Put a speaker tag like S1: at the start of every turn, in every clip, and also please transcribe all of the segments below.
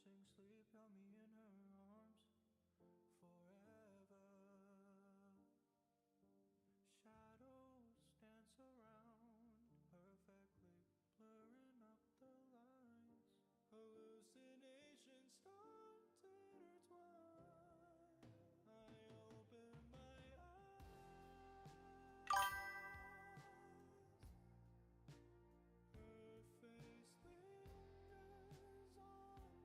S1: Wishing sleep held me in her arms forever. Shadows dance around, perfectly blurring up the lines. Hallucinations start to intertwine. I open my eyes. Her face lingers on the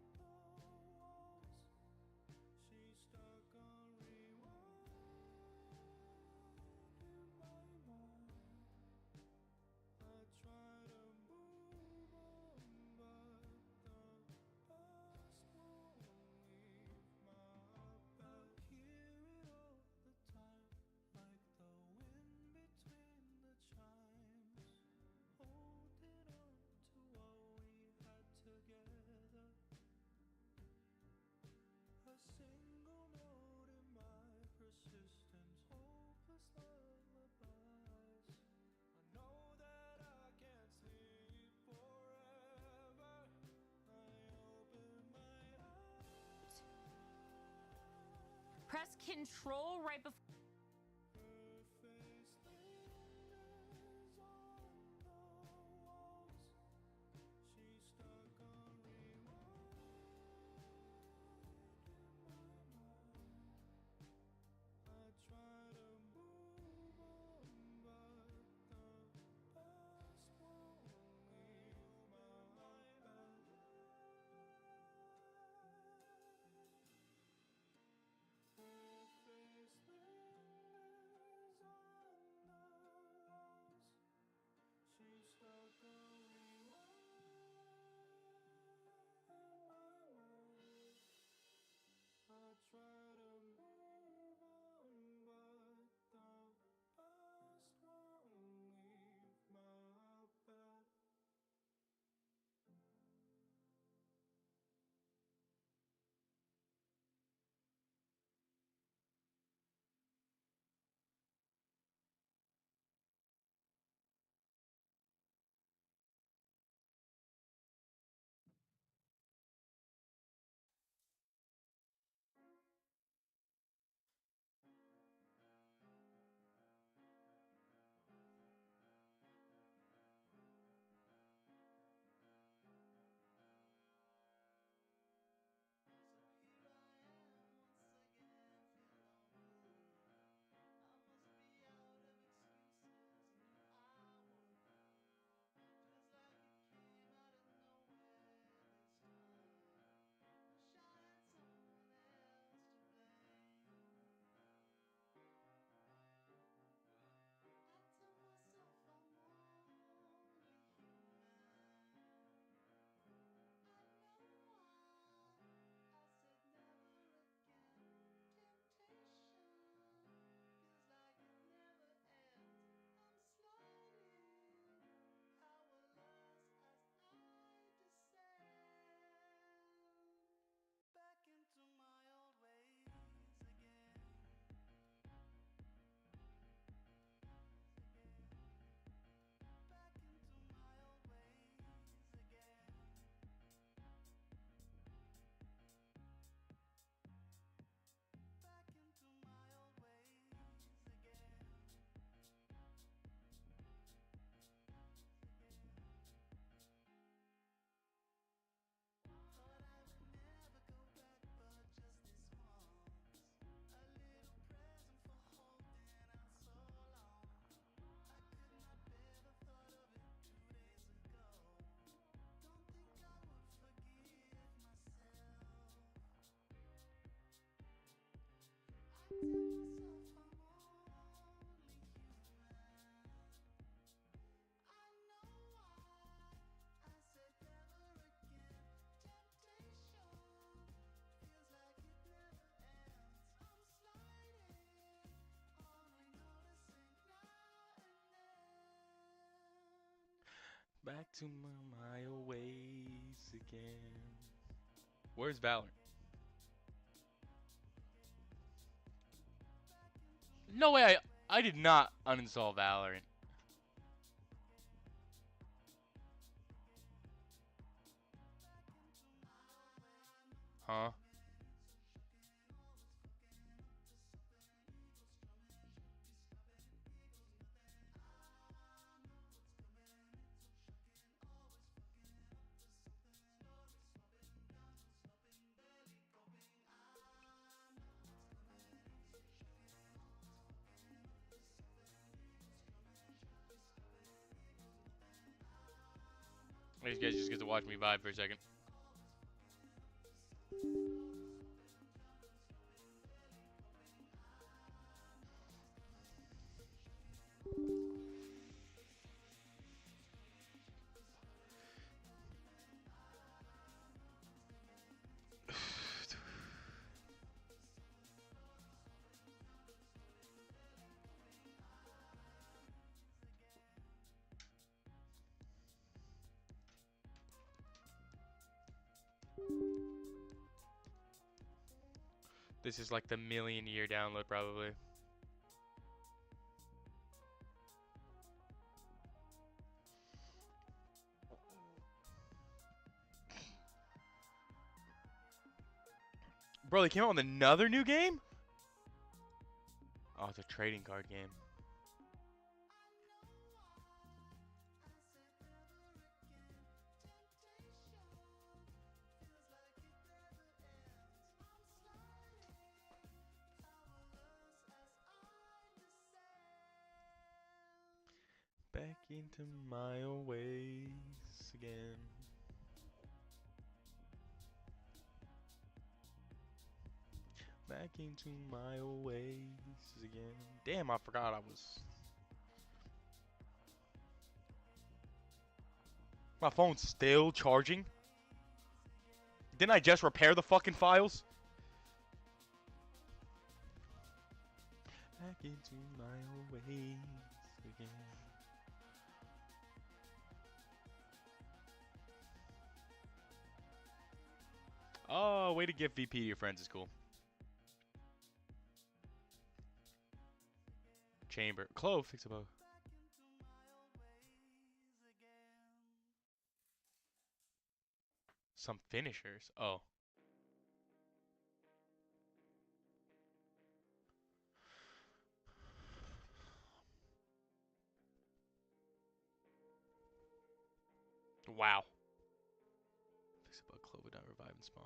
S1: walls. She's stuck on rewind in my mind. I try to move on, but the past won't leave my bed. Hear it all the time, like the wind between the chimes. Holding on to what we had together. A single note in my persistent, hopeless lullabies. I know that I can't sleep forever. I open my eyes.
S2: Press Control right before.
S1: Her face lingers on the walls. She's stuck on rewind in my mind. I try to move on, but the past won't leave my bed. Her face lingers on the walls. She's stuck on rewind in my mind. I try to move on, but the past won't leave my bed. So here I am once again, feel no mood. I must be out of excuses, knew I would. Feels like it came out of nowhere this time. A shot at someone else to blame. I tell myself I'm only human. I know why I said never again. Temptation feels like it never ends. I'm sliding powerless as I descend back into my old ways again. Back into my old ways again. Back into my old ways again. Thought I would never go back, but just this once. A little present for holding out so long. I could not bear the thought of it 2 days ago. Don't think I would forgive myself. I tell myself I'm only human. I know why I said never again. Temptation feels like it never ends. I'm sliding, only noticing now and then.
S3: Back to my old ways again. Where's Valor? No way, I did not uninstall Valorant. Huh? These guys just get to watch me vibe for a second. This is like the million-year download, probably. Bro, they came out with another new game? Oh, it's a trading card game. Back into my old ways again. Back into my old ways again. Damn, I forgot I was. My phone's still charging. Didn't I just repair the fucking files? Back into my old ways again. Oh, way to give VP to your friends is cool. Chamber. Clove thinks about. Some finishers. Oh. Wow. Thinks about Clove would not revive and spawn.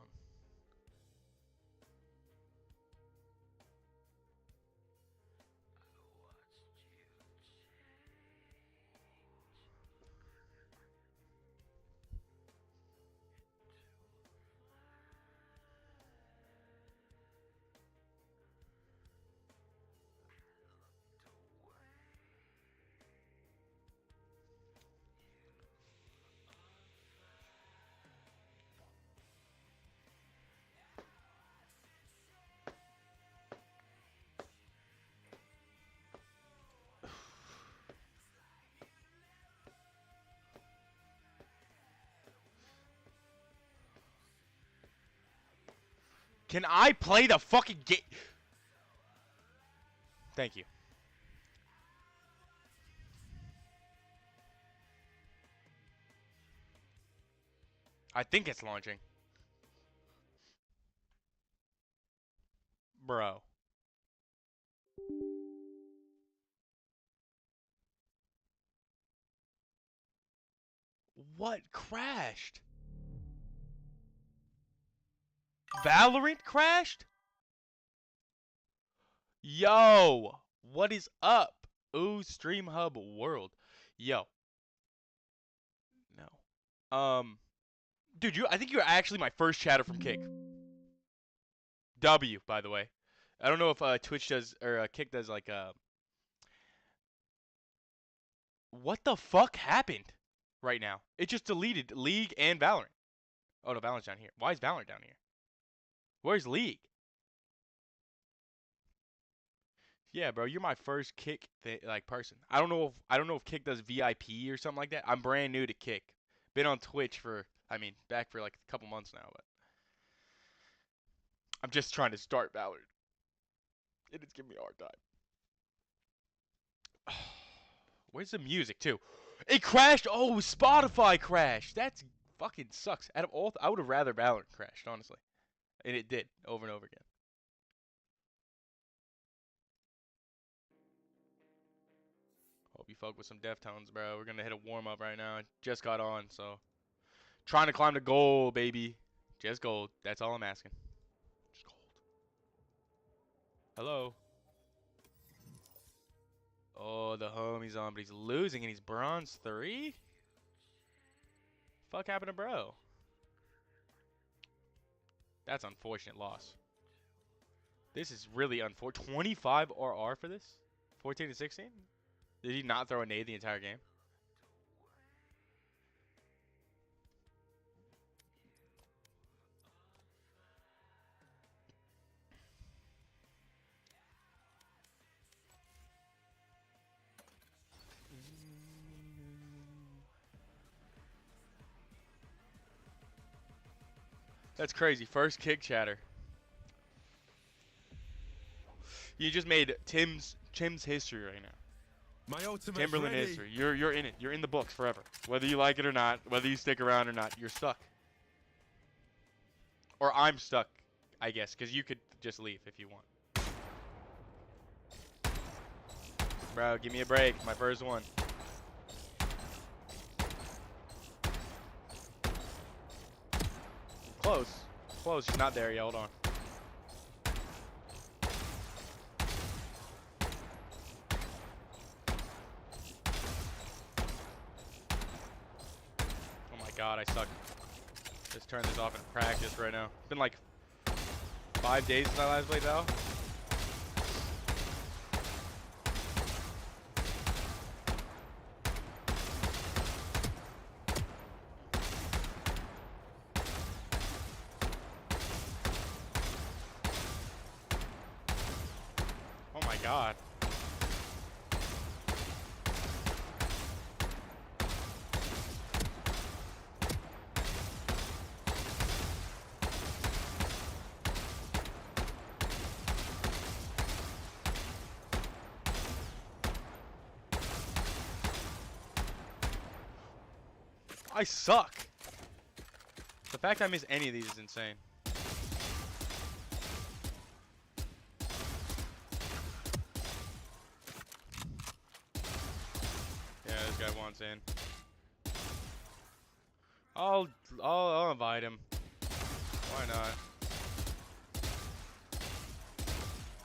S3: Can I play the fucking game? Thank you. I think it's launching. Bro. What crashed? Valorant crashed? Yo, what is up? Ooh, Stream Hub World. Yo. No. Dude, I think you're actually my first chatter from Kick. W, by the way. I don't know if Twitch does or Kick does like what the fuck happened right now? It just deleted League and Valorant. Oh no, Valorant's down here. Why is Valorant down here? Where's League? Yeah, bro, you're my first Kick like person. I don't know if Kick does VIP or something like that. I'm brand new to Kick. Been on Twitch for back for like a couple months now, but I'm just trying to start Valorant. And it's giving me a hard time. Where's the music too? It crashed. Oh, Spotify crashed. That's fucking sucks. Out of all, I would have rather Valorant crashed, honestly. And it did, over and over again. Hope you fuck with some Deftones, bro. We're gonna hit a warm-up right now. Just got on, so. Trying to climb the gold, baby. Just gold. That's all I'm asking. Just gold. Hello. Oh, the homie's on, but he's losing, and he's bronze 3? Fuck happened to bro? That's unfortunate loss. This is really unfortunate. 25 RR for this? 14 to 16? Did he not throw a nade the entire game? That's crazy. First kick chatter. You just made Tim's history right now.
S4: My ultimate
S3: Timberland
S4: ready.
S3: history. You're in it. You're in the books forever. Whether you like it or not, whether you stick around or not, you're stuck. Or I'm stuck, I guess, because you could just leave if you want. Bro, give me a break. My first one. Close. Close. She's not there yet. Hold on. Oh my god, I suck. Just turn this off in practice right now. It's been like 5 days since I last played Val. Oh my god. I suck. The fact I miss any of these is insane. Yeah, this guy wants in. I'll invite him. Why not?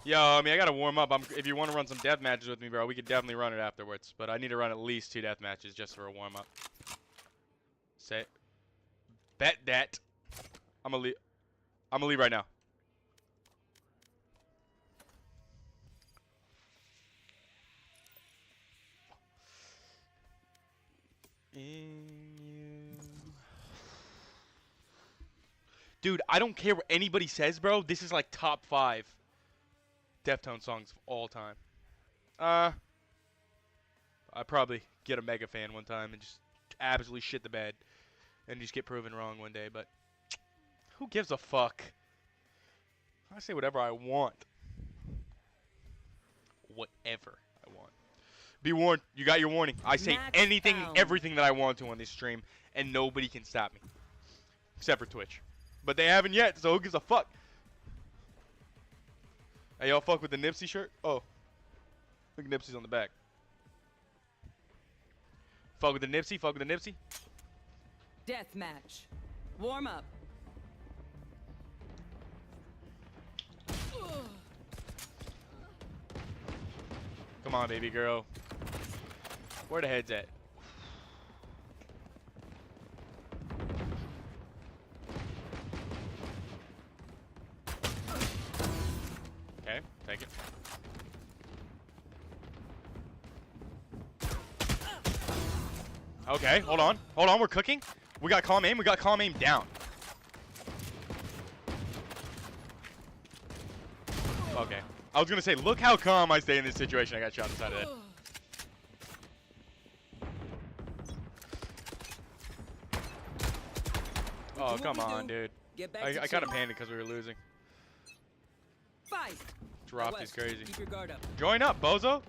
S3: Yo, I mean, I gotta warm up. If you want to run some death matches with me, bro, we could definitely run it afterwards. But I need to run at least 2 death matches just for a warm up. Say, bet that. I'm gonna leave. I'm gonna leave right now. Dude, I don't care what anybody says, bro. This is like top 5 Deftone songs of all time. I probably get a mega fan one time and just absolutely shit the bed and just get proven wrong one day, but who gives a fuck? I say whatever I want. Whatever I want. Be warned, you got your warning. I say
S2: Match
S3: anything,
S2: found.
S3: everything that I want to on this stream, and nobody can stop me. Except for Twitch. But they haven't yet, so who gives a fuck? Hey, y'all fuck with the Nipsey shirt? Oh. Look at Nipsey's on the back. Fuck with the Nipsey, fuck with the Nipsey.
S5: Death match. Warm up.
S3: Come on, baby girl. Where the head's at? Okay, take it. Okay, hold on. Hold on, we're cooking. We got calm aim. We got calm aim down. Okay. I was going to say, look how calm I stay in this situation. I got shot in the side of the head. Oh, come on, dude.
S5: Get back
S3: I
S5: to
S3: kind of
S5: chill.
S3: panicked because we were losing.
S5: Fight.
S3: Dropped
S5: West,
S3: is crazy.
S5: Keep your guard up.
S3: Join up, bozo.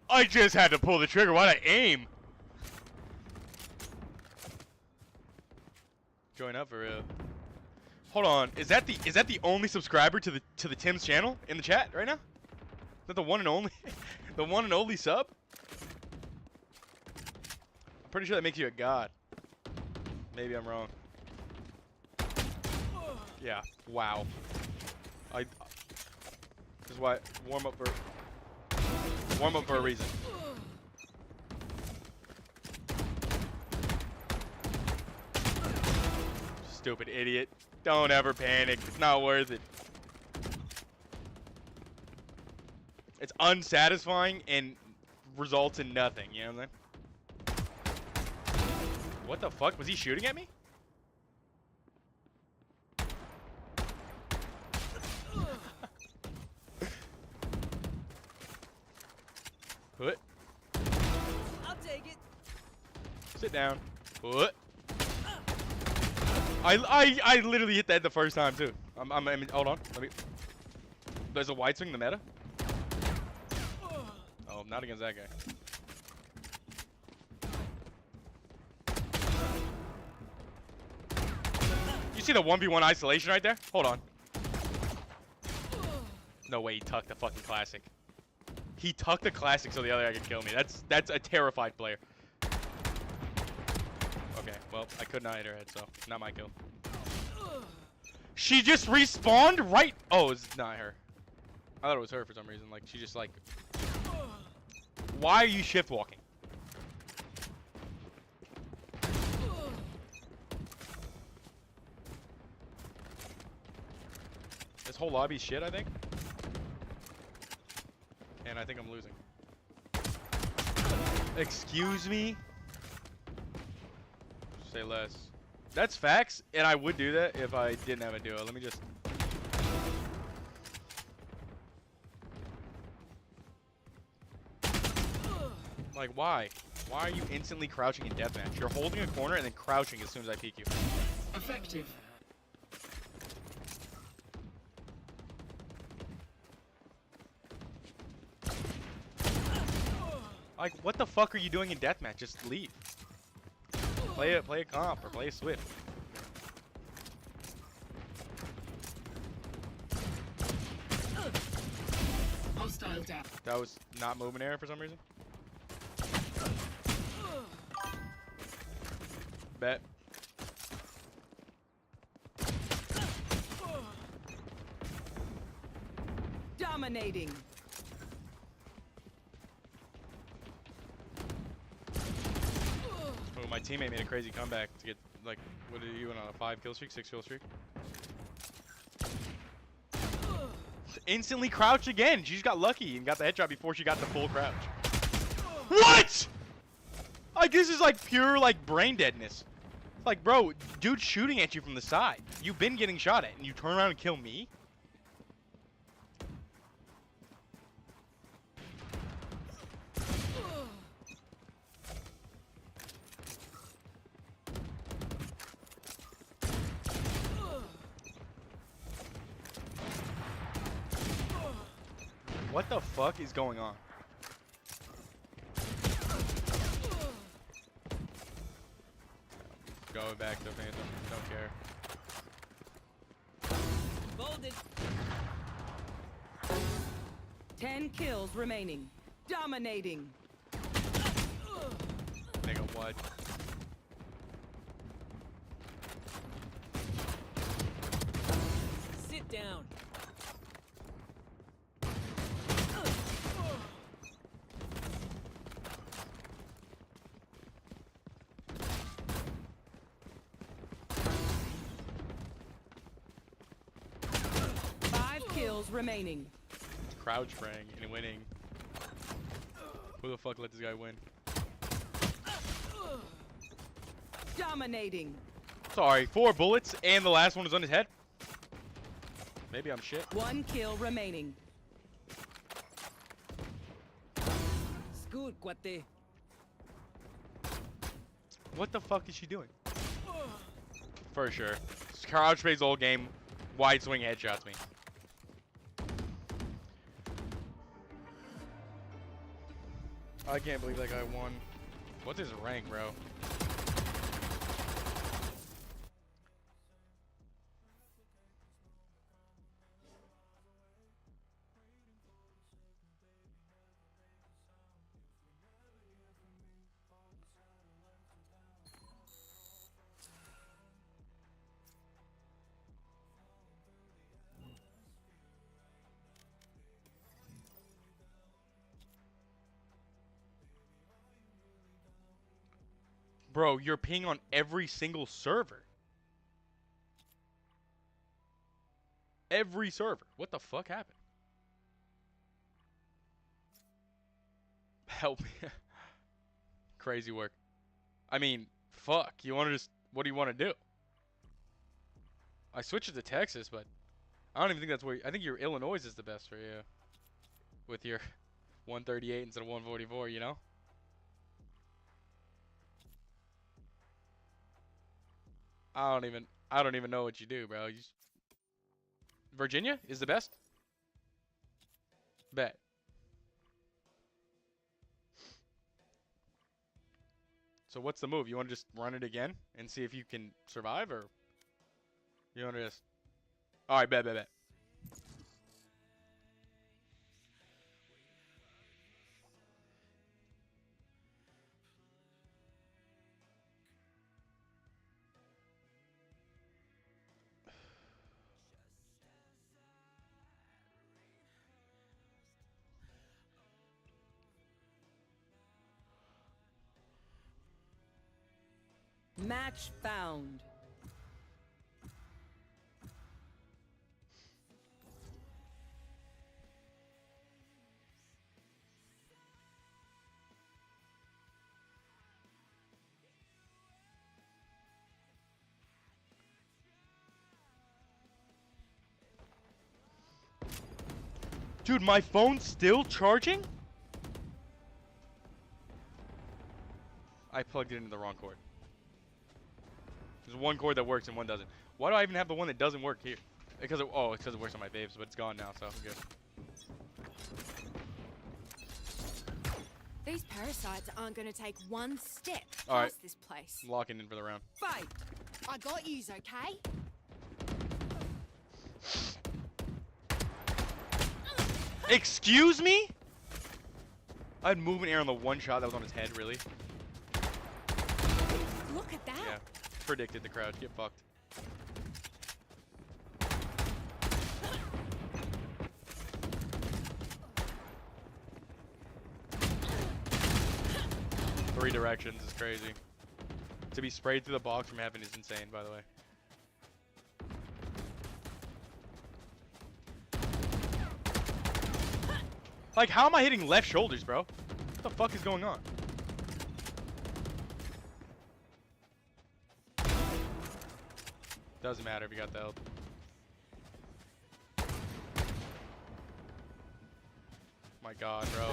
S3: I just had to pull the trigger. Why'd I aim? Join up for real. Hold on, is that the only subscriber to the Tim's channel in the chat right now? Is that the one and only, the one and only sub? I'm pretty sure that makes you a god. Maybe I'm wrong. Yeah. Wow. This is why warm up for a reason. Stupid idiot. Don't ever panic. It's not worth it. It's unsatisfying and results in nothing, you know what I'm saying? What the fuck? Was he shooting at me? What?
S5: I'll take it.
S3: Sit down. What? I literally hit that the first time too. I mean, hold on. Let me. There's a wide swing in the meta. Oh, not against that guy. You see the 1v1 isolation right there? Hold on. No way he tucked the fucking classic. He tucked the classic so the other guy could kill me. That's a terrified player. Okay, well, I could not hit her head, so not my kill. She just respawned right. Oh, it's not her. I thought it was her for some reason. Like she just like. Why are you shift walking? This whole lobby's shit, I think. And I think I'm losing. Excuse me? Say less. That's facts, and I would do that if I didn't have a duo. Let me just... Like, why? Why are you instantly crouching in deathmatch? You're holding a corner and then crouching as soon as I peek you.
S5: Effective.
S3: Like, what the fuck are you doing in deathmatch? Just leave. Play a comp or play a Swift.
S5: Hostile down.
S3: That was not movement error for some reason. Bet.
S5: Dominating.
S3: Oh, my teammate made a crazy comeback to get, like, what did he went on a 5 kill streak, 6 kill streak? Instantly crouch again. She just got lucky and got the headshot before she got the full crouch. What? Like, this is like pure, like, brain deadness. Like, bro, dude's shooting at you from the side. You've been getting shot at and you turn around and kill me? What the fuck is going on? Go back to Phantom. Don't care.
S5: Bolded. 10 kills remaining. Dominating.
S3: Nigga, what?
S5: Sit down. Remaining.
S3: Crouch spraying and winning. Who the fuck let this guy win?
S5: Dominating.
S3: Sorry, 4 bullets and the last one was on his head. Maybe I'm shit.
S5: 1 kill remaining. Good, cuate.
S3: What the fuck is she doing? For sure. Crouch sprays the whole game. Wide swing headshots me. I can't believe that guy won. What's his rank, bro? Bro, you're ping on every single server. Every server. What the fuck happened? Help me. Crazy work. I mean, fuck. You want to just... What do you want to do? I switched it to Texas, but... I don't even think that's where... I think your Illinois is the best for you. With your 138 instead of 144, you know? I don't even know what you do, bro. Virginia is the best? Bet. So what's the move? You want to just run it again and see if you can survive, or you want to just... All right, bet.
S5: Match found.
S3: Dude, my phone's still charging? I plugged it into the wrong cord. There's one cord that works and one doesn't. Why do I even have the one that doesn't work here? Because it works on my vapes, but it's gone now, so good.
S4: These parasites aren't going to take one step past
S3: All right.
S4: this place.
S3: I'm locking in for the round.
S5: Fight!
S4: I got yous, okay?
S3: Excuse me? I had movement air on the one shot that was on his head, really?
S4: Look at that.
S3: Yeah. Predicted the crowd. Get fucked. Three directions is crazy. To be sprayed through the box from heaven is insane, by the way. Like, how am I hitting left shoulders, bro? What the fuck is going on? Doesn't matter if you got the help. My god, bro.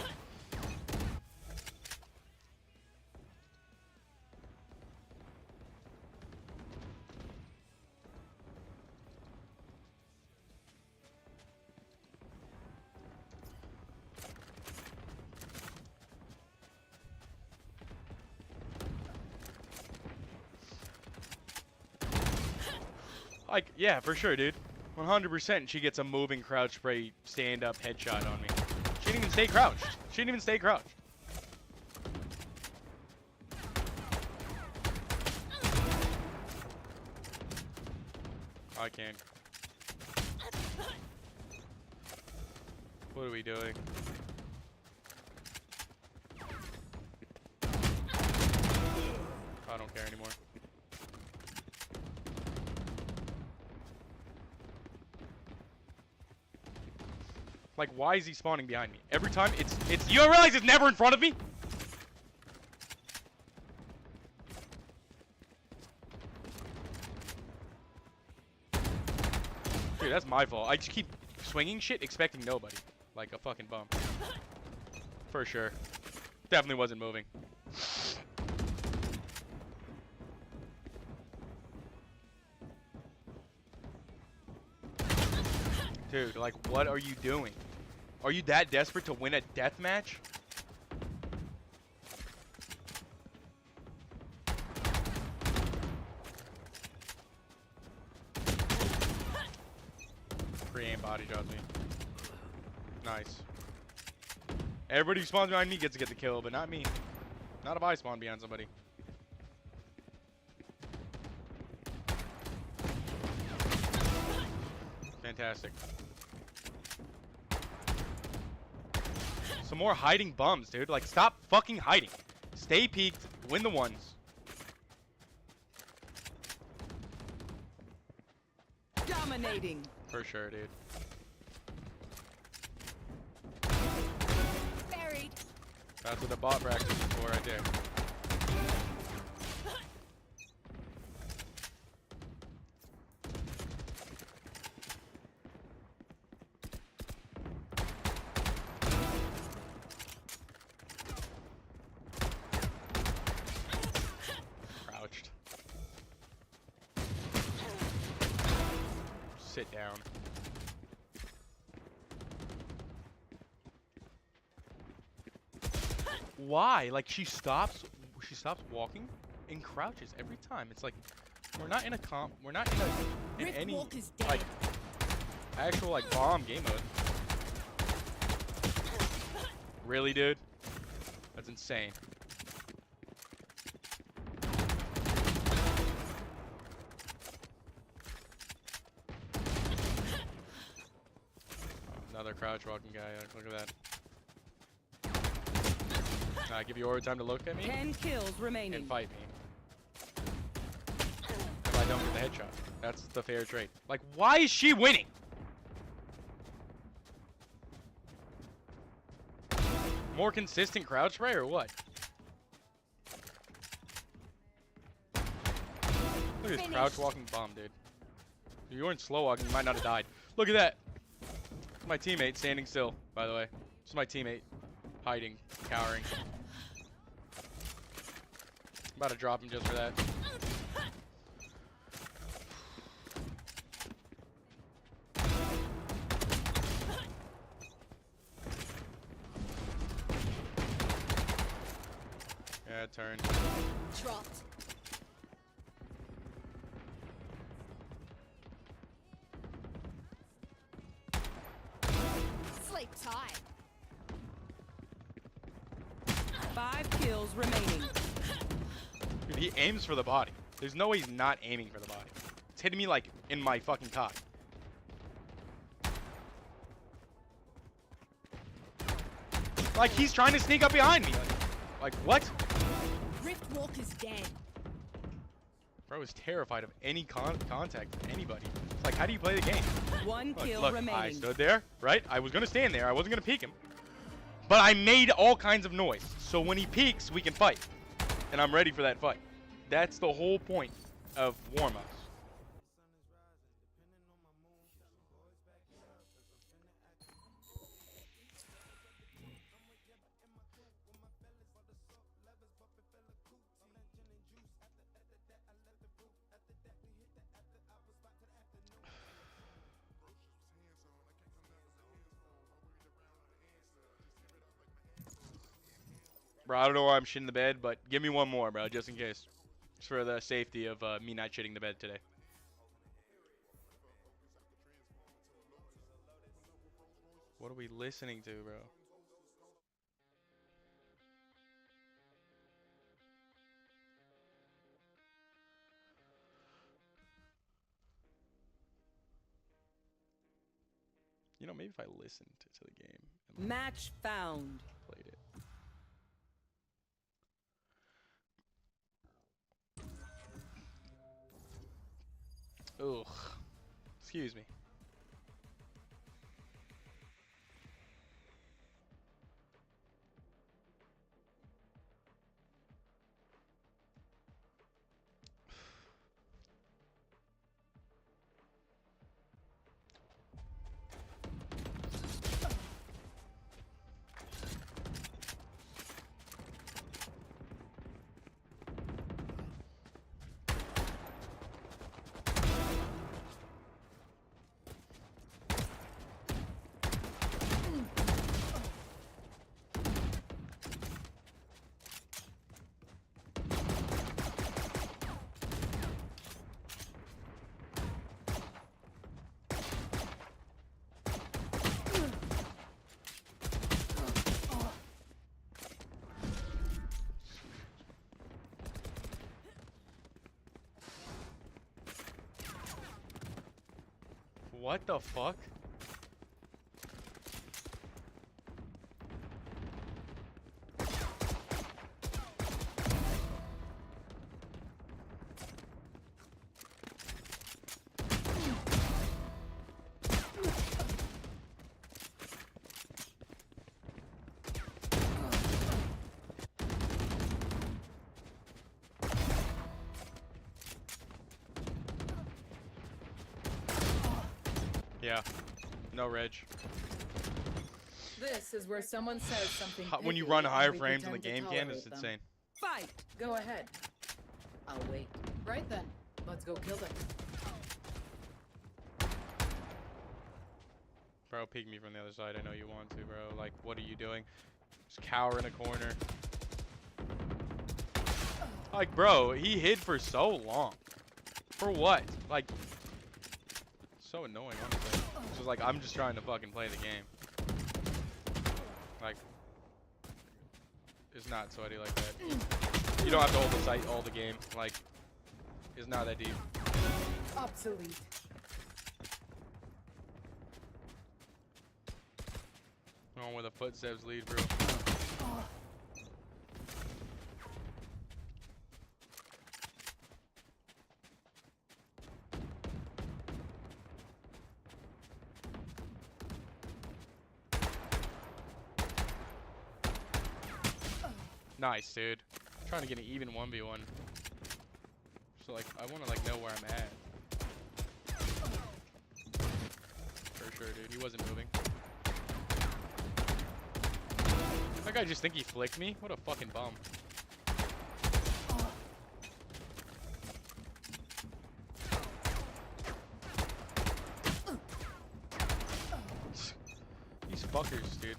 S3: Like, yeah, for sure, dude. 100% she gets a moving crouch spray stand-up headshot on me. She didn't even stay crouched. She didn't even stay crouched. I can't. What are we doing? I don't care anymore. Like, why is he spawning behind me? Every time it's you realize it's never in front of me? Dude, that's my fault. I just keep swinging shit expecting nobody. Like a fucking bum. For sure. Definitely wasn't moving. Dude, like, what are you doing? Are you that desperate to win a death match? Pre-aim body drops me. Nice. Everybody who spawns behind me gets to get the kill, but not me. Not if I spawn behind somebody. Fantastic. Some more hiding bums, dude. Like, stop fucking hiding. Stay peeked. Win the ones.
S5: Dominating.
S3: For sure, dude.
S4: Buried.
S3: That's what the bot practice is for right there. Crouched. Sit down. Why? Like she stops walking and crouches every time. It's like we're not in a we're not in
S4: Rift
S3: any
S4: Walker's dead.
S3: like actual like bomb game mode. Really, dude? That's insane. Another crouch walking guy. Look at that. I give you overtime to look at me
S5: 10 kills remaining.
S3: and fight me. If I don't get the headshot. That's the fair trade. Like, why is she winning? More consistent crowd spray or what? Look at this crouch walking bomb, dude. If you weren't slow walking, you might not have died. Look at that. My teammate standing still, by the way. This is my teammate. Hiding, cowering. I'm about to drop him just for that. Yeah, turn.
S4: Dropped. Sleep tight.
S5: 5 kills remaining.
S3: Dude, he aims for the body. There's no way he's not aiming for the body. It's hitting me like in my fucking cock. Like he's trying to sneak up behind me. Like what?
S4: Rift Walker's dead.
S3: Bro is terrified of any contact from anybody. It's like, how do you play the game?
S5: 1 kill
S3: Look, I
S5: remaining.
S3: stood there, right? I was gonna stand there. I wasn't gonna peek him. But I made all kinds of noise. So when he peeks, we can fight. And I'm ready for that fight. That's the whole point of warm-ups. Bro, I don't know why I'm shitting the bed, but give me one more, bro, just in case. Just for the safety of me not shitting the bed today. What are we listening to, bro? You know, maybe if I listened to the game and
S5: Match found.
S3: played it. Ugh. Excuse me. What the fuck? Yeah. No reg.
S6: This is where someone says something.
S3: When you
S6: pithy
S3: run
S6: and
S3: higher
S6: we
S3: frames in the
S6: pretend to
S3: game cam, it's
S6: tolerate them.
S3: insane.
S5: Fight.
S6: Go ahead. I'll wait. Right then. Let's go kill them.
S3: Bro, peek me from the other side. I know you want to, bro. Like, what are you doing? Just cower in a corner. Like, bro, he hid for so long. For what? Like, so annoying, honestly. It's just like, I'm just trying to fucking play the game. Like, it's not sweaty like that. You don't have to hold the sight all the game. Like, it's not that deep.
S6: Obsolete.
S3: Going with a footsteps lead, bro. Nice, dude. I'm trying to get an even 1v1. So, like, I want to, like, know where I'm at. For sure, dude. He wasn't moving. That guy just think he flicked me? What a fucking bum. These fuckers, dude.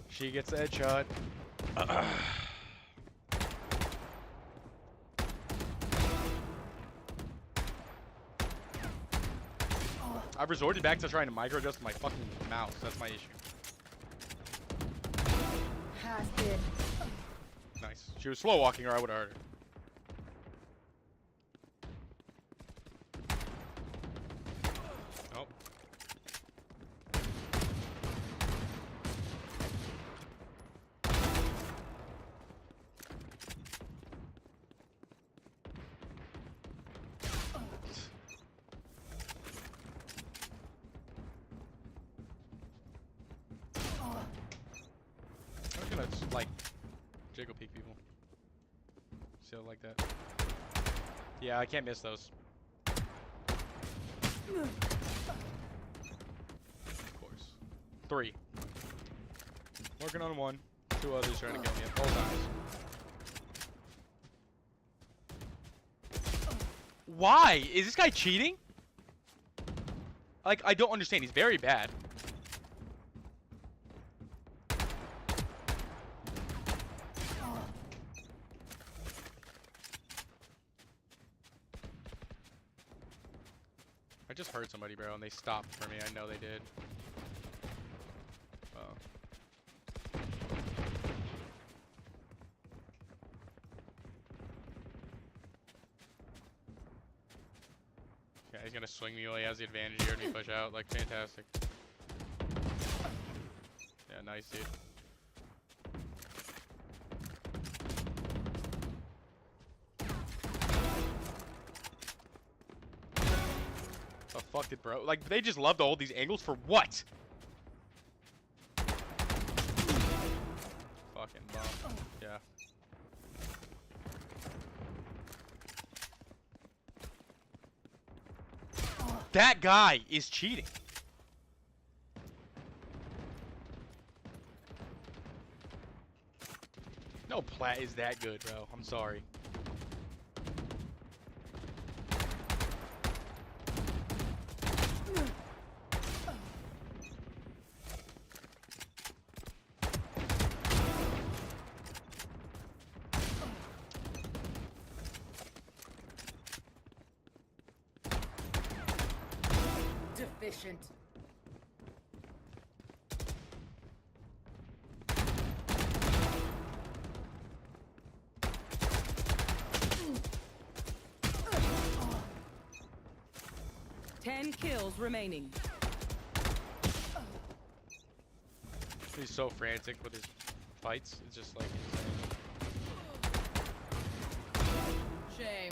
S3: She gets the headshot. I've resorted back to trying to micro adjust my fucking mouse. That's my issue.
S6: Has been.
S3: Nice. She was slow walking, or I would have heard her. Oh. I'm gonna just, like, jiggle peek people. So like that. Yeah, I can't miss those. Of course. 3. Working on 1. 2 others trying to kill me at all times. Why? Is this guy cheating? Like, I don't understand. He's very bad. I just heard somebody, bro, and they stopped for me. I know they did. Oh. Yeah, he's gonna swing me while he has the advantage here and me push out. Like, fantastic. Yeah, nice, dude. Oh, fuck it, bro. Like, they just love to hold these angles for what? Fucking bum. Yeah. That guy is cheating. No plat is that good, bro. I'm sorry.
S6: Deficient.
S5: Ten kills remaining.
S3: He's so frantic with his fights. It's just like insane.
S6: Shame.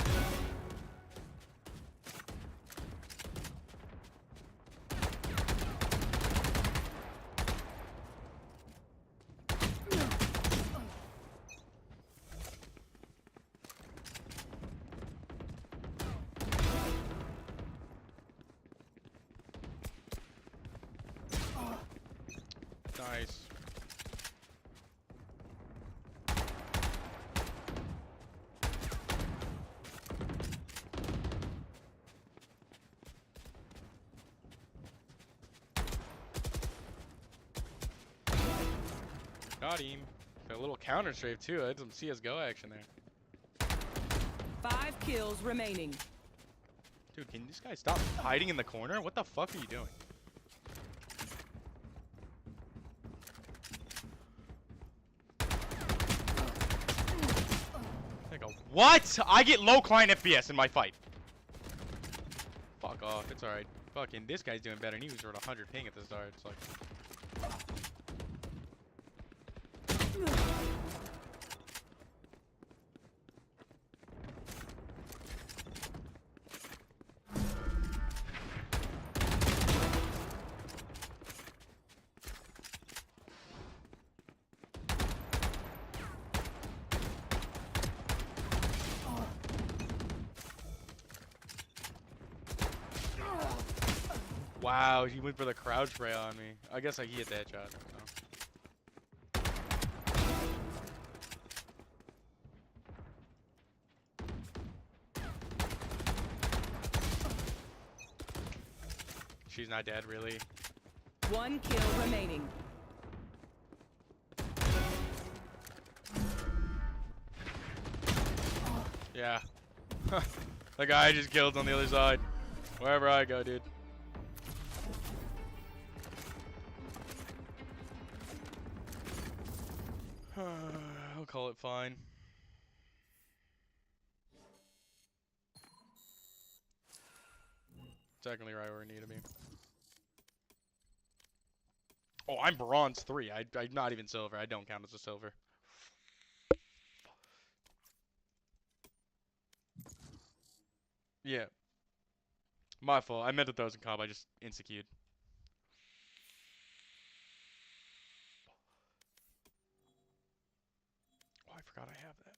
S3: Nice. Got him. Got a little counter strafe too. I had some CS:GO action there.
S5: 5 kills remaining.
S3: Dude, can this guy stop hiding in the corner? What the fuck are you doing? Like a what? I get low client FPS in my fight. Fuck off. It's alright. Fucking this guy's doing better. And he was at 100 ping at the start. It's like. Wow, he went for the crouch spray on me. I guess he hit that shot. So. She's not dead, really.
S5: 1 kill remaining.
S3: Yeah. The guy I just killed on the other side. Wherever I go, dude. I'll call it fine. Technically right where I need to be. Oh, I'm bronze 3. I'm not even silver. I don't count as a silver. Yeah. My fault. I meant to throw some comp. I just insta-queued. Oh, I forgot I have that.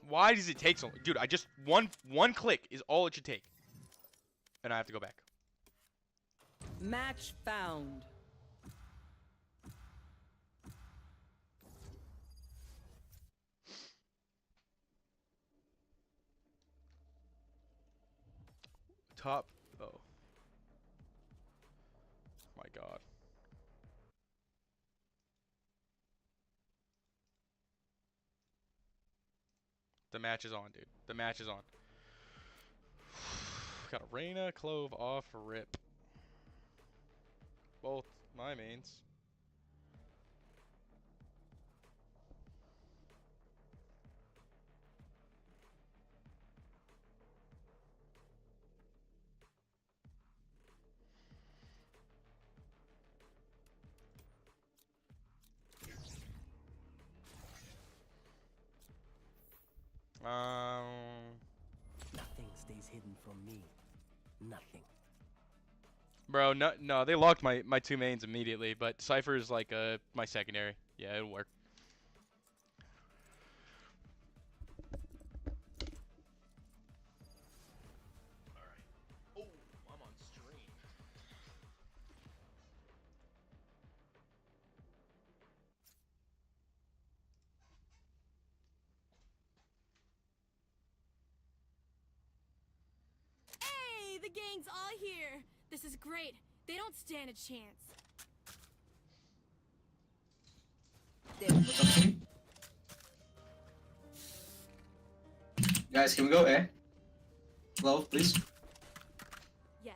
S3: Why does it take so long? Dude, I just one click is all it should take. And I have to go back.
S5: Match found.
S3: Top. Oh. My God. The match is on, dude. The match is on. Got a Reyna, Clove, off, rip. Both my mains.
S7: Nothing stays hidden from me. Nothing.
S3: Bro, no, they locked my 2 mains immediately, but Cypher's like my secondary. Yeah, it'll work. Alright. Oh, I'm on stream.
S4: Hey, the gang's all here. This is great. They don't stand a chance.
S8: Guys, can we go A? Hello, please.
S4: Yeah.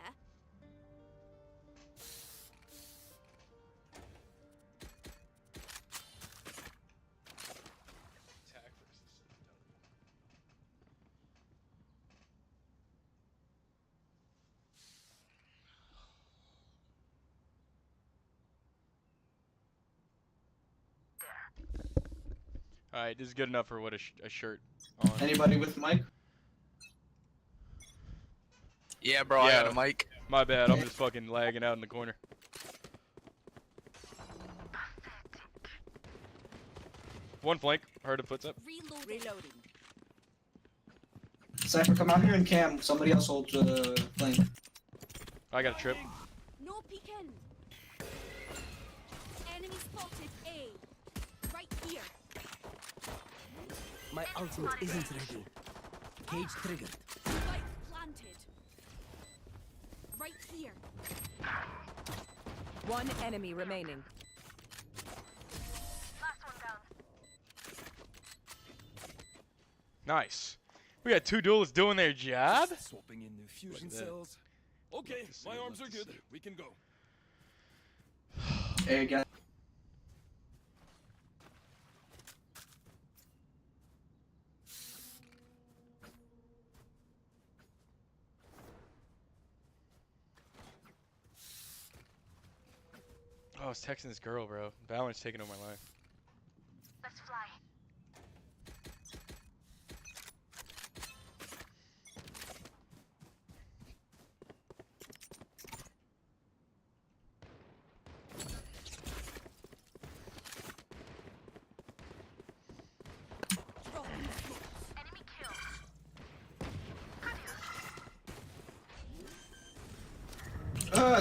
S3: Alright, this is good enough for what a shirt on.
S8: Anybody with mic?
S9: Yeah, bro, I got a mic.
S3: My bad, I'm just fucking lagging out in the corner. One flank, heard a footstep.
S4: Reloading.
S8: Cypher, come out here and cam. Somebody else hold flank.
S3: I got a trip.
S4: No peeking. Enemy spotted A. Right here.
S7: My ultimate isn't ready. Cage triggered.
S4: Spike planted. Right here.
S5: One enemy remaining.
S3: Nice. We got 2 duelists doing their job.
S10: Swapping in new fusion
S3: Like that.
S10: cells. Okay,
S3: Let's see,
S10: my arms are
S3: let's
S10: good.
S3: see.
S10: We can go.
S8: Hey, again.
S3: Oh, I was texting this girl, bro. Valorant's taking over my life.
S2: Let's fly. Enemy kill.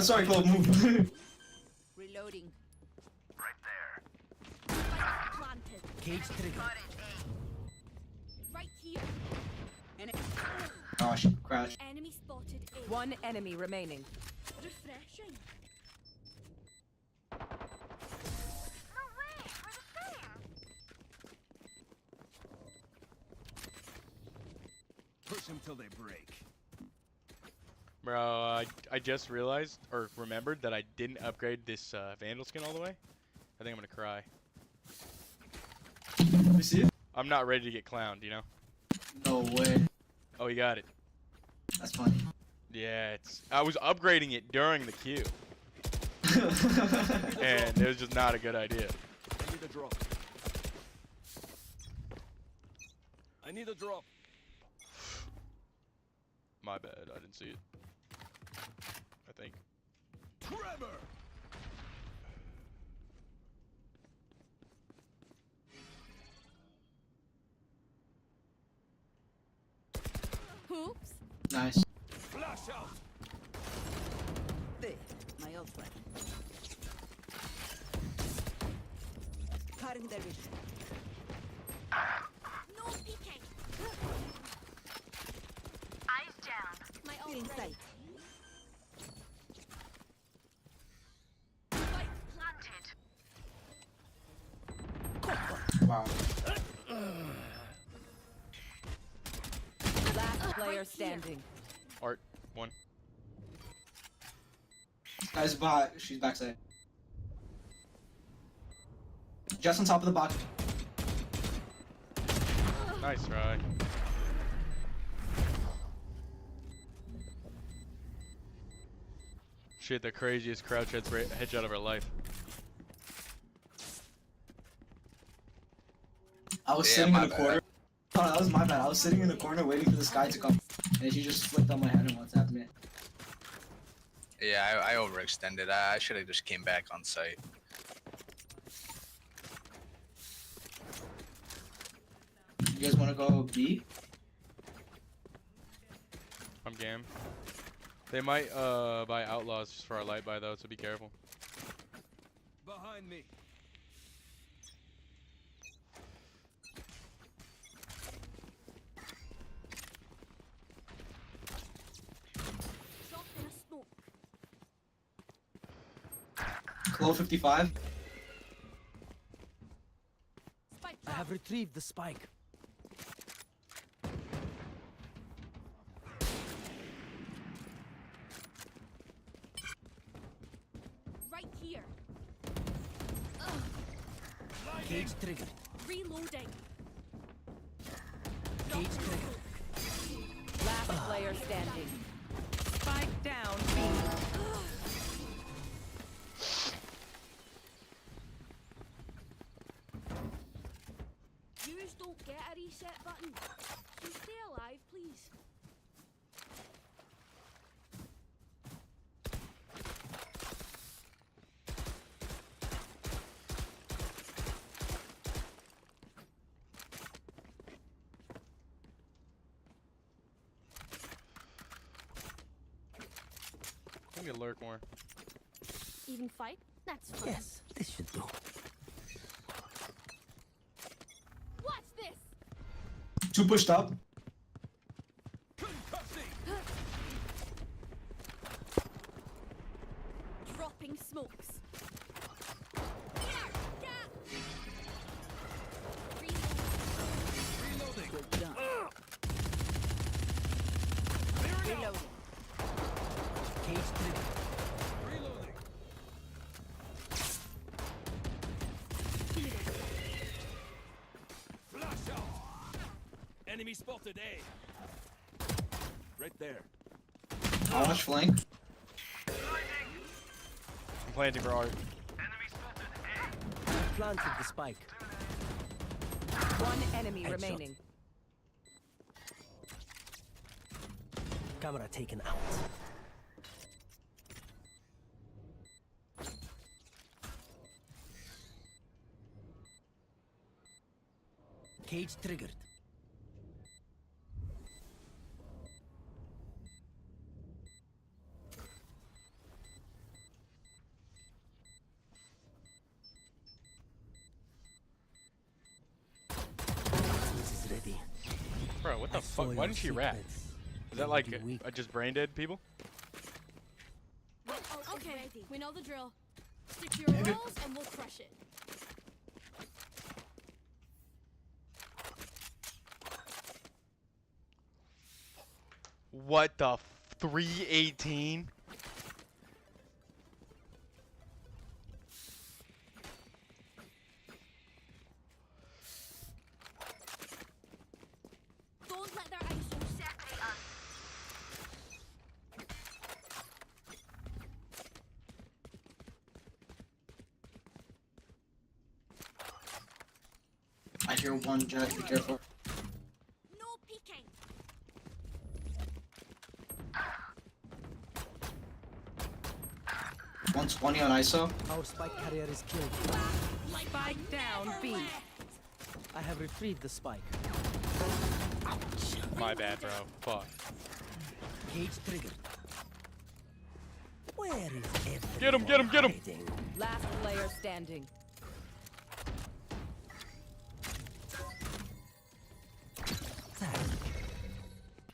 S8: Sorry, Clove, move.
S4: Reloading.
S2: Right there.
S4: Spike planted.
S7: Cage triggered.
S4: Right here.
S8: Oh, she crashed.
S4: Enemy spotted A.
S5: One enemy remaining.
S4: Refreshing.
S2: No way. We're the same.
S10: Push them till they break.
S3: Bro, I just realized, or remembered, that I didn't upgrade this Vandal skin all the way. I think I'm gonna cry.
S8: Let me see it.
S3: I'm not ready to get clowned, you know?
S8: No way.
S3: Oh, you got it.
S8: That's funny.
S3: Yeah, I was upgrading it during the queue, and it was just not a good idea.
S10: I need a drop. I need a drop.
S3: My bad, I didn't see it. I think.
S10: Trevor!
S4: Oops.
S8: Nice.
S10: Flash out!
S5: There, my old friend. Cutting their vision.
S4: No peeking.
S2: Eyes down.
S4: My ult
S5: In
S4: ready.
S5: sight.
S2: Spike planted.
S8: Wow.
S5: Last player
S4: Right here.
S5: standing.
S3: Art, 1.
S8: Guys, bot. She's backside. Just on top of the box.
S3: Nice try. Shit, the craziest crouch headshot of her life.
S8: I was
S9: Yeah,
S8: sitting in
S9: my
S8: the corner. Oh, that was my bad. I was sitting in the corner waiting for this guy to come, and she just flipped on my head and WhatsApped me.
S9: Yeah, I overextended. I should have just came back on site.
S8: You guys want to go B?
S3: I'm game. They might buy outlaws just for our light buy though, so be careful.
S10: Behind me.
S4: Drop in a smoke.
S8: Clove 55.
S4: Spike
S7: I have
S4: drop.
S7: retrieved the spike.
S4: Right here.
S7: Cage triggered.
S4: Reloading.
S7: Cage triggered.
S5: Last player standing. Spike down B.
S4: Yous don't get a reset button. So stay alive, please.
S3: could lurk more.
S4: Even fight? That's fun.
S7: Yes, this should do.
S4: Watch this!
S8: 2 pushed up.
S4: Dropping smokes.
S10: Reloading.
S6: Good done. Reloading.
S7: Cage trigger.
S10: Reloading. Flash out. Enemy spotted A. Right there.
S8: I'll watch flank.
S3: I'm planting for art.
S7: Planted the spike.
S5: One enemy
S7: Headshot.
S5: remaining.
S7: Camera taken out. Cage triggered. This is ready.
S3: Bro, what the
S7: I saw
S3: fuck? Why
S7: your
S3: didn't she rat?
S7: secrets.
S3: Is
S7: They
S3: that
S7: will
S3: like
S7: be weak.
S3: just brain dead people?
S4: Okay, we know the drill. Stick to your roles and we'll crush it.
S3: What the 318?
S4: Don't let their ISO separate us.
S8: I hear 1 Jet. Be careful.
S4: No peeking.
S8: One's 20 on ISO.
S7: Our spike carrier is killed.
S5: Spike down B.
S7: I have retrieved the spike.
S3: My bad, bro. Fuck.
S7: Cage triggered. Where is everyone
S3: Get him, get him, get him!
S7: hiding?
S5: Last player standing.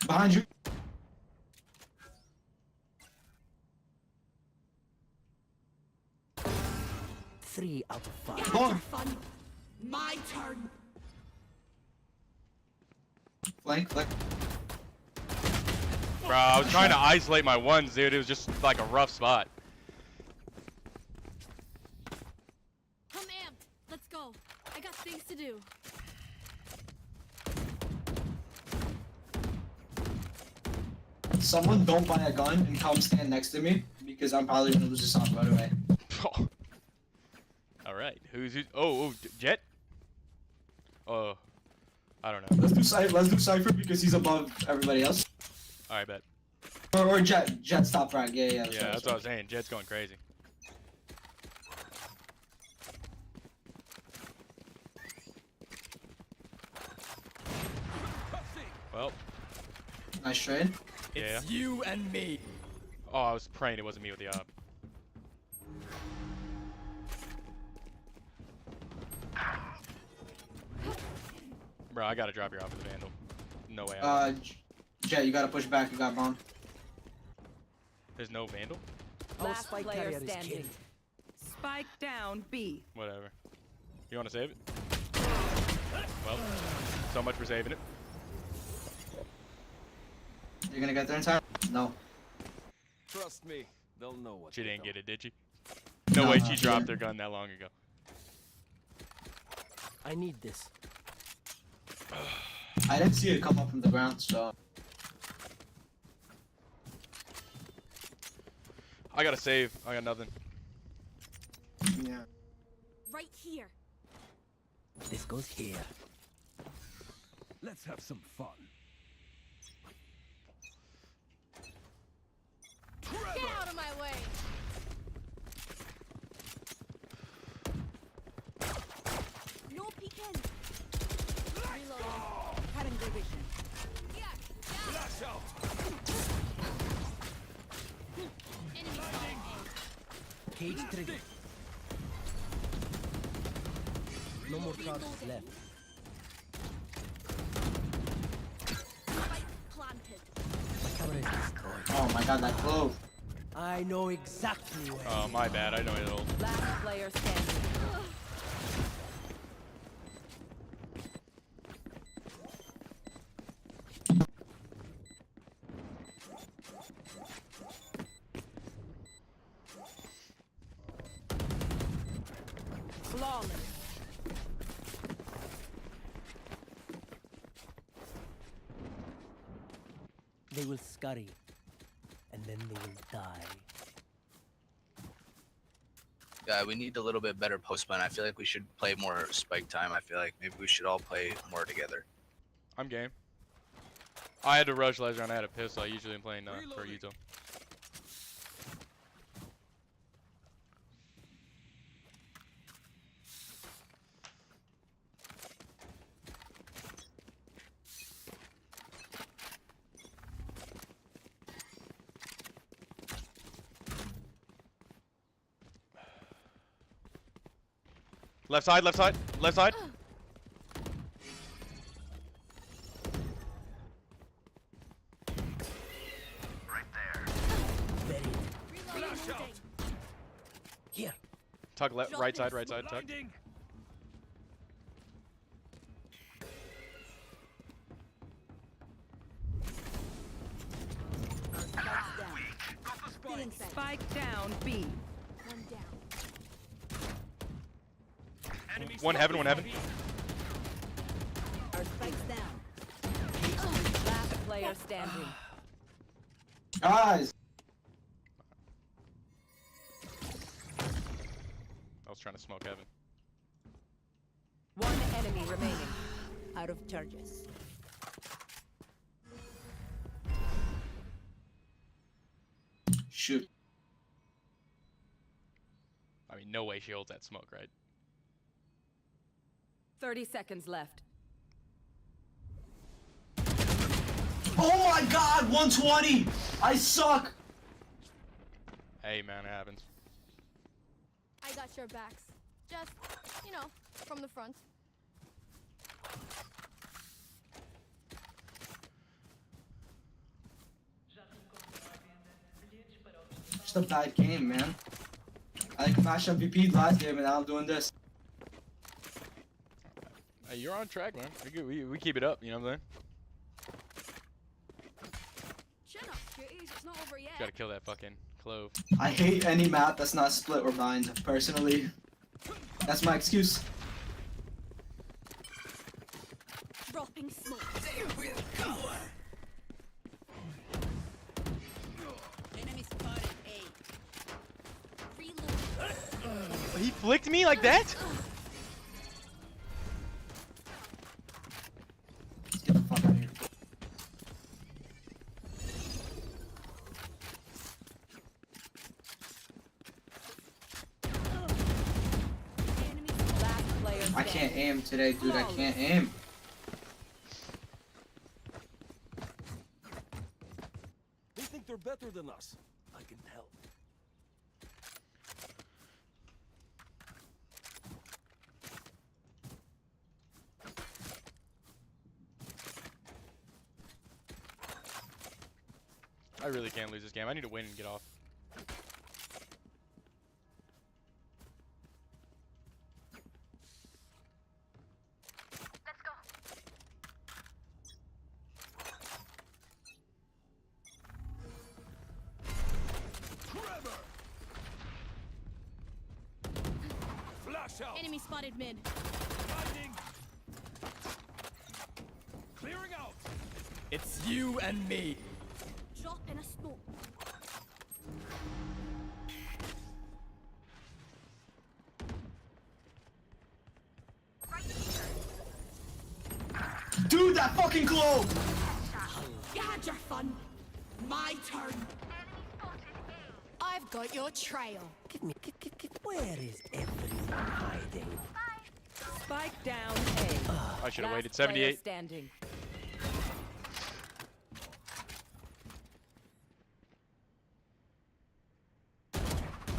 S8: Behind you.
S7: Three out of 5.
S8: Long.
S4: Fun. My turn.
S8: Flank, flank.
S3: Bro, I was trying to isolate my ones, dude. It was just like a rough spot.
S4: I'm amped. Let's go. I got things to do.
S8: Someone don't buy a gun and come stand next to me because I'm probably gonna lose this on right away.
S3: Alright, who's Jet? Oh, I don't know.
S8: Let's do Cypher because he's above everybody else.
S3: Alright, bet.
S8: Or Jet stop frag. Yeah.
S3: Yeah, that's what I was saying. Jet's going crazy. Well,
S8: Nice trade.
S3: yeah.
S10: You and me.
S3: Oh, I was praying it wasn't me with the op. Bro, I gotta drop your op with the Vandal. No way out.
S8: Jet, you gotta push back. You got bomb.
S3: There's no Vandal?
S7: Our
S5: Last
S7: spike
S5: player
S7: carrier is
S5: standing.
S7: killed.
S5: Spike down B.
S3: Whatever. You wanna save it? Well, so much for saving it.
S8: You're gonna get there in time? No.
S10: Trust me, they'll know what.
S3: She
S10: they
S3: didn't
S10: don't.
S3: get it, did she? No way
S8: No,
S3: she
S8: she
S3: dropped
S8: didn't.
S3: her gun that long ago.
S7: I need this.
S8: I didn't see it come up from the ground, so.
S3: I gotta save. I got nothing.
S8: Yeah.
S4: Right here.
S7: This goes here.
S10: Let's have some fun.
S4: Get out of my way. No peeking. Reloading. Cutting their vision.
S10: Flash out.
S4: Enemy
S7: Cage trigger. No more charges left.
S4: Spike planted.
S7: My camera is destroyed.
S8: Oh my god, that glove.
S7: I know exactly where.
S3: Oh, my bad. I know it'll.
S5: Last player standing. Flawless.
S7: They will scurry, and then they will die.
S9: Yeah, we need a little bit better postman. I feel like we should play more spike time. I feel like maybe we should all play more together.
S3: I'm game. I had to rush last round. I had a pistol. I usually am playing for Yuto. Left side, left side, left side.
S7: Very
S4: Reloading.
S7: here.
S3: Tuck left, right side, tuck.
S10: Blinding.
S4: Feeling sight.
S5: Spike down B.
S4: One down.
S10: Enemy
S3: One heaven, one
S10: spotted.
S3: heaven.
S5: Our spike's down. Last player standing.
S8: Guys.
S3: I was trying to smoke heaven.
S5: One enemy remaining.
S6: Out of charges.
S8: Shoot.
S3: I mean, no way she holds that smoke, right?
S5: 30 seconds left.
S8: Oh my god, 120! I suck!
S3: Hey, man, it happens.
S4: I got your backs. Just, you know, from the front.
S8: Just a bad game, man. I like match MVP last game and now I'm doing this.
S3: Hey, you're on track, man. We keep it up, you know what I'm saying?
S4: Chin up. Your age is not over yet.
S3: Gotta kill that fucking clove.
S8: I hate any map that's not split or bind, personally. That's my excuse.
S4: Dropping smoke.
S6: Enemy spotted A.
S4: Reload.
S3: He flicked me like that?
S8: Let's get the fuck out of here.
S5: Last player standing.
S8: I can't aim today, dude. I can't aim.
S10: They think they're better than us. I can tell.
S3: I really can't lose this game. I need to win and get off.
S2: Let's go.
S10: Trevor! Flash out!
S4: Enemy spotted mid.
S10: Blinding! Clearing out!
S7: It's you and me.
S4: Drop in a smoke.
S8: Dude, that fucking glove!
S4: You had your fun. My turn. I've got your trail.
S7: Give me. Where is everyone hiding?
S5: Spike down A.
S3: I should have
S5: Last
S3: waited.
S5: player
S3: 78.
S5: Standing.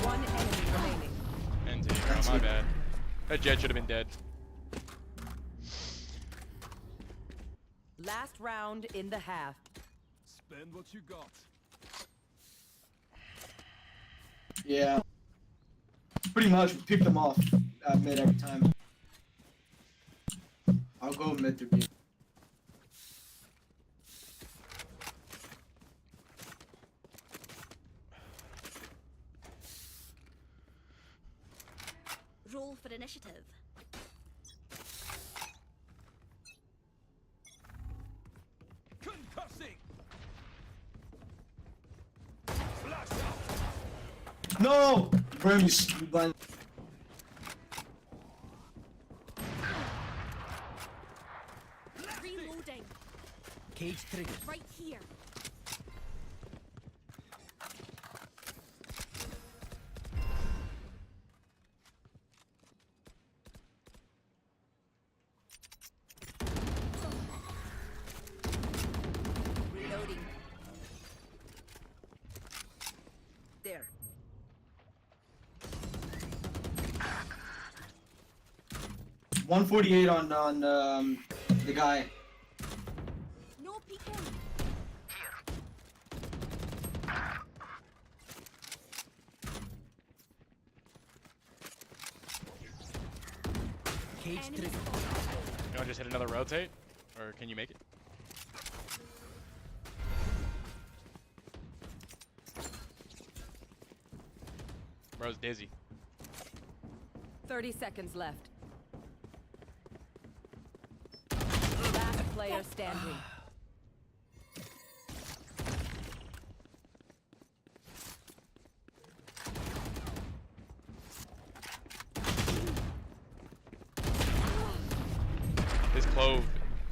S5: One enemy
S3: That jet should have been dead.
S5: Last round in the half.
S10: Spend what you got.
S8: Yeah. Pretty much, we picked them off at mid every time. I'll go mid to B.
S2: Roll for initiative.
S10: Concussing. Flash out.
S8: No! Brim, you blind.
S4: Reloading.
S7: Cage trigger.
S4: Right here.
S5: Reloading. There.
S8: 148 on the guy.
S4: No peeking.
S7: Cage
S4: Enemy
S7: trigger.
S4: spotted.
S3: You want to just hit another rotate? Or can you make it? Bro's dizzy.
S5: 30 seconds left. Last player standing.
S3: This Clove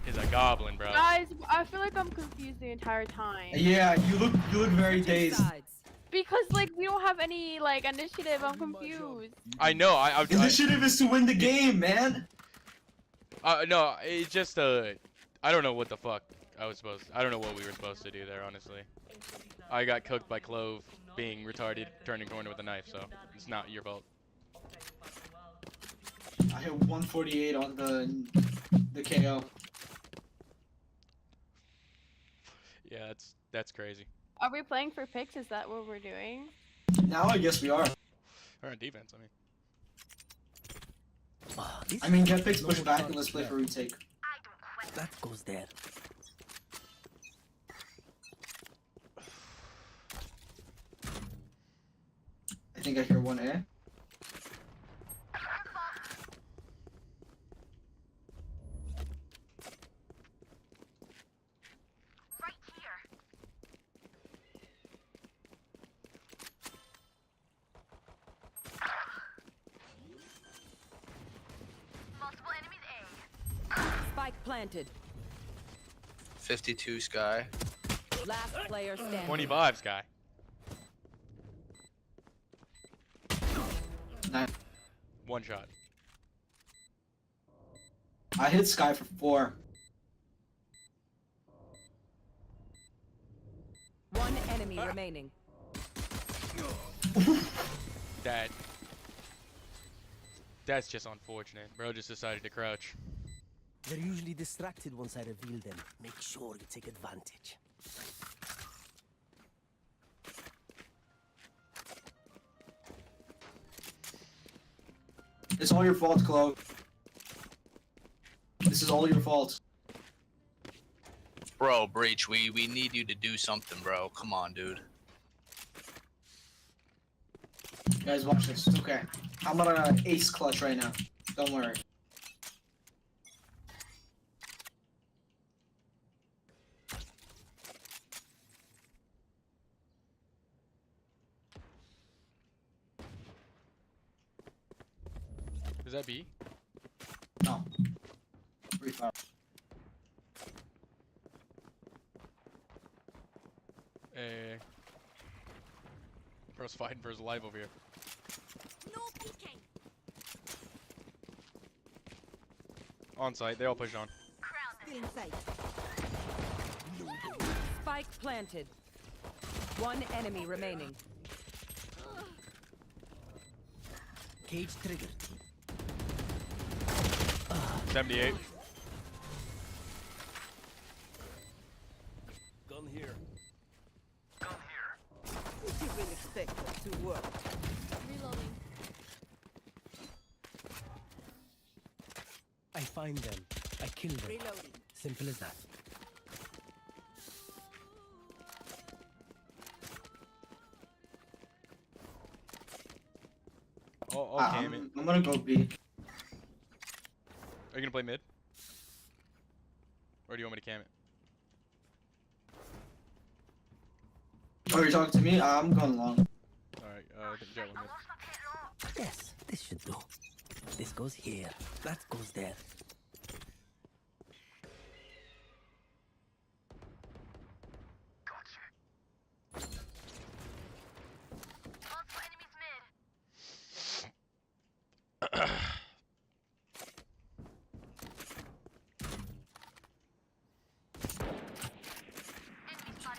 S3: is a goblin, bro.
S11: Guys, I feel like I'm confused the entire time.
S8: Yeah, you look very
S5: Switching
S8: dazed.
S5: sides.
S11: Because like we don't have any like initiative. I'm confused.
S3: I know.
S8: Initiative is to win the game, man.
S3: No, it's just I don't know what the fuck I was supposed. I don't know what we were supposed to do there, honestly. I got cooked by Clove being retarded, turning corner with a knife, so it's not your fault.
S8: I hit 148 on the KO.
S3: Yeah, that's crazy.
S11: Are we playing for picks? Is that what we're doing?
S8: Now I guess we are.
S3: We're on defense. I mean,
S7: Ah, this
S8: I mean,
S7: is
S8: get picks,
S7: no
S8: push back, and
S7: chance
S8: let's play
S7: left.
S8: for retake.
S7: That goes there.
S8: I think I hear 1A.
S2: Right here. Multiple enemies A.
S5: Spike planted.
S9: 52 Sky.
S5: Last player standing.
S3: 25 guy.
S8: Nine.
S3: One shot.
S8: I hit Sky for 4.
S5: One enemy remaining.
S3: That's just unfortunate. Bro just decided to crouch.
S7: They're usually distracted once I reveal them. Make sure you take advantage.
S8: It's all your fault, Chloe. This is all your fault.
S9: Bro, Breach, we need you to do something, bro. Come on, dude.
S8: Guys, watch this. It's okay. I'm on an ace clutch right now. Don't worry.
S3: Is that B?
S8: No. Free fire.
S3: Bro's fighting for his life over here.
S4: No peeking.
S3: On site, they all push on.
S5: Spike planted. One enemy remaining.
S7: Cage triggered.
S3: 78.
S10: Gun here.
S5: You will expect us to work.
S4: Reloading.
S7: I find them. I kill them.
S5: Reloading.
S7: Simple as that.
S3: Oh,
S8: Ah,
S3: okay, man.
S8: I'm gonna go B.
S3: Are you gonna play mid? Or do you want me to cam it?
S8: Oh, you're talking to me? I'm going long.
S3: Alright, I think Jet went mid.
S7: Yes, this should do. This goes here. That goes there.
S2: Multiple enemies mid.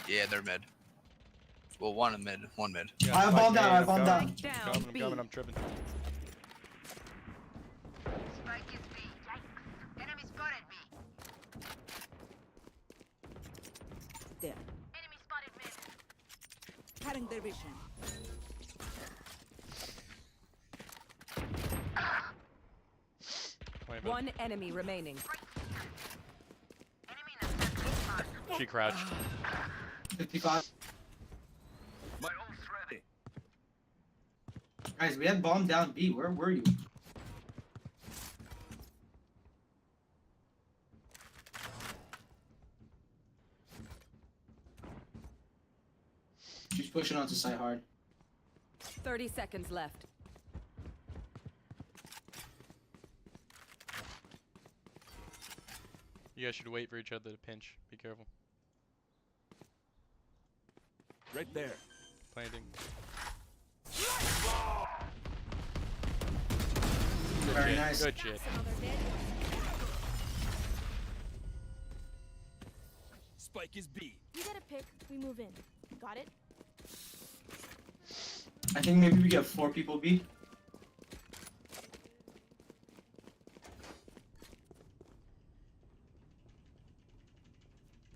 S9: Yeah, they're mid. Well, one mid, one mid.
S3: Yeah,
S8: I
S3: spike
S8: bombed
S3: A,
S8: down, I
S3: I'm
S8: bombed
S3: coming.
S8: down.
S5: Down,
S3: I'm coming,
S5: B.
S3: I'm tripping.
S2: Spike is B. Yikes. Enemy spotted B.
S5: There.
S2: Enemy spotted mid.
S5: Cutting their vision.
S3: Playing mid.
S5: One enemy remaining.
S2: Enemy in the circle.
S3: She crouched.
S8: 55.
S10: My ult's ready.
S8: Guys, we had bomb down B. Where were you? She's pushing onto site hard.
S5: 30 seconds left.
S3: You guys should wait for each other to pinch. Be careful.
S10: Right there.
S3: Planting.
S8: Very
S3: shit,
S8: nice.
S3: Good shit.
S4: Another hit.
S10: Spike is B.
S4: We get a pick, we move in. Got it?
S8: I think maybe we get 4 people B.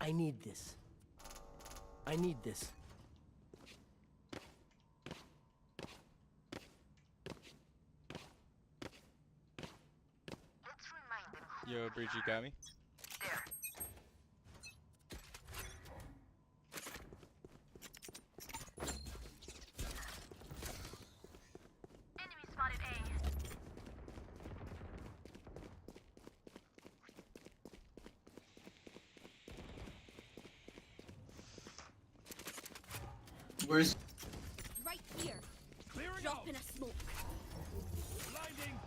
S7: I need this. I need this.
S2: Let's remind them who
S3: Yo, Breach, you got me?
S2: there. Enemy spotted A.
S8: Where's
S4: Right here.
S10: Clearing
S4: Drop
S10: out.
S4: in a smoke.
S10: Blinding.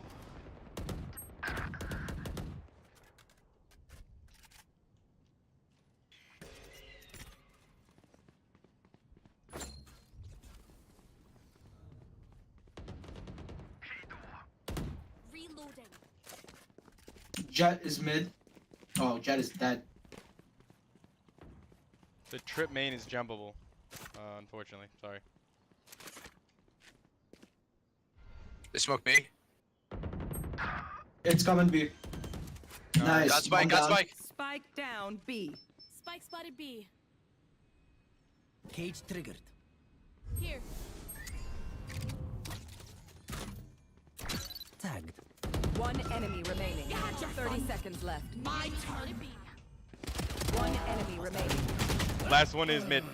S4: Reloading.
S8: Jet is mid? Oh, Jet is dead.
S3: The trip main is jumpable. Unfortunately. Sorry.
S9: They smoke me.
S8: It's coming B. Nice.
S9: Got spike,
S8: Bomb
S9: got
S8: down.
S9: spike.
S5: Spike down B.
S4: Spike spotted B.
S7: Cage triggered.
S4: Here.
S7: Tagged.
S5: One enemy remaining.
S4: You had your
S5: 30
S4: fun.
S5: seconds left.
S4: My turn. B.
S5: One enemy remaining.
S3: Last one is mid.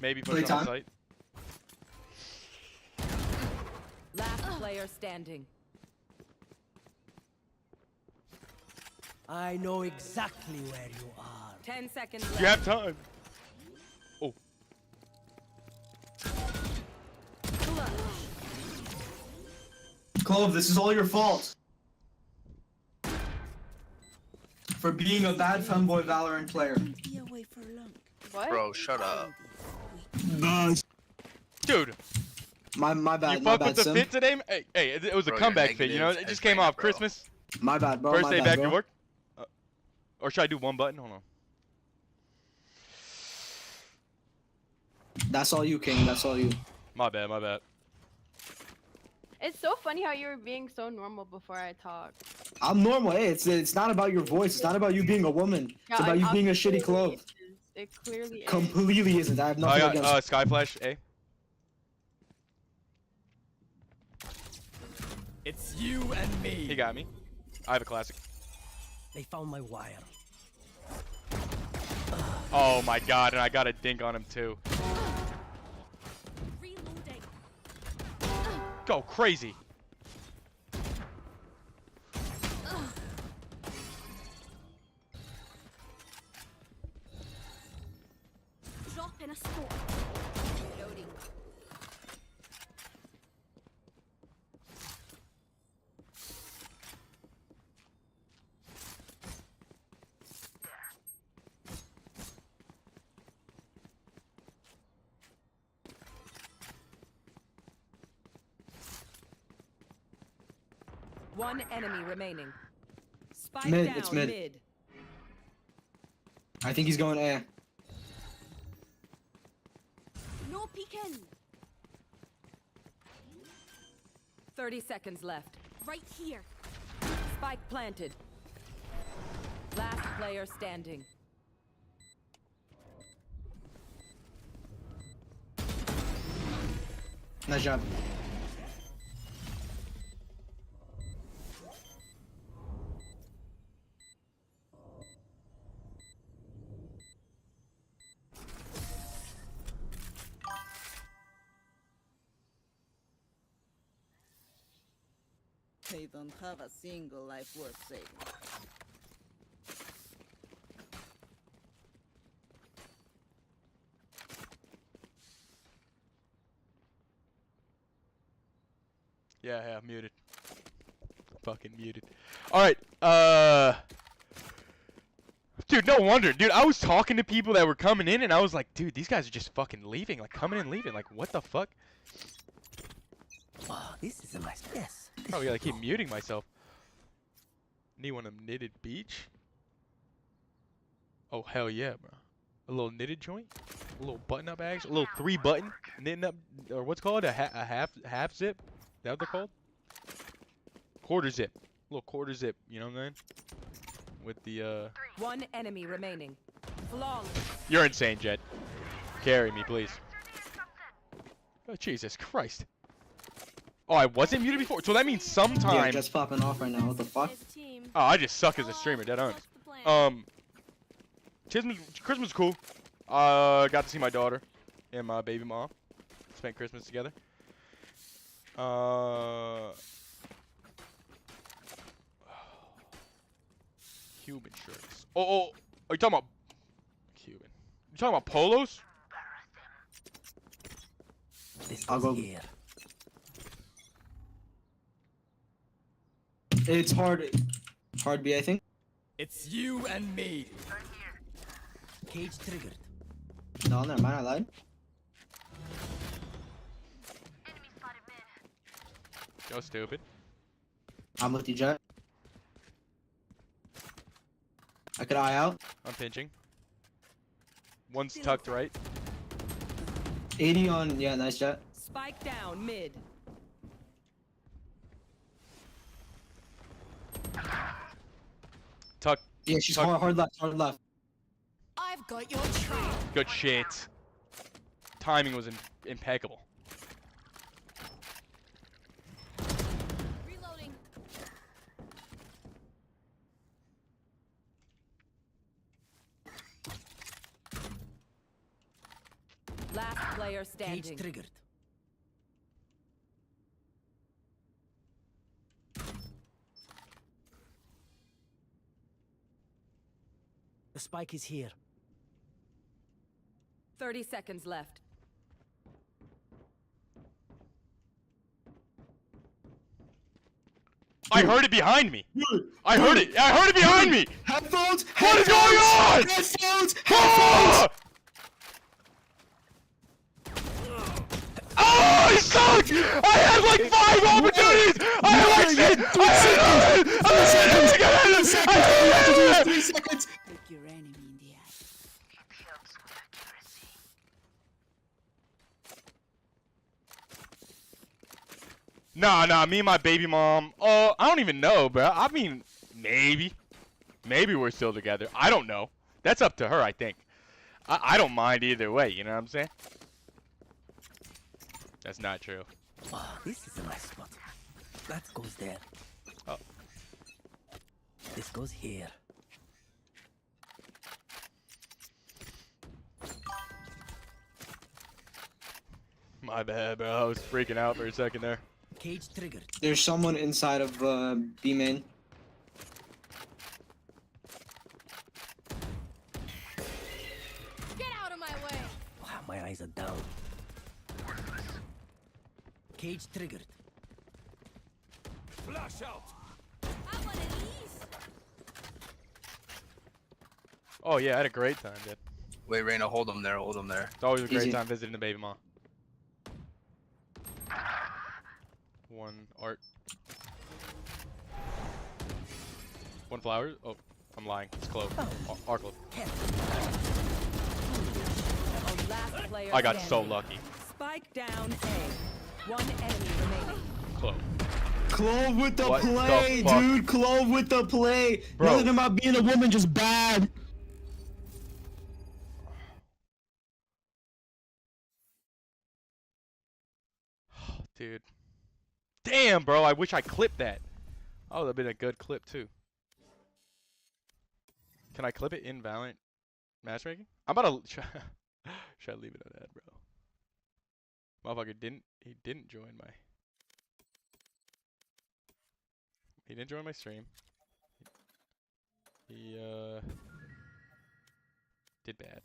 S3: Maybe push on
S8: Playtime.
S3: site.
S5: Last player standing.
S7: I know exactly where you are.
S5: 10 seconds
S3: You have
S5: left.
S3: time. Oh.
S8: Clove, this is all your fault. For being a bad femboy Valorant player.
S5: Be away for long.
S11: What?
S9: Bro, shut up.
S3: Dude,
S8: My bad,
S3: you
S8: my
S3: fuck
S8: bad,
S3: with the
S8: Sim.
S3: fit today? Hey, it was a
S9: Bro, you're
S3: comeback fit, you know? It
S9: negative
S3: just
S9: as
S3: came
S9: Vega,
S3: off
S9: bro.
S3: Christmas.
S8: My bad, bro.
S3: First
S8: my
S3: day
S8: bad,
S3: back
S8: bro.
S3: to work. Or should I do one button? Hold on.
S8: That's all you, King. That's all you.
S3: My bad, my bad.
S11: It's so funny how you were being so normal before I talked.
S8: I'm normal. Hey, it's not about your voice. It's not about you being a woman. It's
S11: Yeah,
S8: about you being a shitty clothes.
S11: It clearly is.
S8: Completely isn't. I have
S3: I
S8: nothing
S3: got
S8: against.
S3: Sky Flash. A.
S10: It's you and me.
S3: He got me. I have a classic.
S7: They found my wire.
S3: Oh my god, and I got a dink on him too.
S4: Reloading.
S3: Go crazy.
S4: Drop in a smoke. Reloading.
S5: One enemy remaining. Spike
S8: Mid,
S5: down
S8: it's mid. I think he's going A.
S4: No peeking.
S5: 30 seconds left.
S4: Right here.
S5: Spike planted. Last player standing.
S8: Nice job.
S6: They don't have a single life worth saving.
S3: Yeah, muted. Fucking muted. Alright, dude, no wonder. Dude, I was talking to people that were coming in and I was like, dude, these guys are just fucking leaving. Like, coming in and leaving. Like, what the fuck?
S7: Oh, this is a nice. Yes.
S3: Probably gotta keep muting myself. Need one of them knitted beach? Oh, hell yeah, bro. A little knitted joint? A little button-up bags? A little 3-button knitting up, or what's it called? A half zip? Is that what they're called? Quarter zip. A little quarter zip, you know what I'm saying? With the,
S5: One enemy remaining. Flawless.
S3: You're insane, Jet. Carry me, please. Oh, Jesus Christ. Oh, I wasn't muted before? So that means
S8: Yeah,
S3: sometime...
S8: just popping off right now. What the fuck?
S4: There's a team.
S3: Oh, I just suck as a streamer, dead honest.
S4: What's the plan?
S3: Christmas was cool. Got to see my daughter and my baby mom. Spent Christmas together. Cuban shirts. Oh, are you talking about Cuban? You talking about polos?
S7: This
S8: I'll go.
S7: one's here.
S8: It's hard. Hard B, I think.
S10: It's you and me.
S7: Cage triggered.
S8: No, never mind. I lied.
S3: Go stupid.
S8: I'm with you, Jet. I could eye out.
S3: I'm pinching. One's tucked right.
S8: 80 on. Yeah, nice, Jet.
S5: Spike down mid.
S3: Tuck.
S8: Yeah, she's
S3: Tuck.
S8: hard left. Hard left.
S4: I've got your trail.
S3: Good shit. Timing was impeccable.
S4: Reloading.
S5: Last player
S7: Cage
S5: standing.
S7: triggered. The spike is here.
S5: 30 seconds left.
S3: I heard it behind me. I heard it. I heard it behind me.
S8: Headphones.
S3: What is going on?
S8: Headphones.
S3: Ah! Oh, he sucked! I had like 5 opportunities! I had like 6! I had
S8: 3 seconds.
S6: Look your enemy in the eye.
S3: Nah, me and my baby mom. Oh, I don't even know, bro. I mean, Maybe. Maybe we're still together. I don't know. That's up to her, I think. I don't mind either way, you know what I'm saying? That's not true.
S7: Oh, this is a nice spot. That goes there.
S3: Oh.
S7: This goes here.
S3: My bad, bro. I was freaking out for a second there.
S7: Cage triggered.
S8: There's someone inside of B main.
S4: Get out of my way!
S7: Wow, my eyes are down. Cage triggered.
S10: Flash out.
S4: I want at least.
S3: Oh, yeah, I had a great time, dude.
S9: Wait, Reyna, hold him there. Hold him there.
S3: It's always a great
S8: Easy.
S3: time visiting the baby mom. One art. One flower. Oh, I'm lying. It's clove. Our clove.
S5: Last player
S3: I got so
S5: standing.
S3: lucky.
S5: Spike down A. One enemy remaining.
S3: Clove.
S8: Clove with the
S3: What the
S8: play,
S3: fuck?
S8: dude. Clove with the play.
S3: Bro.
S8: Nothing about being a woman, just bad.
S3: Dude. Damn, bro. I wish I clipped that. Oh, that'd been a good clip, too. Can I clip it in Valorant matchmaking? I'm about to... Should I leave it on that, bro? Motherfucker he didn't join my... He didn't join my stream. He, did bad.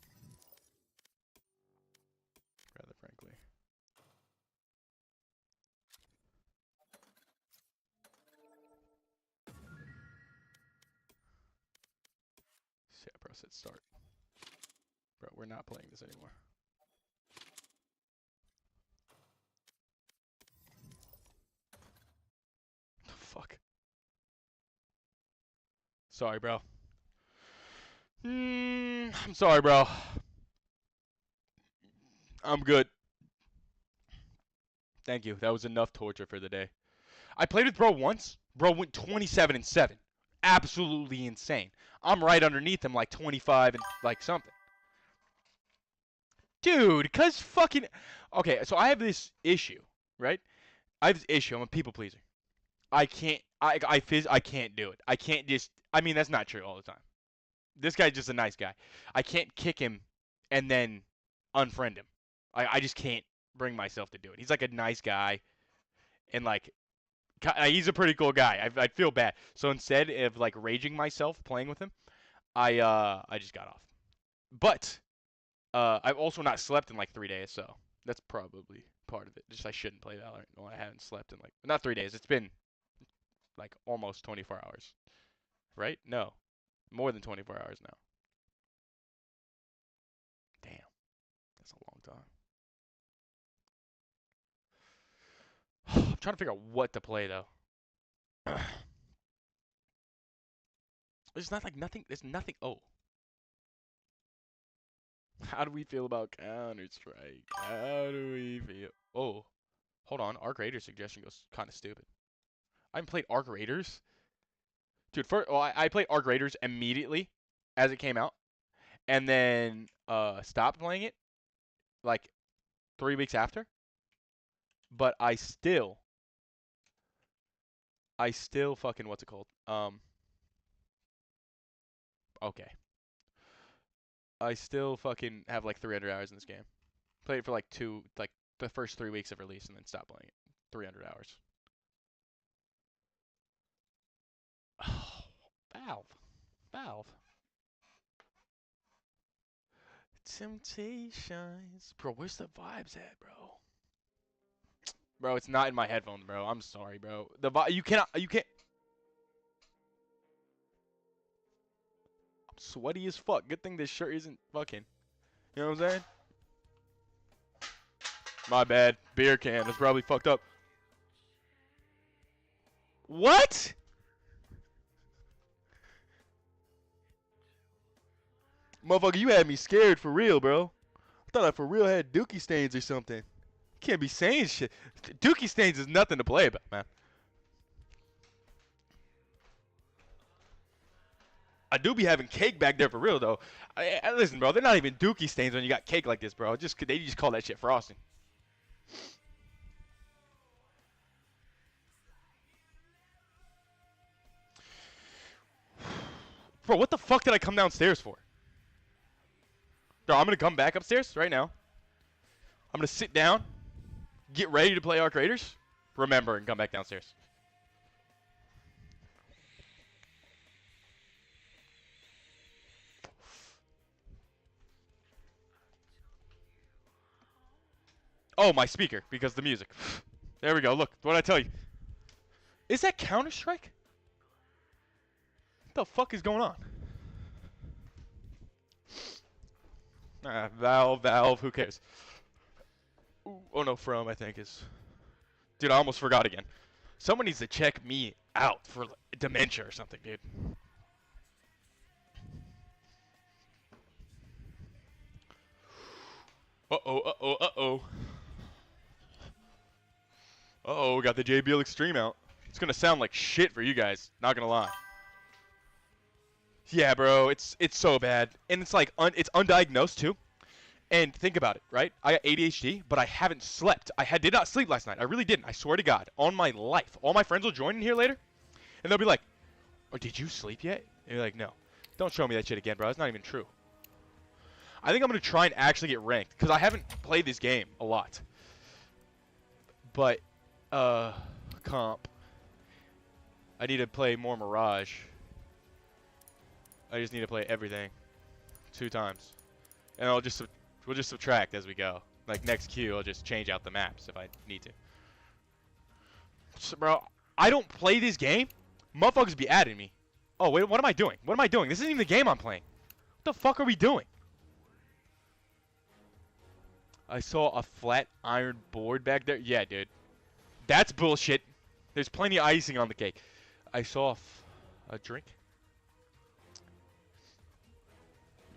S3: Rather frankly. Yeah, bro, said start. Bro, we're not playing this anymore. The fuck? Sorry, bro. I'm sorry, bro. I'm good. Thank you. That was enough torture for the day. I played with bro once. Bro went 27-7. Absolutely insane. I'm right underneath him, like 25 and like something. Dude, cause fucking... Okay, so I have this issue, right? I have this issue. I'm a people pleaser. I can't do it. I can't just... I mean, that's not true all the time. This guy's just a nice guy. I can't kick him and then unfriend him. I just can't bring myself to do it. He's like a nice guy. And like... He's a pretty cool guy. I'd feel bad. So instead of like raging myself playing with him, I just got off. But I've also not slept in like 3 days, so that's probably part of it. Just I shouldn't play Valorant when I haven't slept in like not 3 days. It's been like almost 24 hours. Right? No. More than 24 hours now. Damn. That's a long time. I'm trying to figure out what to play though. There's not like nothing. There's nothing. Oh. How do we feel about Counter-Strike? How do we feel? Oh. Hold on. Arc Raiders suggestion goes kind of stupid. I haven't played Arc Raiders. Dude, I played Arc Raiders immediately as it came out. And then stopped playing it like 3 weeks after. But I still fucking what's it called? Okay. I still fucking have like 300 hours in this game. Played it for like the first 3 weeks of release and then stopped playing it. 300 hours. Oh, Valve. Temptations. Bro, where's the vibes at, bro? Bro, it's not in my headphones, bro. I'm sorry, bro. You can't. I'm sweaty as fuck. Good thing this shirt isn't fucking. You know what I'm saying? My bad. Beer can. That's probably fucked up. What? Motherfucker, you had me scared for real, bro. I thought I for real had dookie stains or something. You can't be saying shit. Dookie stains is nothing to play about, man. I do be having cake back there for real though. Listen, bro, they're not even dookie stains when you got cake like this, bro. They just call that shit frosting. Bro, what the fuck did I come downstairs for? Bro, I'm gonna come back upstairs right now. I'm gonna sit down, get ready to play Arc Raiders, remember, and come back downstairs. Oh, my speaker, because the music. There we go, look, what'd I tell you? Is that Counter-Strike? What the fuck is going on? Valve, who cares? Ooh, oh no, From, I think is... Dude, I almost forgot again. Someone needs to check me out for dementia or something, dude. Uh-oh, uh-oh, uh-oh. Uh-oh, we got the JBL Extreme out. It's gonna sound like shit for you guys, not gonna lie. Yeah, bro, it's so bad. And it's like, it's undiagnosed too. And think about it, right? I got ADHD, but I haven't slept. Did not sleep last night. I really didn't. I swear to God, on my life. All my friends will join in here later, and they'll be like, "Oh, did you sleep yet?" And you're like, "No." Don't show me that shit again, bro. It's not even true. I think I'm gonna try and actually get ranked because I haven't played this game a lot. But, comp. I need to play more Mirage. I just need to play everything 2 times, and we'll just subtract as we go. Like next queue, I'll just change out the maps if I need to. So, bro, I don't play this game. Motherfuckers be adding me. Oh wait, what am I doing? What am I doing? This isn't even the game I'm playing. What the fuck are we doing? I saw a flat iron board back there. Yeah, dude, that's bullshit. There's plenty of icing on the cake. I saw a drink.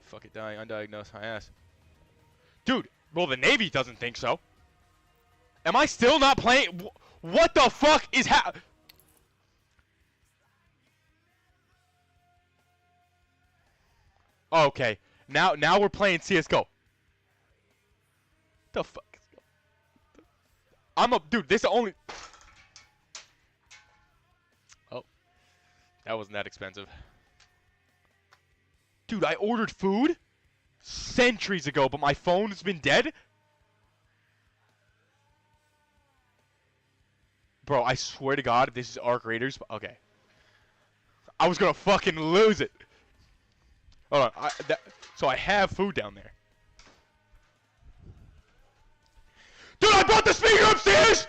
S3: Fuck it, dying, undiagnosed, my ass. Dude, well, the Navy doesn't think so. Am I still not playing? What the fuck is Okay, now we're playing CS:GO. The fuck? Dude, this only... Oh, that wasn't that expensive. Dude, I ordered food centuries ago, but my phone's been dead? Bro, I swear to God, if this is Arc Raiders... Okay. I was gonna fucking lose it. Hold on. So I have food down there. Dude, I brought the speaker upstairs!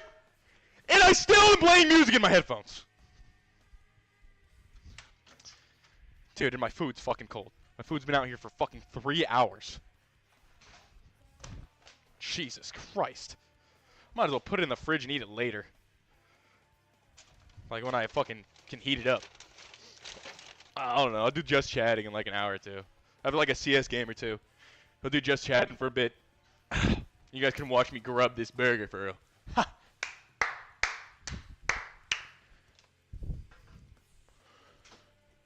S3: And I still am playing music in my headphones. Dude, and my food's fucking cold. My food's been out here for fucking 3 hours. Jesus Christ. Might as well put it in the fridge and eat it later. Like when I fucking can heat it up. I don't know. I'll do just chatting in like an hour or two. I have like a CS game or two. I'll do just chatting for a bit. You guys can watch me grub this burger for real. Ha!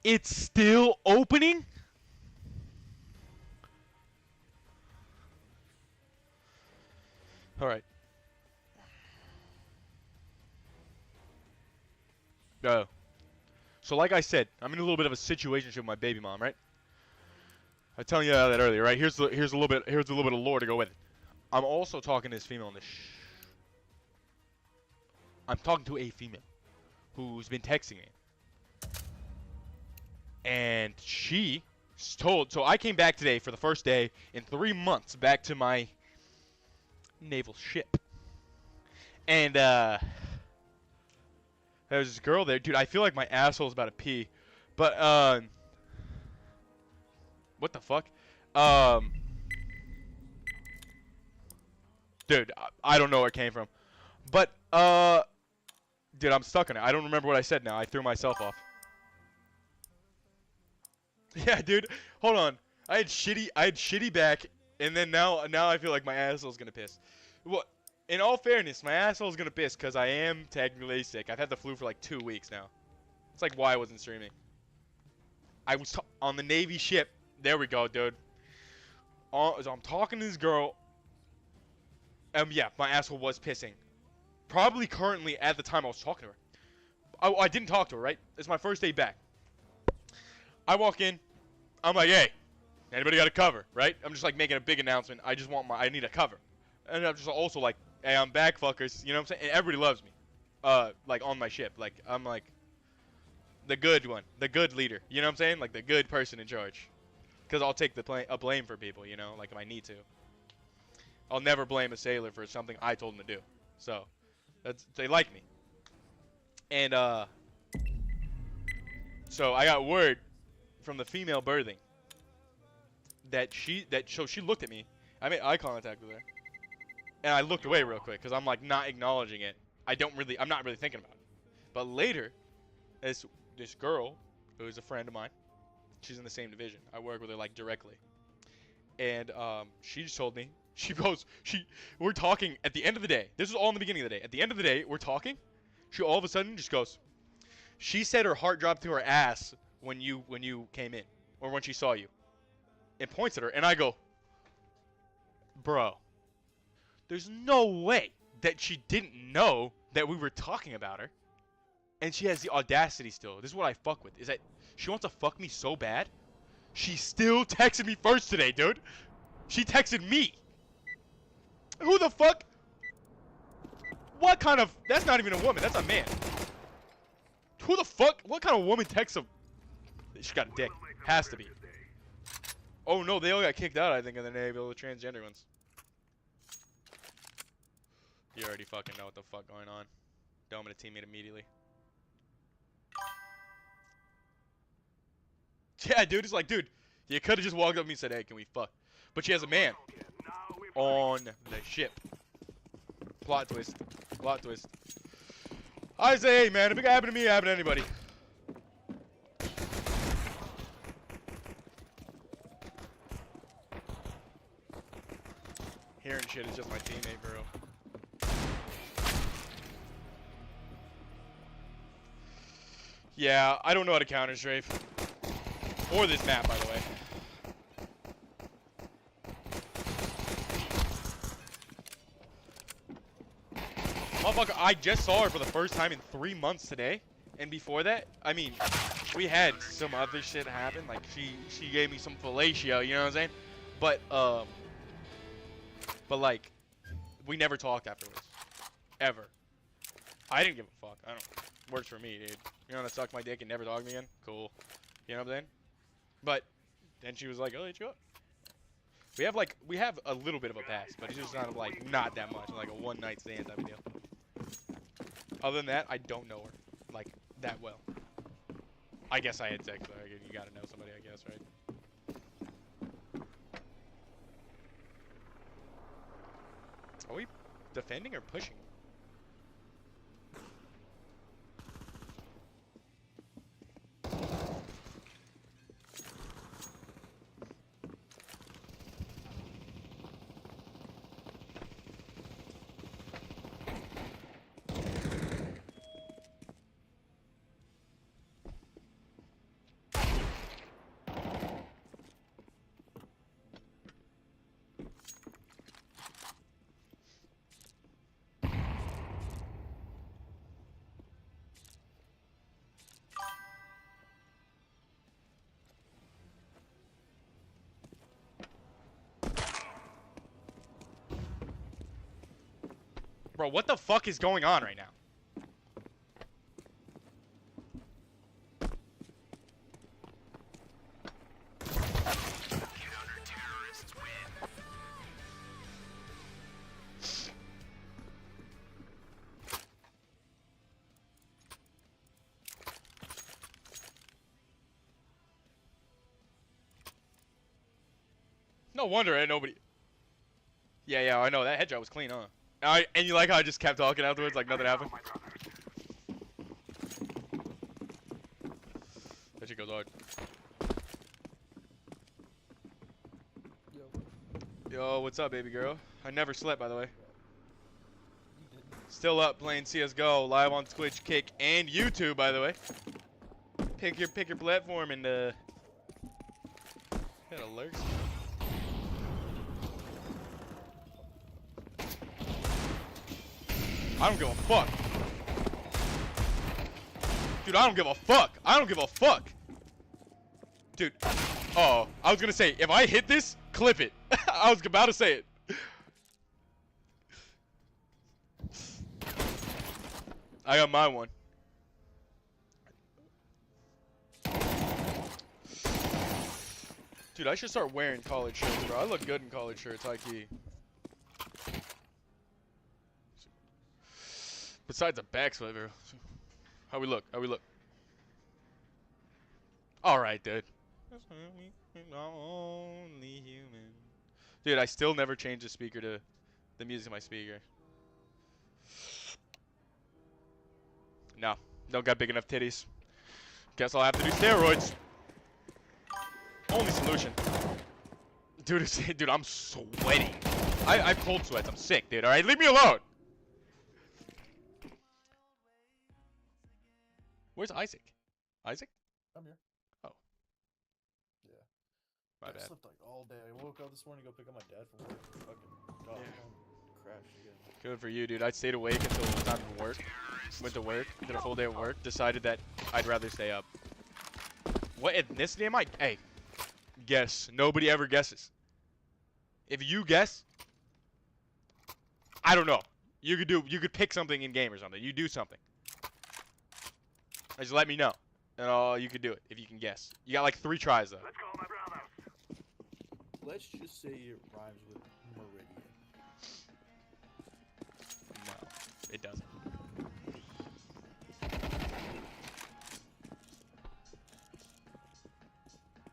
S3: It's still opening? Alright. So like I said, I'm in a little bit of a situation with my baby mom, right? I was telling you that earlier, right? Here's a little bit of lore to go with it. I'm also talking to this female in this. I'm talking to a female who's been texting me, and she told. So I came back today for the first day in 3 months back to my naval ship, and there's this girl there, dude. I feel like my asshole's about to pee, but what the fuck, dude, I don't know where it came from, but dude, I'm stuck on it. I don't remember what I said now. I threw myself off. Yeah, dude. Hold on. I had shitty back, and then now I feel like my asshole's gonna piss. What? In all fairness, my asshole's gonna piss because I am technically sick. I've had the flu for like 2 weeks now. It's like why I wasn't streaming. I was on the Navy ship. There we go, dude. So I'm talking to this girl. Yeah, my asshole was pissing. Probably currently at the time I was talking to her. I didn't talk to her, right? It's my first day back. I walk in. I'm like, hey, anybody got a cover, right? I'm just like making a big announcement. I need a cover. And I'm just also like, hey, I'm back, fuckers. You know what I'm saying? And everybody loves me. Like on my ship. Like, I'm like the good one. The good leader. You know what I'm saying? Like the good person in charge. Because I'll take the blame for people, you know? Like if I need to. I'll never blame a sailor for something I told him to do. So, they like me. And, so I got word from the female berthing so she looked at me. I made eye contact with her. And I looked away real quick because I'm like not acknowledging it. I'm not really thinking about it. But later, this girl who's a friend of mine, she's in the same division. I work with her like directly. And she just told me, we're talking at the end of the day. This was all in the beginning of the day. At the end of the day, we're talking. She all of a sudden just goes, she said her heart dropped to her ass when you came in, or when she saw you. And points at her, and I go, bro, there's no way that she didn't know that we were talking about her. And she has the audacity still. This is what I fuck with, is that she wants to fuck me so bad. She still texted me first today, dude. She texted me. Who the fuck? What kind of... That's not even a woman. That's a man. Who the fuck? What kind of woman texts a... She got a dick. Has to be. Oh, no. They all got kicked out, I think, in the Navy. All the transgender ones. You already fucking know what the fuck going on. Don't I'm gonna teammate immediately. Yeah, dude. It's like, dude, you could have just walked up to me and said, hey, can we fuck? But she has a man on the ship. Plot twist. Plot twist. I say, hey, man, if it happened to me, it happened to anybody. Hearing shit is just my teammate, bro. Yeah, I don't know how to counter strafe. Or this map, by the way. Motherfucker, I just saw her for the first time in 3 months today. And before that, I mean, we had some other shit happen. Like, she gave me some fellatio, you know what I'm saying? But like, we never talked afterwards. Ever. I didn't give a fuck. I don't. Works for me, dude. You want to suck my dick and never talk to me again? Cool. You know what I'm saying? But then she was like, "Oh, you up?" We have a little bit of a past, but it's just kind of like not that much, like a one night stand type of deal. Other than that, I don't know her like that well. I guess I had sex with her. You gotta know somebody, I guess, right? Are we defending or pushing? Bro, what the fuck is going on right now? No wonder ain't nobody... Yeah, I know. That headshot was clean, huh? And you like how I just kept talking afterwards like nothing happened? That shit goes hard. Yo, what's up, baby girl? I never slept, by the way. Still up playing CSGO, live on Twitch, Kick, and YouTube, by the way. Pick your platform and Hit alerts. I don't give a fuck. Dude, I don't give a fuck. I don't give a fuck. Dude. Oh, I was gonna say, if I hit this, clip it. I was about to say it. I got my one. Dude, I should start wearing collared shirts, bro. I look good in collared shirts, high key. Besides a backslip, bro. How we look? How we look? Alright, dude. Only human. Dude, I still never changed the speaker to the music of my speaker. No. Don't got big enough titties. Guess I'll have to do steroids. Only solution. Dude, dude, I'm sweating. I have cold sweats. I'm sick, dude. Alright, leave me alone. Where's Isaac? Isaac?
S1: I'm here.
S3: Oh.
S1: Yeah.
S3: My
S1: I
S3: bad.
S1: slept like all day. I woke up this morning to go pick up my dad from work. Fucking God, I crashed again.
S3: Good for you, dude. I stayed awake until it was time to work. Went to work, did a full day of work, decided that I'd rather stay up. What ethnicity am I? Hey, guess. Nobody ever guesses. If you guess, I don't know. You could pick something in game or something. You do something. Just let me know. And you could do it if you can guess. You got like 3 tries though.
S1: Let's just say it rhymes with meridian.
S3: No, it doesn't.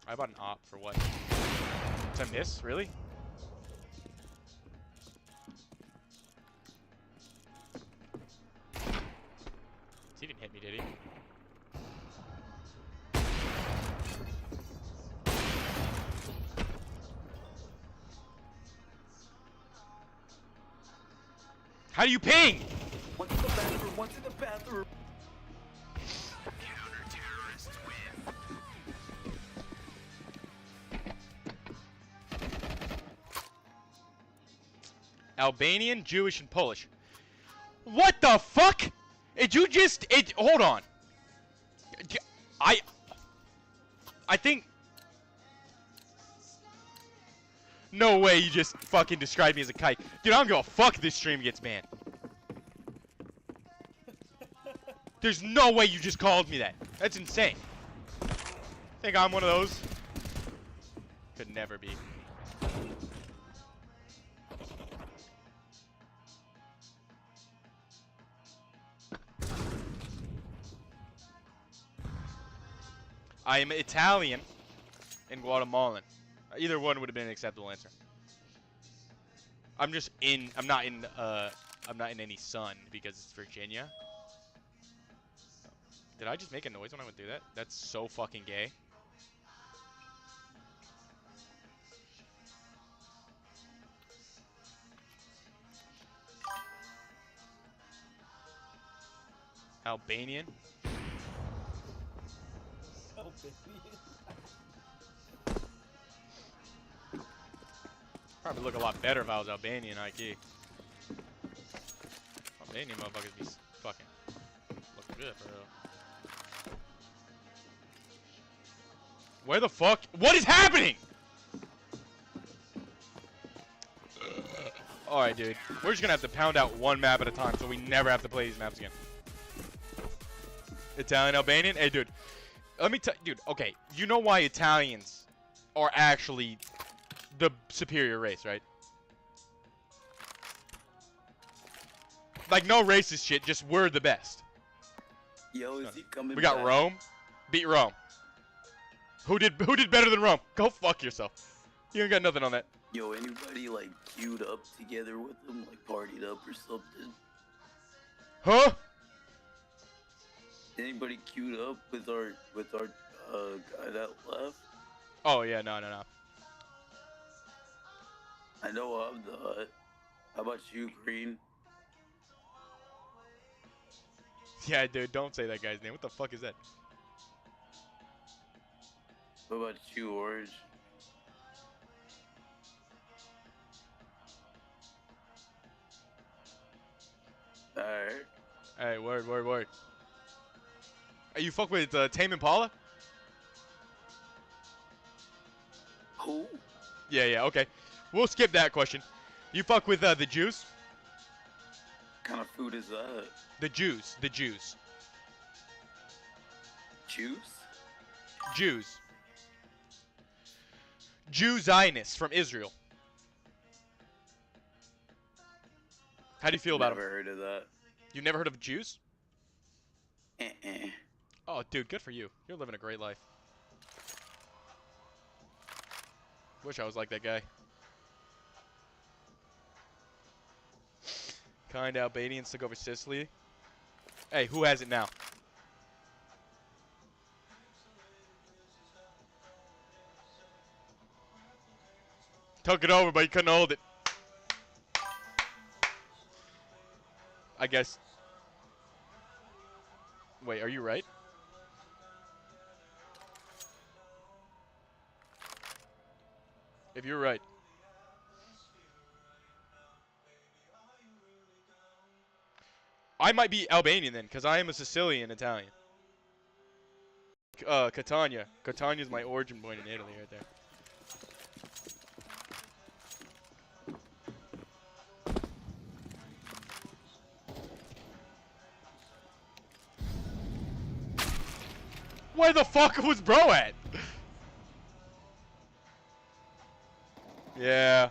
S3: I bought an op for what? To miss? Really? He didn't hit me, did he? How do you ping?
S10: One's in the bathroom, one's in the bathroom.
S3: Albanian, Jewish, and Polish. What the fuck? Did you just... hold on. I think... No way you just fucking described me as a kike. Dude, I don't give a fuck if this stream gets banned. There's no way you just called me that. That's insane. Think I'm one of those? Could never be. I am Italian and Guatemalan. Either one would have been an acceptable answer. I'm not in any sun because it's Virginia. Did I just make a noise when I went through that? That's so fucking gay. Albanian? Probably look a lot better if I was Albanian, IQ. Albanian motherfuckers be fucking looking good, bro. Where the fuck? What is happening? Alright, dude. We're just gonna have to pound out one map at a time so we never have to play these maps again. Italian, Albanian? Hey, dude. Let me tell you, dude, okay. You know why Italians are actually the superior race, right? Like, no racist shit, just we're the best.
S10: Yo, is he coming
S3: We got
S10: back?
S3: Rome. Beat Rome. Who did better than Rome? Go fuck yourself. You ain't got nothing on that.
S10: Yo, anybody like queued up together with them, like partied up or something?
S3: Huh?
S10: Anybody queued up with our guy that left?
S3: Oh, yeah, no.
S10: I know I'm not. How about you, Green?
S3: Yeah, dude, don't say that guy's name. What the fuck is that?
S10: What about you, Orange? Alright.
S3: Hey, word. Hey, you fuck with Tame Impala?
S10: Who?
S3: Yeah, okay. We'll skip that question. You fuck with the Jews?
S10: What kind of food is that?
S3: The Jews.
S10: Juice?
S3: Jew Zionists from Israel. How do you feel about them?
S10: Never heard of that.
S3: You never heard of Jews?
S10: Uh-uh.
S3: Oh, dude, good for you. You're living a great life. Wish I was like that guy. Kind Albanians took over Sicily. Hey, who has it now? Took it over, but he couldn't hold it. I guess. Wait, are you right? If you're right. I might be Albanian then, because I am a Sicilian Italian. Catania. Catania's my origin point in Italy right there. Where the fuck was bro at? Yeah.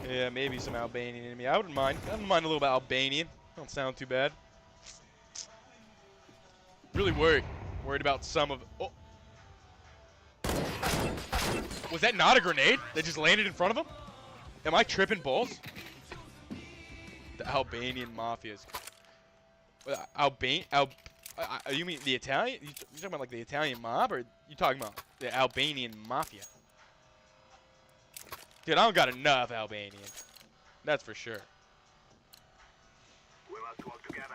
S3: Yeah, maybe some Albanian in me. I wouldn't mind. I wouldn't mind a little bit Albanian. Don't sound too bad. Really worried. Worried about some of. Oh. Was that not a grenade that just landed in front of him? Am I tripping balls? The Albanian mafias. You mean the Italian? You talking about like the Italian mob, or you talking about the Albanian mafia? Dude, I don't got enough Albanian. That's for sure.
S2: We must work together.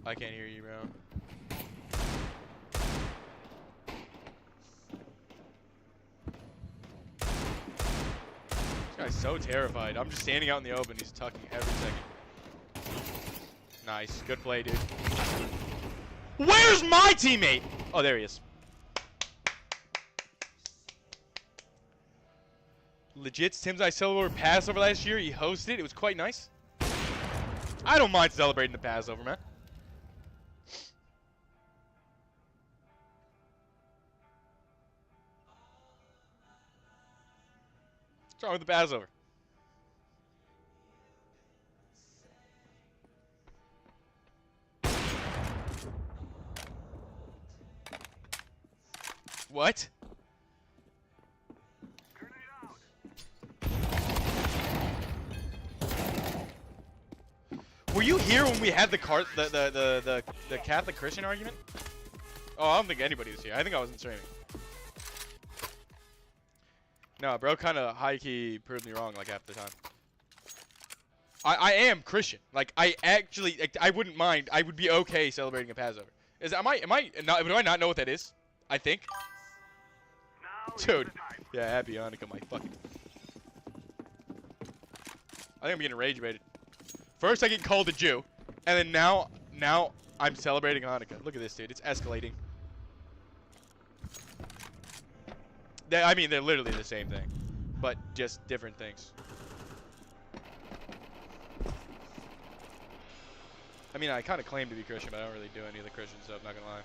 S3: I can't hear you, bro. This guy's so terrified. I'm just standing out in the open. He's tucking every second. Nice. Good play, dude. Where's my teammate? Oh, there he is. Legit, Tim's I celebrated Passover last year. He hosted. It was quite nice. I don't mind celebrating the Passover, man. What's wrong with the Passover? What? Were you here when we had the Catholic Christian argument? Oh, I don't think anybody was here. I think I wasn't streaming. No, bro, kind of high-key proved me wrong like half the time. I am Christian. Like, I actually, like, I wouldn't mind. I would be okay celebrating a Passover. Do I not know what that is? I think. Dude. Yeah, happy Hanukkah, my fucking. I think I'm getting rage baited. First I get called a Jew, and then now I'm celebrating Hanukkah. Look at this, dude. It's escalating. I mean, they're literally the same thing, but just different things. I mean, I kind of claim to be Christian, but I don't really do any of the Christian stuff, not gonna lie.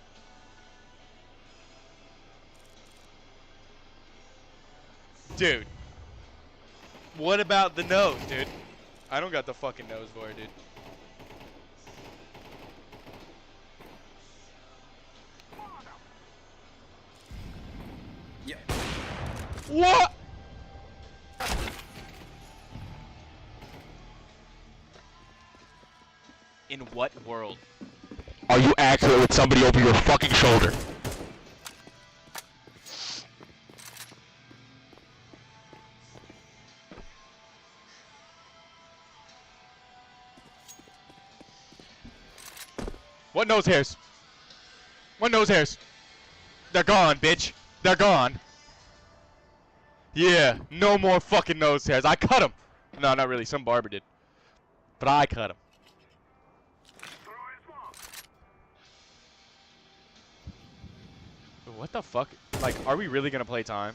S3: Dude. What about the nose, dude? I don't got the fucking nose for it, dude.
S10: Yeah.
S3: What? In what world are you accurate with somebody over your fucking shoulder? What nose hairs? What nose hairs? They're gone, bitch. They're gone. Yeah, no more fucking nose hairs. I cut him. No, not really. Some barber did. But I cut him. What the fuck? Like, are we really gonna play time?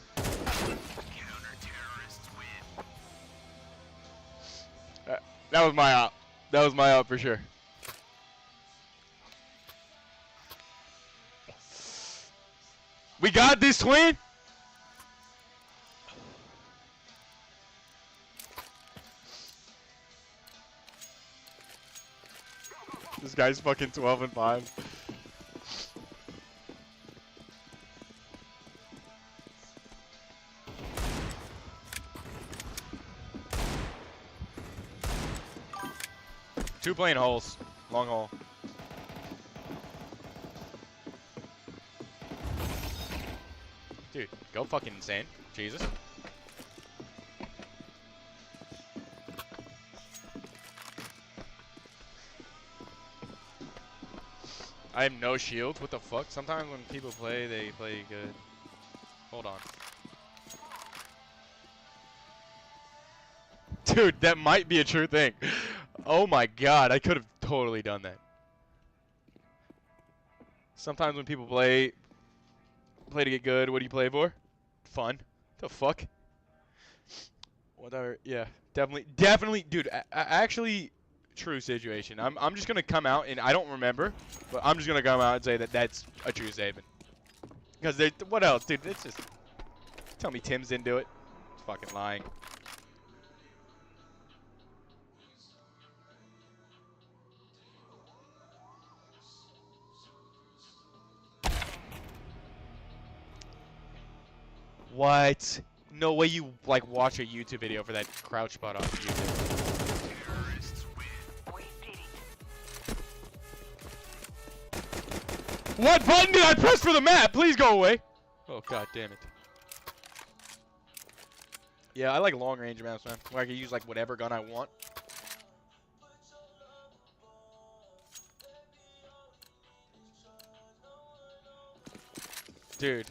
S3: That was my op. That was my op for sure. We got this, twin. This guy's fucking 12 and 5. Two playing holes. Long hole. Dude, go fucking insane. Jesus. I have no shield. What the fuck? Sometimes when people play, they play good. Hold on. Dude, that might be a true thing. Oh my god, I could have totally done that. Sometimes when people play to get good, what do you play for? Fun. The fuck? Whatever. Yeah, definitely, dude. Actually, true situation. I'm just gonna come out and I don't remember, but I'm just gonna come out and say that that's a true statement. Because what else, dude? It's just tell me Tim's didn't do it. It's fucking lying. What? No way you like watch a YouTube video for that crouch spot on YouTube. What button did I press for the map? Please go away. Oh god damn it. Yeah, I like long range maps, man. Where I can use like whatever gun I want. Dude.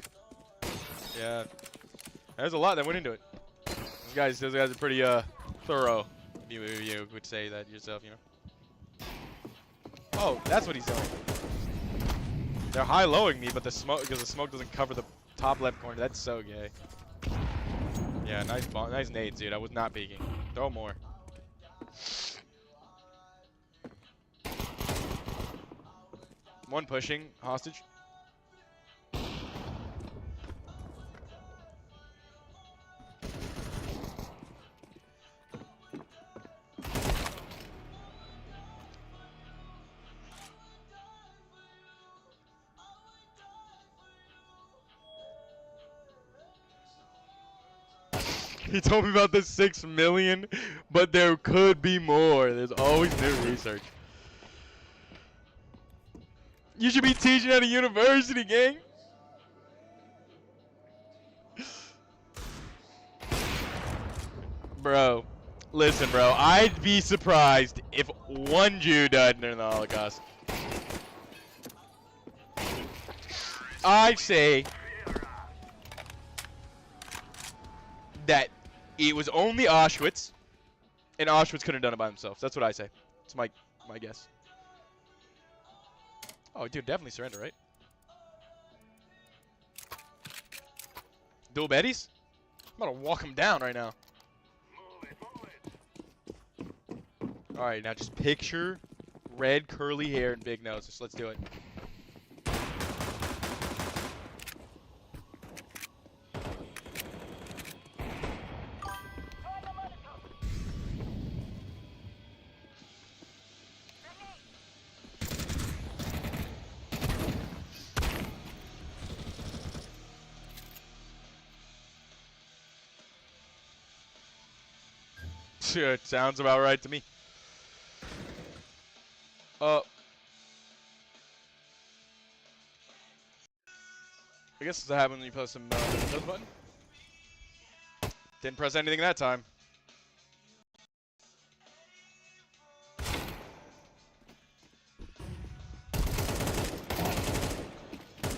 S3: Yeah. There's a lot that went into it. Those guys are pretty thorough. You would say that yourself, you know. Oh, that's what he's doing. They're high-lowing me, but the smoke doesn't cover the top left corner. That's so gay. Yeah, nice nades, dude. I was not peeking. Throw more. One pushing hostage. He told me about the 6 million, but there could be more. There's always new research. You should be teaching at a university, gang. Bro, listen, bro. I'd be surprised if one Jew died during the Holocaust. I'd say that it was only Auschwitz, and Auschwitz couldn't have done it by themselves. That's what I say. It's my guess. Oh, dude, definitely surrender, right? Dual betties? I'm about to walk him down right now. Alright, now just picture red curly hair and big nose. Just let's do it. It sounds about right to me. I guess this happens when you press some Windows button. Didn't press anything that time.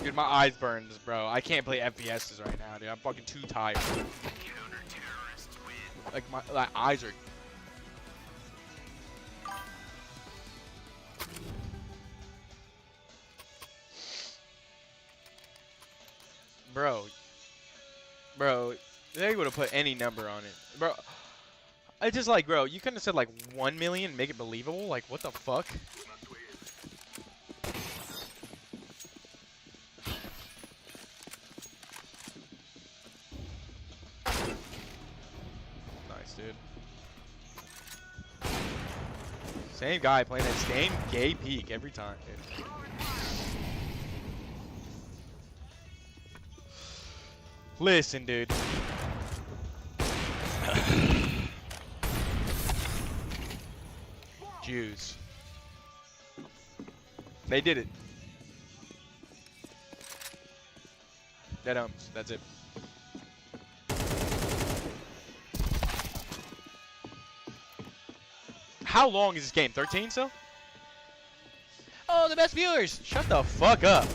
S3: Dude, my eyes burns, bro. I can't play FPSs right now, dude. I'm fucking too tired. Like my eyes are. Bro, they would have put any number on it, bro. I just like, bro. You couldn't have said like 1 million, make it believable. Like, what the fuck? Nice, dude. Same guy playing that same gay peak every time, dude. Listen, dude. Jews. They did it. Dead ums. That's it. How long is this game? 13 still? Oh, the best viewers. Shut the fuck up.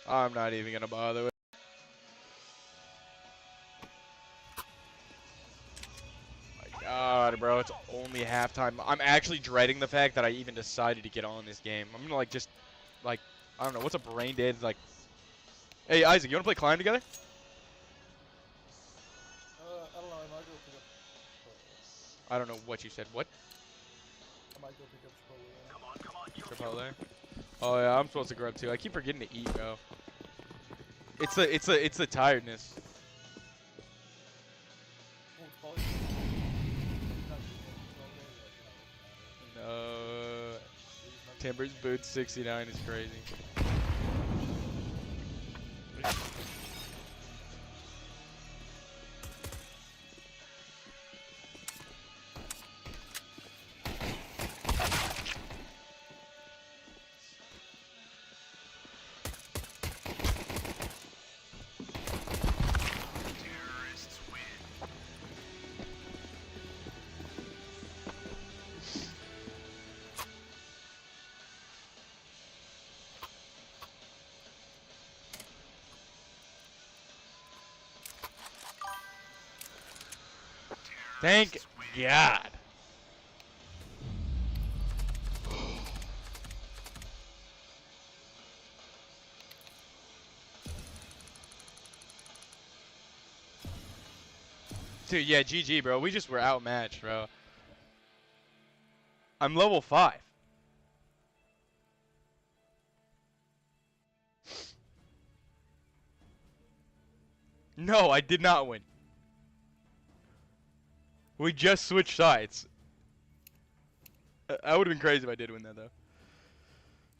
S3: I'm not even gonna bother with. My God, bro, it's only halftime. I'm actually dreading the fact that I even decided to get on this game. I'm gonna like just, like, I don't know. What's a brain dead like? Hey, Isaac, you wanna play Climb together?
S1: I don't know. I might go pick up.
S3: I don't know what you said. What?
S1: I might go pick up Chipotle.
S3: Chipotle? Oh yeah, I'm supposed to grub too. I keep forgetting to eat, bro. It's the tiredness. No. Timbers boots 69 is crazy. Thank God. Dude, yeah, GG, bro. We just were outmatched, bro. I'm level 5. No, I did not win. We just switched sides. I would have been crazy if I did win that, though.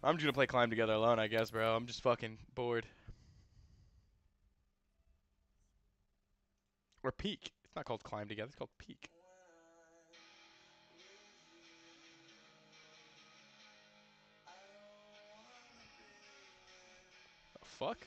S3: I'm just gonna play Climb together alone, I guess, bro. I'm just fucking bored. Or Peak. It's not called Climb together. It's called Peak. The fuck?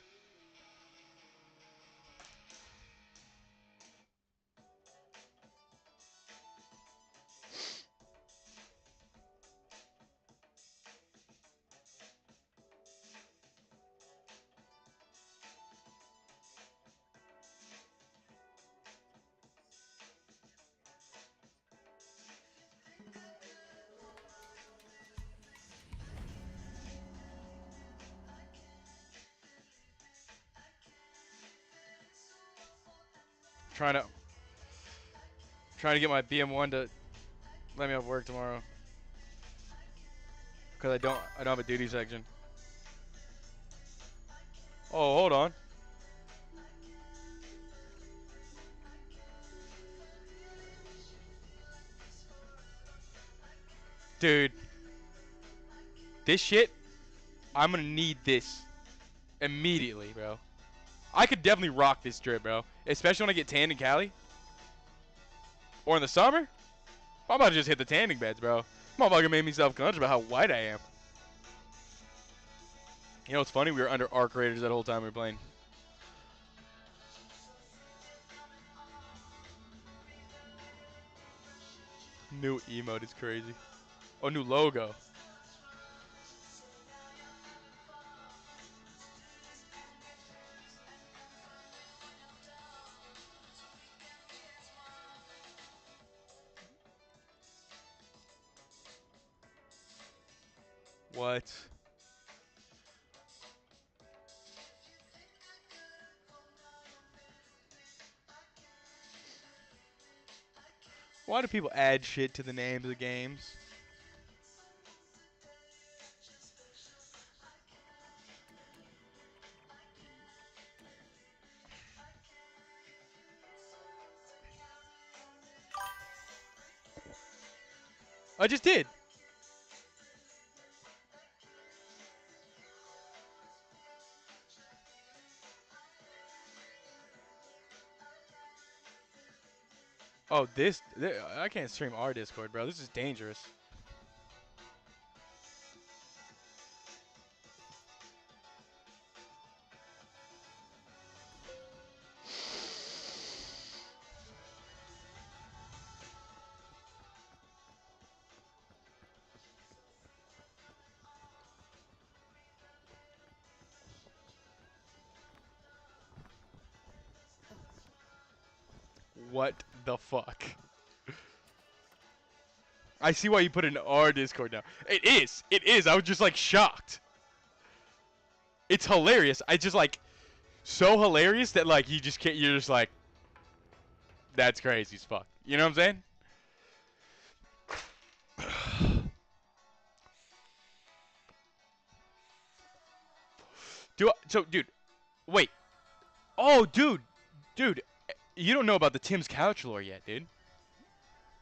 S3: Trying to get my BM1 to let me have work tomorrow. Cause I don't have a duty section. Oh, hold on. Dude. This shit, I'm gonna need this immediately, bro. I could definitely rock this drip, bro. Especially when I get tanned in Cali. Or in the summer. I'm about to just hit the tanning beds, bro. Motherfucker made me self-conscious about how white I am. You know what's funny? We were under arc raiders that whole time we were playing. New emote is crazy. Oh, new logo. What? Why do people add shit to the names of the games? I just did. Oh, I can't stream our Discord, bro. This is dangerous. What the fuck? I see why you put it in our Discord now. It is. It is. I was just like shocked. It's hilarious. I just like so hilarious that like you just can't. You're just like, that's crazy as fuck. You know what I'm saying? Dude, wait. Oh, dude, you don't know about the Tim's Couch lore yet, dude.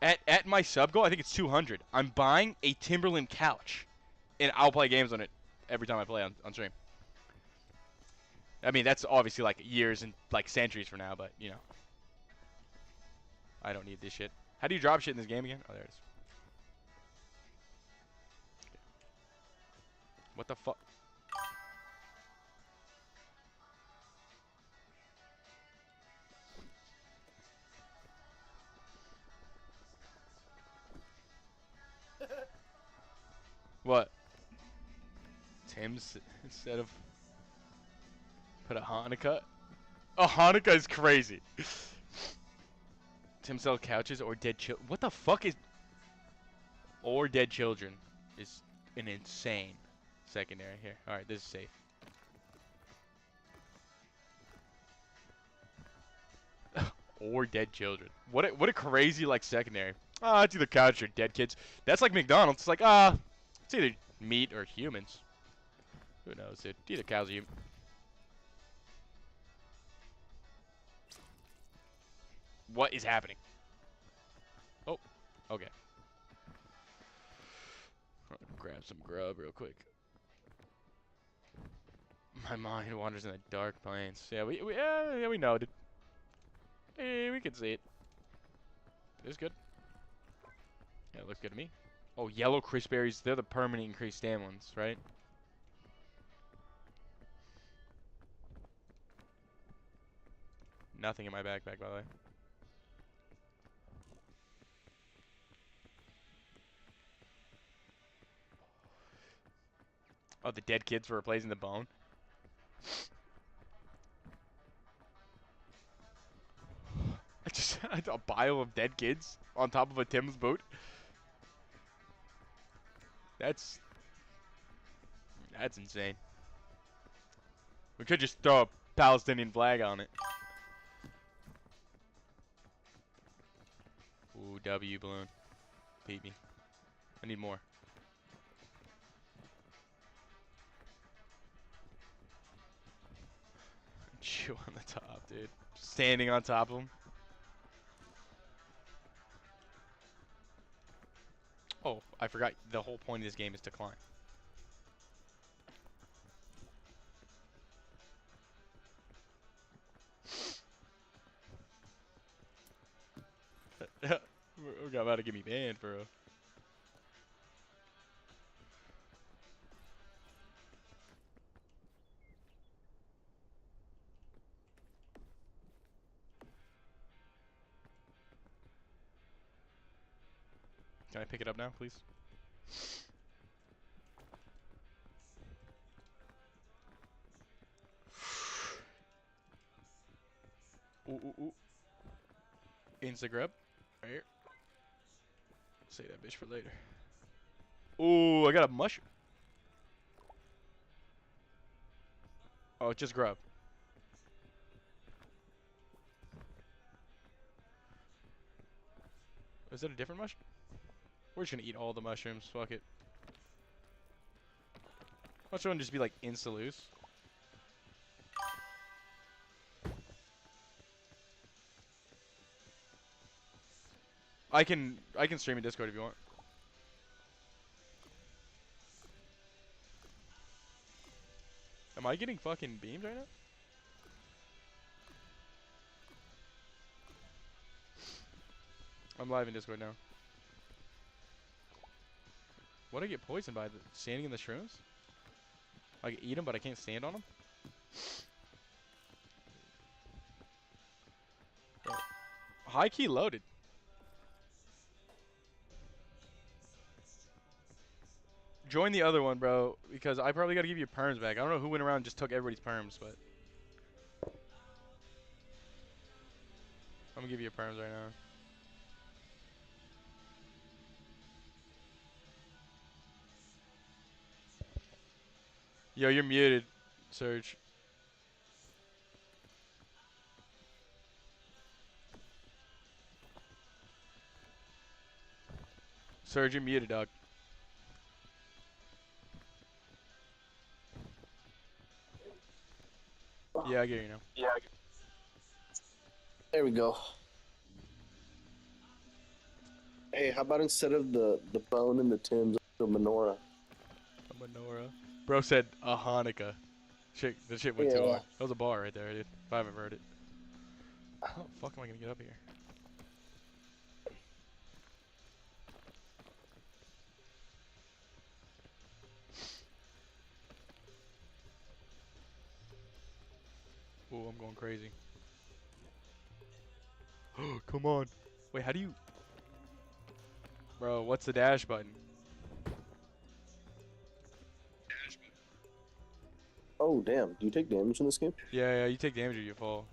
S3: At my sub goal, I think it's 200. I'm buying a Timberland couch, and I'll play games on it every time I play on stream. I mean, that's obviously like years and like centuries from now, but you know, I don't need this shit. How do you drop shit in this game again? Oh, there it is. What the fuck? What? Tim's instead of put a Hanukkah? A Hanukkah is crazy. Tim sell couches or dead children. What the fuck is or dead children is an insane secondary here. All right, this is safe. Or dead children. What a crazy like secondary. Ah, it's either couch or dead kids. That's like McDonald's. It's like it's either meat or humans. Who knows, dude? It's either cows or humans. What is happening? Oh, okay. Grab some grub real quick. My mind wanders in the dark plains. Yeah, we know, dude. Hey, we can see it. It's good. Yeah, it looks good to me. Oh, yellow crisp berries. They're the permanent increased stam ones, right? Nothing in my backpack, by the way. Oh, the dead kids were replacing the bone. I just had a pile of dead kids on top of a Tim's boot. That's insane. We could just throw a Palestinian flag on it. Ooh, W balloon. Beat me. I need more. Chew on the top, dude. Standing on top of him. Oh, I forgot. The whole point of this game is to climb. We're about to get me banned, bro. Can I pick it up now, please? Ooh, ooh, ooh. Instagram. Right here. Save that bitch for later. Ooh, I got a mushroom. Oh, it's just grub. Is that a different mushroom? We're just gonna eat all the mushrooms. Fuck it. Watch one just be like insta-loose. I can stream in Discord if you want. Am I getting fucking beamed right now? I'm live in Discord now. What did I get poisoned by? Standing in the shrooms? I can eat them, but I can't stand on them? High key loaded. Join the other one, bro, because I probably gotta give you perms back. I don't know who went around and just took everybody's perms, but I'm gonna give you perms right now. Yo, you're muted, Surge. Surge, you're muted, dog. Yeah, I get you now.
S12: Yeah. There we go. Hey, how about instead of the bone and the Timbs, the menorah?
S3: A menorah. Bro said a Hanukkah. Shit, the shit went too
S12: Yeah.
S3: hard. That was a bar right there, dude. If I haven't heard it. How the fuck am I gonna get up here? Ooh, I'm going crazy. Come on. Wait, how do you... Bro, what's the dash button?
S12: Oh, damn. Do you take damage in this game?
S3: Yeah, yeah, you take damage or you fall.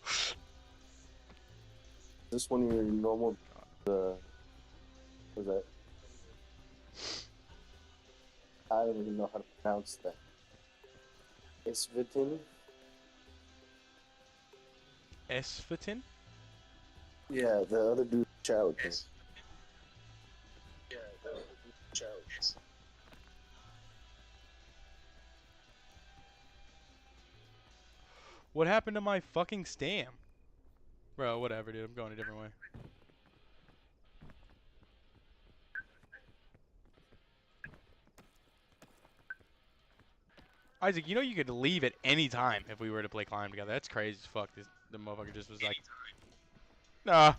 S12: Is this one of your normal, what is that? I don't even know how to pronounce that. Isvitin?
S3: Esfatin?
S12: Yeah, the other dude child. Yeah, the other dude child.
S3: What happened to my fucking stam? Bro, whatever, dude. I'm going a different way. Isaac, you know you could leave at any time if we were to play climb together. That's crazy as fuck. The motherfucker just was like, nah.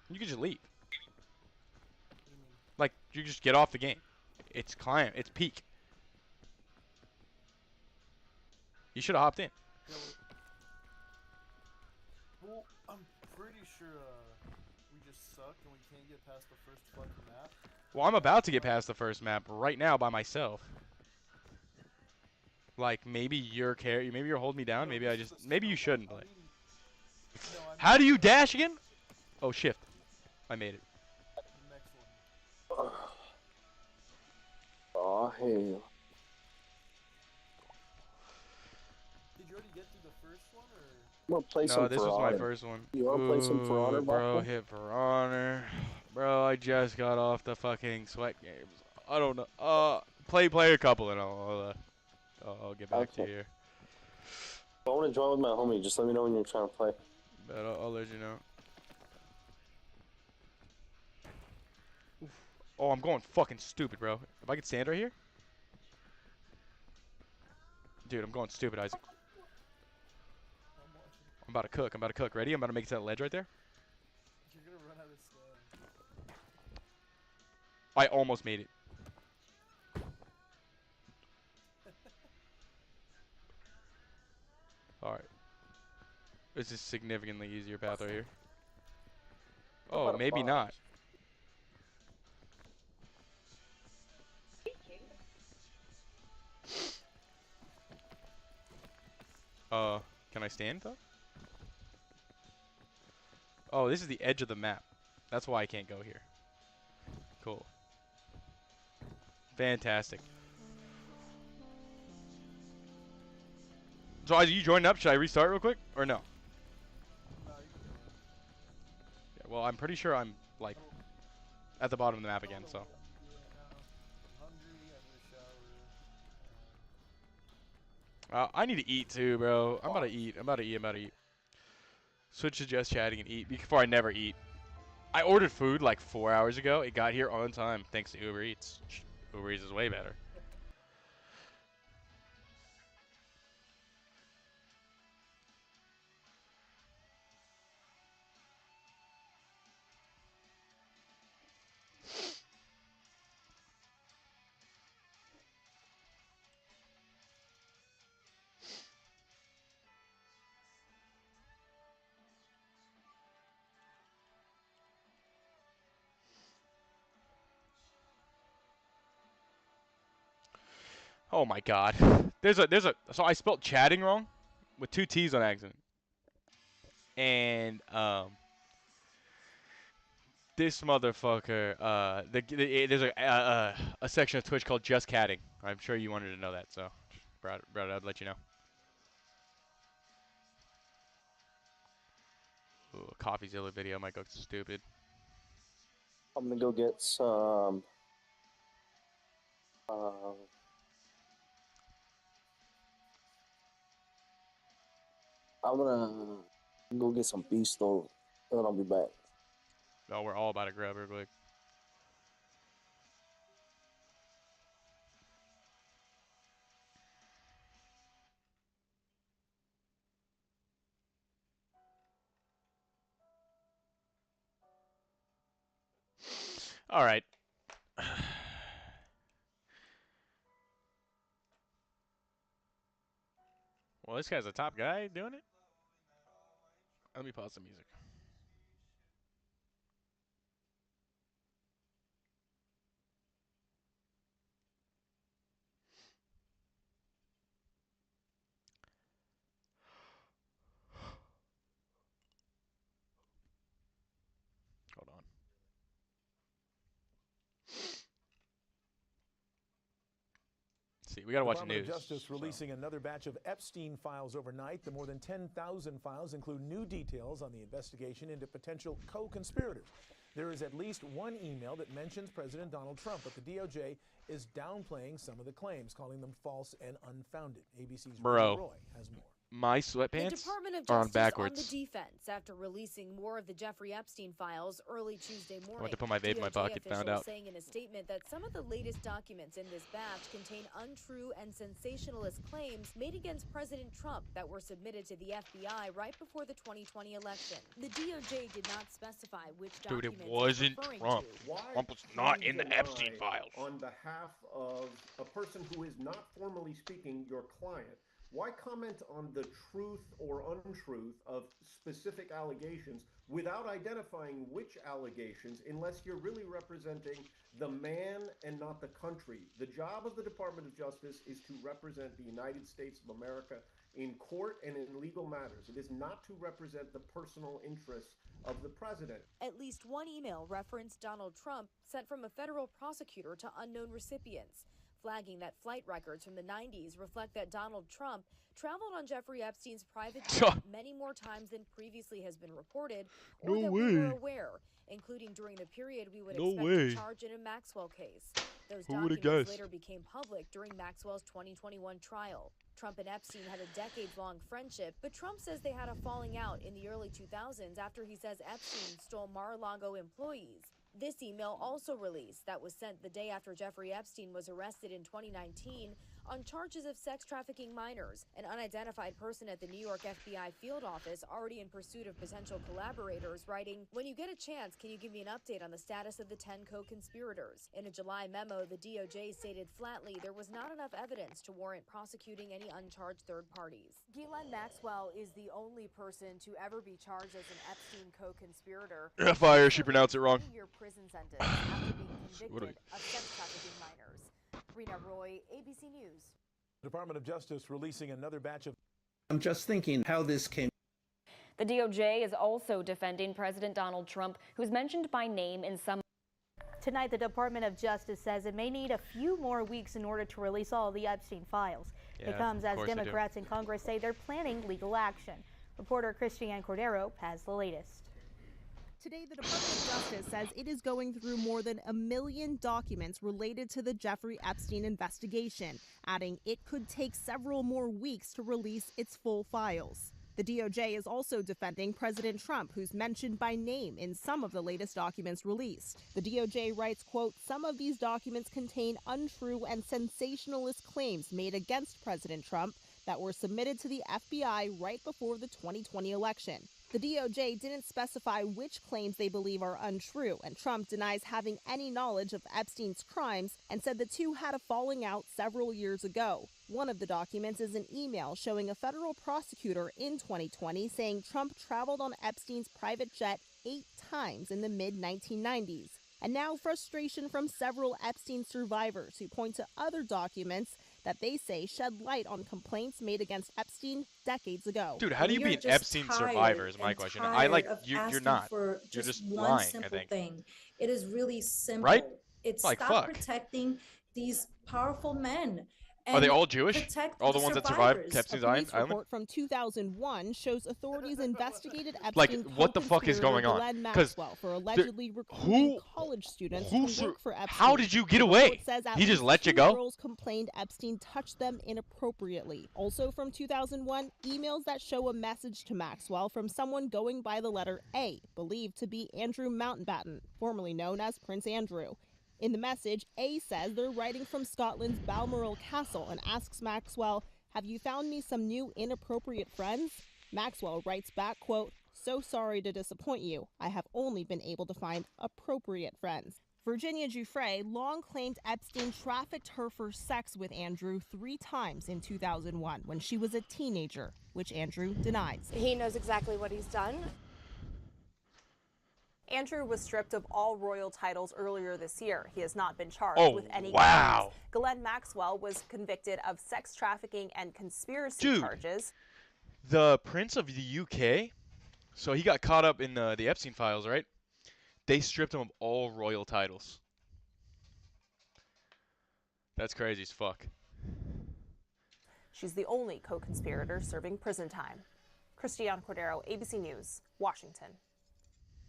S3: You could just leave. Like, you just get off the game. It's climb. It's peak. You should have hopped in.
S1: Well, I'm pretty sure we just suck and we can't get past the first fucking map.
S3: Well, I'm about to get past the first map right now by myself. Like, maybe you're maybe you're holding me down. Maybe I just, maybe you shouldn't play. How do you dash again? Oh, shift. I made it.
S1: Next one.
S12: Aw, hey.
S1: Did you already get through the first one, or?
S12: I'm gonna play some
S3: No, this
S12: For
S3: was
S12: Honor.
S3: my first one.
S12: You wanna play some For Honor,
S3: bro?
S12: Bachman?
S3: Hit For Honor. Bro, I just got off the fucking sweat games. I don't know. Play a couple and I'll get back to you.
S12: If I want to join with my homie, just let me know when you're trying to play.
S3: But I'll let you know. Oof. Oh, I'm going fucking stupid, bro. If I could stand right here. Dude, I'm going stupid, Isaac. I'm about to cook. I'm about to cook. Ready? I'm about to make it to that ledge right there.
S1: You're gonna run out of stand.
S3: I almost made it. Alright. This is significantly easier path right here.
S12: How
S3: Oh,
S12: about a
S3: maybe
S12: box?
S3: not. Can I stand though? Oh, this is the edge of the map. That's why I can't go here. Cool. Fantastic. So, are you joining up? Should I restart real quick or no? Yeah, well, I'm pretty sure I'm like at the bottom of the map again. So. I need to eat too, bro. I'm about to eat. I'm about to eat. I'm about to eat. Switch to just chatting and eat before I never eat. I ordered food like 4 hours ago. It got here on time thanks to Uber Eats. Uber Eats is way better. Oh my god. So I spelled chatting wrong with 2 T's on accident. And this motherfucker there's a section of Twitch called Just Catting. I'm sure you wanted to know that, so brought I'd let you know. Ooh, a CoffeeZilla video might go stupid.
S12: I'm gonna go get some. I'm gonna go get some beef stew, and then I'll be back.
S3: Oh, we're all about to grab real quick. All right. Well, this guy's the top guy doing it. Let me pause the music. Hold on. See, we gotta watch the
S13: Department
S3: news.
S13: of Justice releasing another batch of Epstein files overnight. The more than 10,000 files include new details on the investigation into potential co-conspirators. There is at least one email that mentions President Donald Trump, but the DOJ is downplaying some of the claims, calling them false and unfounded. ABC's Roy has more.
S3: My
S4: The
S3: sweatpants
S4: Department of
S3: are on
S4: Justice
S3: backwards.
S4: on the defense after releasing more of the Jeffrey Epstein files early Tuesday morning.
S3: I went to put my vape in my
S4: DOJ
S3: pocket, found
S4: officials
S3: out.
S4: saying in a statement that some of the latest documents in this batch contain untrue and sensationalist claims made against President Trump that were submitted to the FBI right before the 2020 election. The DOJ did not specify which documents
S3: Dude, it wasn't
S4: it's referring
S3: Trump.
S4: to.
S3: Trump was not in the Epstein files.
S14: On behalf of a person who is not formally speaking your client, why comment on the truth or untruth of specific allegations without identifying which allegations, unless you're really representing the man and not the country? The job of the Department of Justice is to represent the United States of America in court and in legal matters. It is not to represent the personal interests of the president.
S4: At least one email referenced Donald Trump sent from a federal prosecutor to unknown recipients, flagging that flight records from the 90s reflect that Donald Trump traveled on Jeffrey Epstein's private jet many more times than previously has been reported or that we were aware, including during the period we would expect to charge in a Maxwell case. Those documents later became public during Maxwell's 2021 trial. Trump and Epstein had a decades-long friendship, but Trump says they had a falling out in the early 2000s after he says Epstein stole Mar-a-Lago employees. This email also released, that was sent the day after Jeffrey Epstein was arrested in 2019, on charges of sex trafficking minors. An unidentified person at the New York FBI field office, already in pursuit of potential collaborators, writing, "When you get a chance, can you give me an update on the status of the 10 co-conspirators?" In a July memo, the DOJ stated flatly there was not enough evidence to warrant prosecuting any uncharged third parties. Ghislaine Maxwell is the only person to ever be charged as an Epstein co-conspirator.
S3: Fire, she pronounced it wrong.
S4: A 20-year prison sentence after being convicted of sex trafficking minors. Rena Roy, ABC News.
S13: The Department of Justice releasing another batch of...
S15: I'm just thinking how this came.
S16: The DOJ is also defending President Donald Trump, who's mentioned by name in some.
S17: Tonight, the Department of Justice says it may need a few more weeks in order to release all of the Epstein files.
S3: Yeah,
S17: it comes as
S3: of course they do.
S17: Democrats in Congress say they're planning legal action. Reporter Christiane Cordero has the latest.
S18: Today, the Department of Justice says it is going through more than 1 million documents related to the Jeffrey Epstein investigation, adding it could take several more weeks to release its full files. The DOJ is also defending President Trump, who's mentioned by name in some of the latest documents released. The DOJ writes, quote, "Some of these documents contain untrue and sensationalist claims made against President Trump that were submitted to the FBI right before the 2020 election." The DOJ didn't specify which claims they believe are untrue, and Trump denies having any knowledge of Epstein's crimes and said the two had a falling out several years ago. One of the documents is an email showing a federal prosecutor in 2020 saying Trump traveled on Epstein's private jet 8 times in the mid-1990s. And now frustration from several Epstein survivors who point to other documents that they say shed light on complaints made against Epstein decades ago.
S3: Dude, how do you be an Epstein survivor is my question. I like you're not. You're just lying, I think.
S19: Thing. It is really simple.
S3: Right?
S19: It's
S3: like,
S19: stop
S3: fuck.
S19: protecting these powerful men.
S3: Are they all Jewish?
S19: Protect
S3: All the ones that survived
S19: survivors.
S3: Epstein's
S18: A police
S3: Island?
S18: report from 2001 shows authorities investigated Epstein
S3: Like, what the fuck is going on?
S18: Ghislaine
S3: 'Cause
S18: Maxwell for allegedly recruiting college students to work for Epstein.
S3: How did you get
S18: The
S3: away?
S18: report says at
S3: He just
S18: least
S3: let you
S18: 2
S3: go?
S18: girls complained Epstein touched them inappropriately. Also from 2001, emails that show a message to Maxwell from someone going by the letter A, believed to be Andrew Mountbatten, formerly known as Prince Andrew. In the message, A says they're writing from Scotland's Balmoral Castle and asks Maxwell, "Have you found me some new inappropriate friends?" Maxwell writes back, quote, "So sorry to disappoint you. I have only been able to find appropriate friends." Virginia Giuffre long claimed Epstein trafficked her for sex with Andrew 3 times in 2001 when she was a teenager, which Andrew denies.
S20: He knows exactly what he's done. Andrew was stripped of all royal titles earlier this year. He has not been charged with any crimes. Ghislaine Maxwell was convicted of sex trafficking and conspiracy charges.
S3: The Prince of the UK, so he got caught up in the Epstein files, right? They stripped him of all royal titles. That's crazy as fuck.
S20: She's the only co-conspirator serving prison time. Christiane Cordero, ABC News, Washington.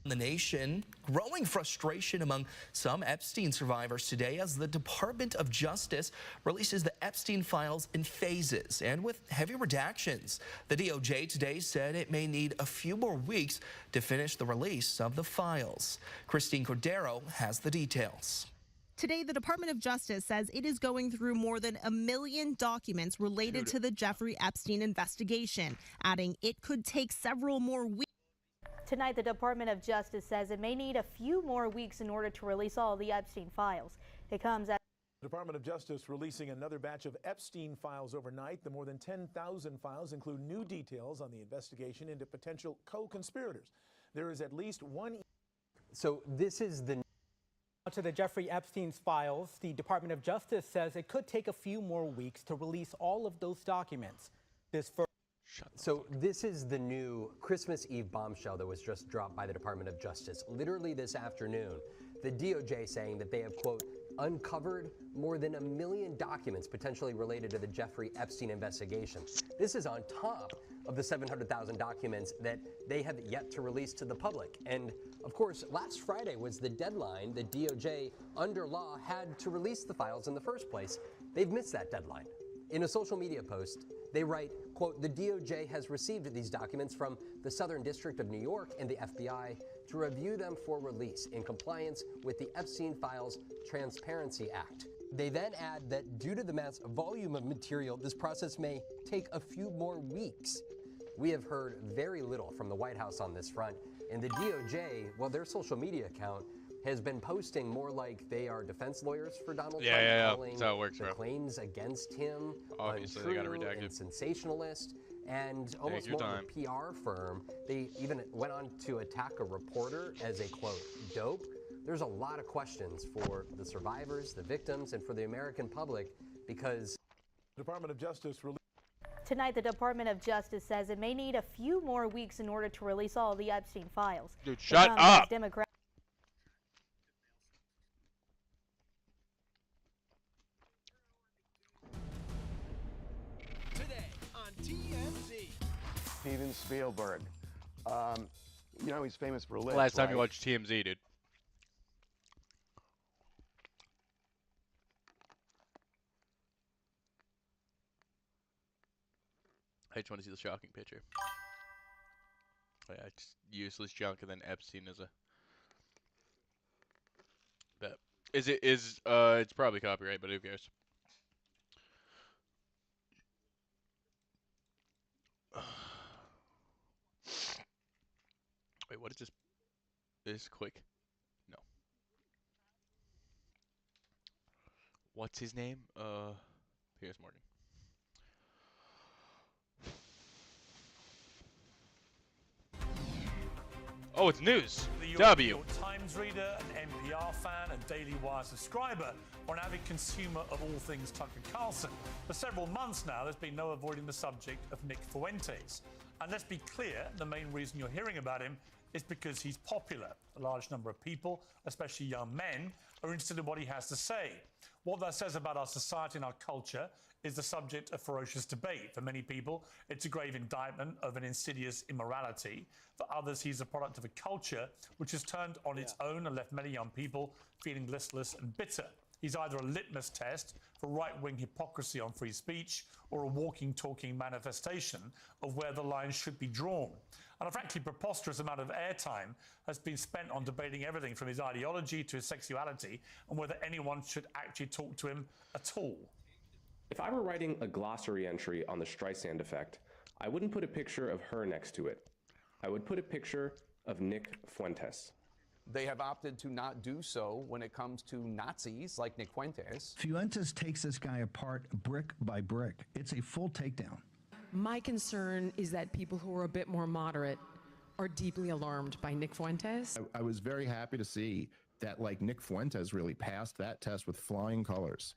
S21: The nation, growing frustration among some Epstein survivors today as the Department of Justice releases the Epstein files in phases and with heavy redactions. The DOJ today said it may need a few more weeks to finish the release of the files. Christine Cordero has the details.
S18: Today, the Department of Justice says it is going through more than 1 million documents related to the Jeffrey Epstein investigation, adding it could take several more weeks.
S17: Tonight, the Department of Justice says it may need a few more weeks in order to release all of the Epstein files. It comes as
S13: The Department of Justice releasing another batch of Epstein files overnight. The more than 10,000 files include new details on the investigation into potential co-conspirators. There is at least one...
S22: So this is the... To the Jeffrey Epstein's files, the Department of Justice says it could take a few more weeks to release all of those documents.
S23: So this is the new Christmas Eve bombshell that was just dropped by the Department of Justice. Literally this afternoon, the DOJ saying that they have, quote, uncovered more than 1 million documents potentially related to the Jeffrey Epstein investigation. This is on top of the 700,000 documents that they have yet to release to the public. And of course, last Friday was the deadline the DOJ under law had to release the files in the first place. They've missed that deadline. In a social media post, they write, quote, the DOJ has received these documents from the Southern District of New York and the FBI to review them for release in compliance with the Epstein Files Transparency Act. They then add that due to the mass volume of material, this process may take a few more weeks. We have heard very little from the White House on this front, and the DOJ, well, their social media account has been posting more like they are defense lawyers for Donald Trump, calling
S3: That's how it works,
S23: the
S3: bro.
S23: claims against him
S3: Obviously, they got it
S23: untrue
S3: redacted.
S23: and sensationalist, and almost
S3: your
S23: more
S3: time.
S23: of a PR firm. They even went on to attack a reporter as a, quote, dope. There's a lot of questions for the survivors, the victims, and for the American public because
S13: the Department of Justice released.
S17: Tonight, the Department of Justice says it may need a few more weeks in order to release all of the Epstein files.
S3: Dude,
S17: The
S3: shut
S17: Congress
S3: up!
S17: Democrat
S6: Today on TMZ.
S7: Steven Spielberg. You know he's famous for lips,
S3: Last time you
S7: right?
S3: watched TMZ, dude. I just want to see the shocking picture. Oh, yeah, just useless junk, and then Epstein is a. Bet. It's probably copyright, but who cares? Wait, what is this? This quick? No. What's his name? Piers Morgan. Oh, it's news.
S11: The
S3: W.
S11: York Times reader, an NPR fan, a Daily Wire subscriber, or an avid consumer of all things Tucker Carlson. For several months now, there's been no avoiding the subject of Nick Fuentes. And let's be clear, the main reason you're hearing about him is because he's popular. A large number of people, especially young men, are interested in what he has to say. What that says about our society and our culture is the subject of ferocious debate. For many people, it's a grave indictment of an insidious immorality. For others, he's a product of a culture which has turned on its own and left many young people feeling listless and bitter. He's either a litmus test for right-wing hypocrisy on free speech or a walking, talking manifestation of where the lines should be drawn. And a frankly preposterous amount of airtime has been spent on debating everything from his ideology to his sexuality and whether anyone should actually talk to him at all.
S24: If I were writing a glossary entry on the Streisand effect, I wouldn't put a picture of her next to it. I would put a picture of Nick Fuentes.
S25: They have opted to not do so when it comes to Nazis like Nick Fuentes.
S15: Fuentes takes this guy apart brick by brick. It's a full takedown.
S5: My concern is that people who are a bit more moderate are deeply alarmed by Nick Fuentes.
S26: I was very happy to see that, like, Nick Fuentes really passed that test with flying colors.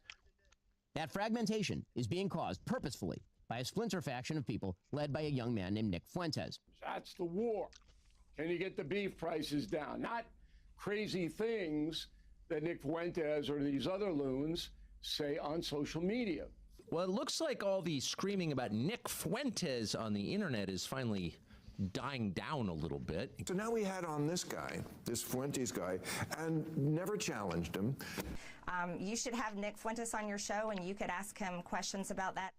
S27: That fragmentation is being caused purposefully by a splinter faction of people led by a young man named Nick Fuentes.
S28: That's the war. Can you get the beef prices down? Not crazy things that Nick Fuentes or these other loons say on social media.
S29: Well, it looks like all the screaming about Nick Fuentes on the internet is finally dying down a little bit.
S30: So now we had on this guy, this Fuentes guy, and never challenged him.
S31: You should have Nick Fuentes on your show and you could ask him questions about that.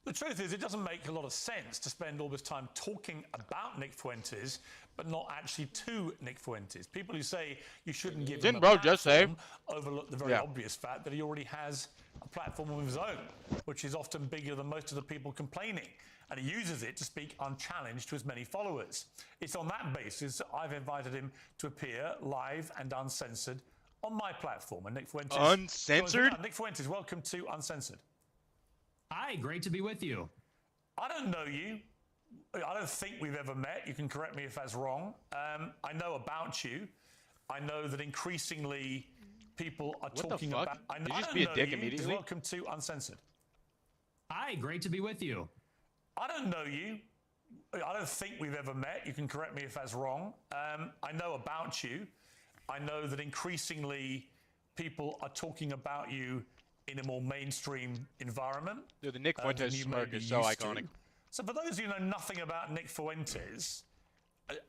S11: The truth is, it doesn't make a lot of sense to spend all this time talking about Nick Fuentes, but not actually to Nick Fuentes. People who say you shouldn't give him a platform overlook the very obvious fact that he already has a platform of his own, which is often bigger than most of the people complaining. And he uses it to speak unchallenged to his many followers. It's on that basis that I've invited him to appear live and uncensored on my platform. And Nick Fuentes...
S3: Uncensored?
S11: Nick Fuentes, welcome to Uncensored.
S32: Hi, great to be with you.
S11: I don't know you. I don't think we've ever met. You can correct me if that's wrong. I know about you. I know that increasingly people are talking about...
S3: Did you just be a dick immediately?
S11: Welcome to Uncensored.
S32: Hi, great to be with you.
S11: I don't know you. I don't think we've ever met. You can correct me if that's wrong. I know about you. I know that increasingly people are talking about you in a more mainstream environment.
S3: Dude, the Nick Fuentes smirk is so iconic.
S11: So for those of you who know nothing about Nick Fuentes,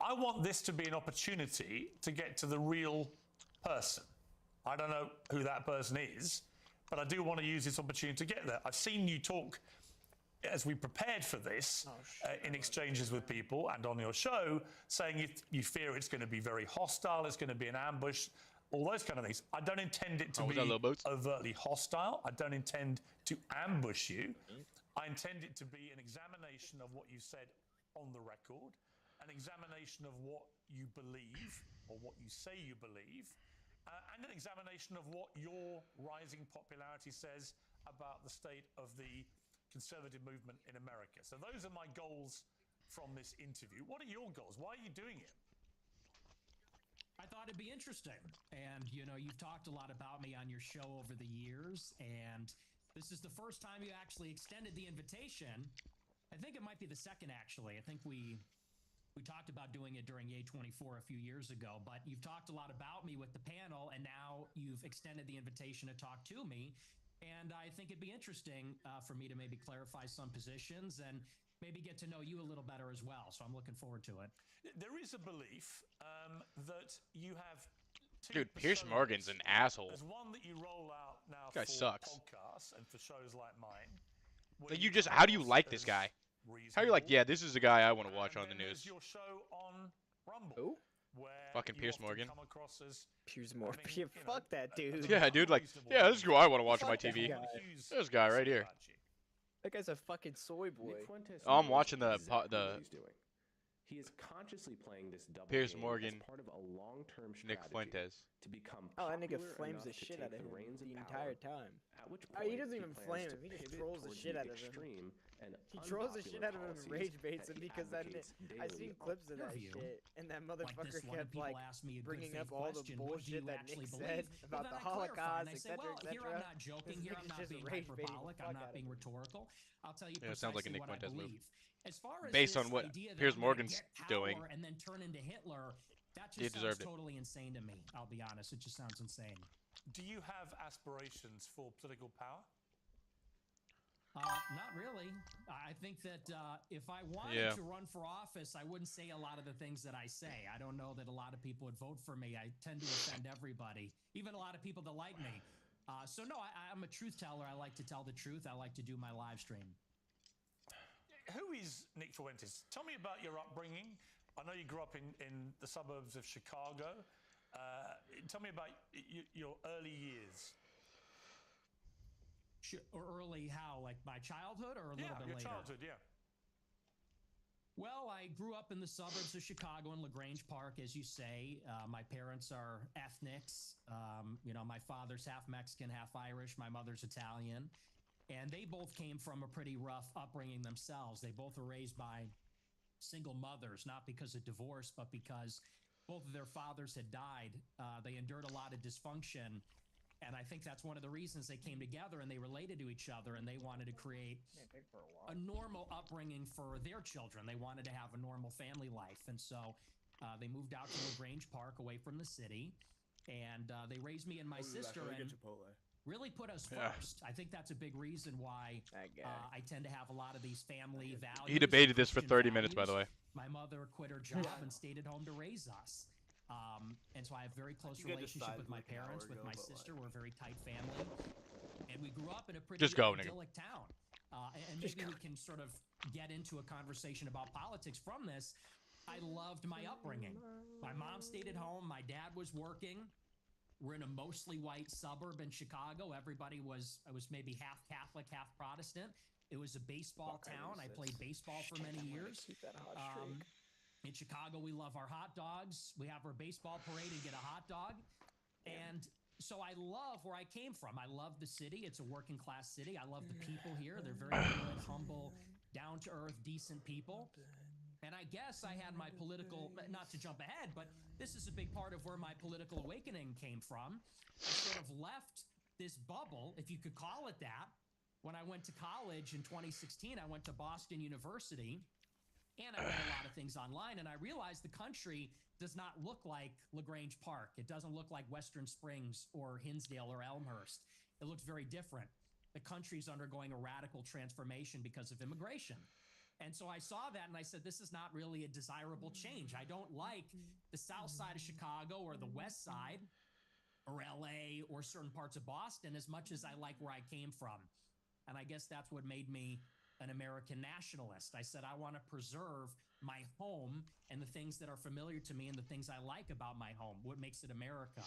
S11: I want this to be an opportunity to get to the real person. I don't know who that person is, but I do want to use this opportunity to get there. I've seen you talk as we prepared for this in exchanges with people and on your show, saying you fear it's going to be very hostile, it's going to be an ambush. all those kind of things. I don't intend it to
S3: was that, Lil
S11: be
S3: Boots?
S11: overtly hostile. I don't intend to ambush you. I intend it to be an examination of what you said on the record, an examination of what you believe or what you say you believe, and an examination of what your rising popularity says about the state of the conservative movement in America. So those are my goals from this interview. What are your goals? Why are you doing it?
S32: I thought it'd be interesting. And, you know, you've talked a lot about me on your show over the years, and this is the first time you actually extended the invitation. I think it might be the second, actually. I think we talked about doing it during A24 a few years ago, but you've talked a lot about me with the panel, and now you've extended the invitation to talk to me. And I think it'd be interesting for me to maybe clarify some positions and maybe get to know you a little better as well. So I'm looking forward to it.
S11: There is a belief that you have two
S3: Dude, Piers
S11: personas.
S3: Morgan's an asshole.
S11: There's one that you roll out now
S3: This guy
S11: for
S3: sucks.
S11: podcasts and for shows like mine. where
S3: Like,
S11: you
S3: you just,
S11: come
S3: how do you
S11: across
S3: like this
S11: as
S3: guy? How are you like, yeah, this is the guy I want to watch on the
S11: And then
S3: news.
S11: there's your show on Rumble.
S1: Who?
S11: Where
S3: Fucking
S11: you
S3: Piers
S11: often
S3: Morgan.
S11: come across as
S1: Piers Morgan.
S11: having, you know,
S1: Fuck that dude.
S3: Yeah, dude, like, yeah, this is who I want to watch on my
S1: Fuck that
S3: TV.
S1: guy.
S3: This guy right here.
S1: That guy's a fucking soy boy.
S24: Nick Fuentes
S3: Oh, I'm
S24: knows
S3: watching the
S24: exactly what he's doing. He is consciously playing this double
S3: Piers
S24: game
S3: Morgan,
S24: as part of a long-term
S3: Nick
S24: strategy
S3: Fuentes.
S24: to become
S1: Oh, that nigga
S24: popular
S1: flames the
S24: enough to
S1: shit
S24: take
S1: out of
S24: the
S1: him
S24: reins of
S1: the
S24: power,
S1: entire time.
S24: At which
S1: Oh, he
S24: point
S1: doesn't even
S24: plans
S1: flame
S24: to
S1: him. He just
S24: pivot
S1: trolls the
S24: towards
S1: shit out of him.
S24: extreme and
S1: He trolls the
S24: unpopular
S1: shit out of him and
S24: policies
S1: rage baits
S24: that
S1: him
S24: he
S1: because that
S24: advocates
S1: I
S24: daily
S1: seen
S24: on
S1: clips of that
S32: Interview.
S1: shit, and that
S32: Like
S1: motherfucker
S32: this one,
S1: kept
S32: people
S1: like
S32: ask me a good
S1: bringing
S32: faith
S1: up all the
S32: question, what do
S1: bullshit
S32: you
S1: that
S32: actually
S1: Nick
S32: believe?
S1: said
S32: Well,
S1: about
S32: then
S1: the
S32: I clarify,
S1: Holocaust,
S32: and I say,
S1: etc.,
S32: well, here I'm
S1: etc.
S32: not joking,
S1: This
S32: here I'm
S1: nigga's
S32: not
S1: just
S32: being
S1: rage baiting the
S32: hyperbolic,
S1: fuck
S32: I'm
S1: out
S32: not
S1: of
S32: being
S1: him.
S32: rhetorical. I'll tell you
S3: Yeah, it sounds like a
S32: precisely
S3: Nick
S32: what I
S3: Fuentes move.
S32: believe. As far as
S3: Based
S32: this
S3: on what
S32: idea that
S3: Piers
S32: I'm gonna
S3: Morgan's
S32: get power
S3: doing.
S32: and then turn into Hitler, that
S3: He
S32: just sounds
S3: deserved it.
S32: totally insane to me. I'll be honest, it just sounds insane.
S11: Do you have aspirations for political power?
S32: Not really. I think that if I wanted to run for office, I wouldn't say a lot of the things that I say. I don't know that a lot of people would vote for me. I tend to offend everybody, even a lot of people that like me. So no, I'm a truth teller. I like to tell the truth. I like to do my live stream.
S11: Who is Nick Fuentes? Tell me about your upbringing. I know you grew up in the suburbs of Chicago. Tell me about your early years.
S32: Early how? Like my childhood or a little bit
S11: your
S32: later?
S11: childhood, yeah.
S32: Well, I grew up in the suburbs of Chicago in LaGrange Park, as you say. My parents are ethnics. You know, my father's half Mexican, half Irish. My mother's Italian. And they both came from a pretty rough upbringing themselves. They both were raised by single mothers, not because of divorce, but because both of their fathers had died. They endured a lot of dysfunction. And I think that's one of the reasons they came together and they related to each other and they wanted to create a normal upbringing for their children. They wanted to have a normal family life. And so they moved out to LaGrange Park away from the city. And they raised me and my sister and really put us first. I think that's a big reason why I tend to have a lot of these family values.
S3: He debated this for
S32: Christian
S3: 30 minutes, by the way.
S32: My mother quit her job and stayed at home to raise us. And so I have a very close relationship with my parents, with my sister. We're a very tight family. And we grew up in a pretty idyllic town. And maybe we can sort of get into a conversation about politics from this. I loved my upbringing. My mom stayed at home. My dad was working. We're in a mostly white suburb in Chicago. Everybody was maybe half Catholic, half Protestant. It was a baseball town. I played baseball for many years. In Chicago, we love our hot dogs. We have our baseball parade and get a hot dog. And so I love where I came from. I love the city. It's a working class city. I love the people here. They're very good, humble, down-to-earth, decent people. And I guess I had my political, not to jump ahead, but this is a big part of where my political awakening came from. I sort of left this bubble, if you could call it that. When I went to college in 2016, I went to Boston University. And I read a lot of things online, and I realized the country does not look like LaGrange Park. It doesn't look like Western Springs or Hinsdale or Elmhurst. It looks very different. The country's undergoing a radical transformation because of immigration. And so I saw that, and I said, this is not really a desirable change. I don't like the south side of Chicago or the west side or LA or certain parts of Boston as much as I like where I came from. And I guess that's what made me an American nationalist. I said, I want to preserve my home and the things that are familiar to me and the things I like about my home, what makes it America.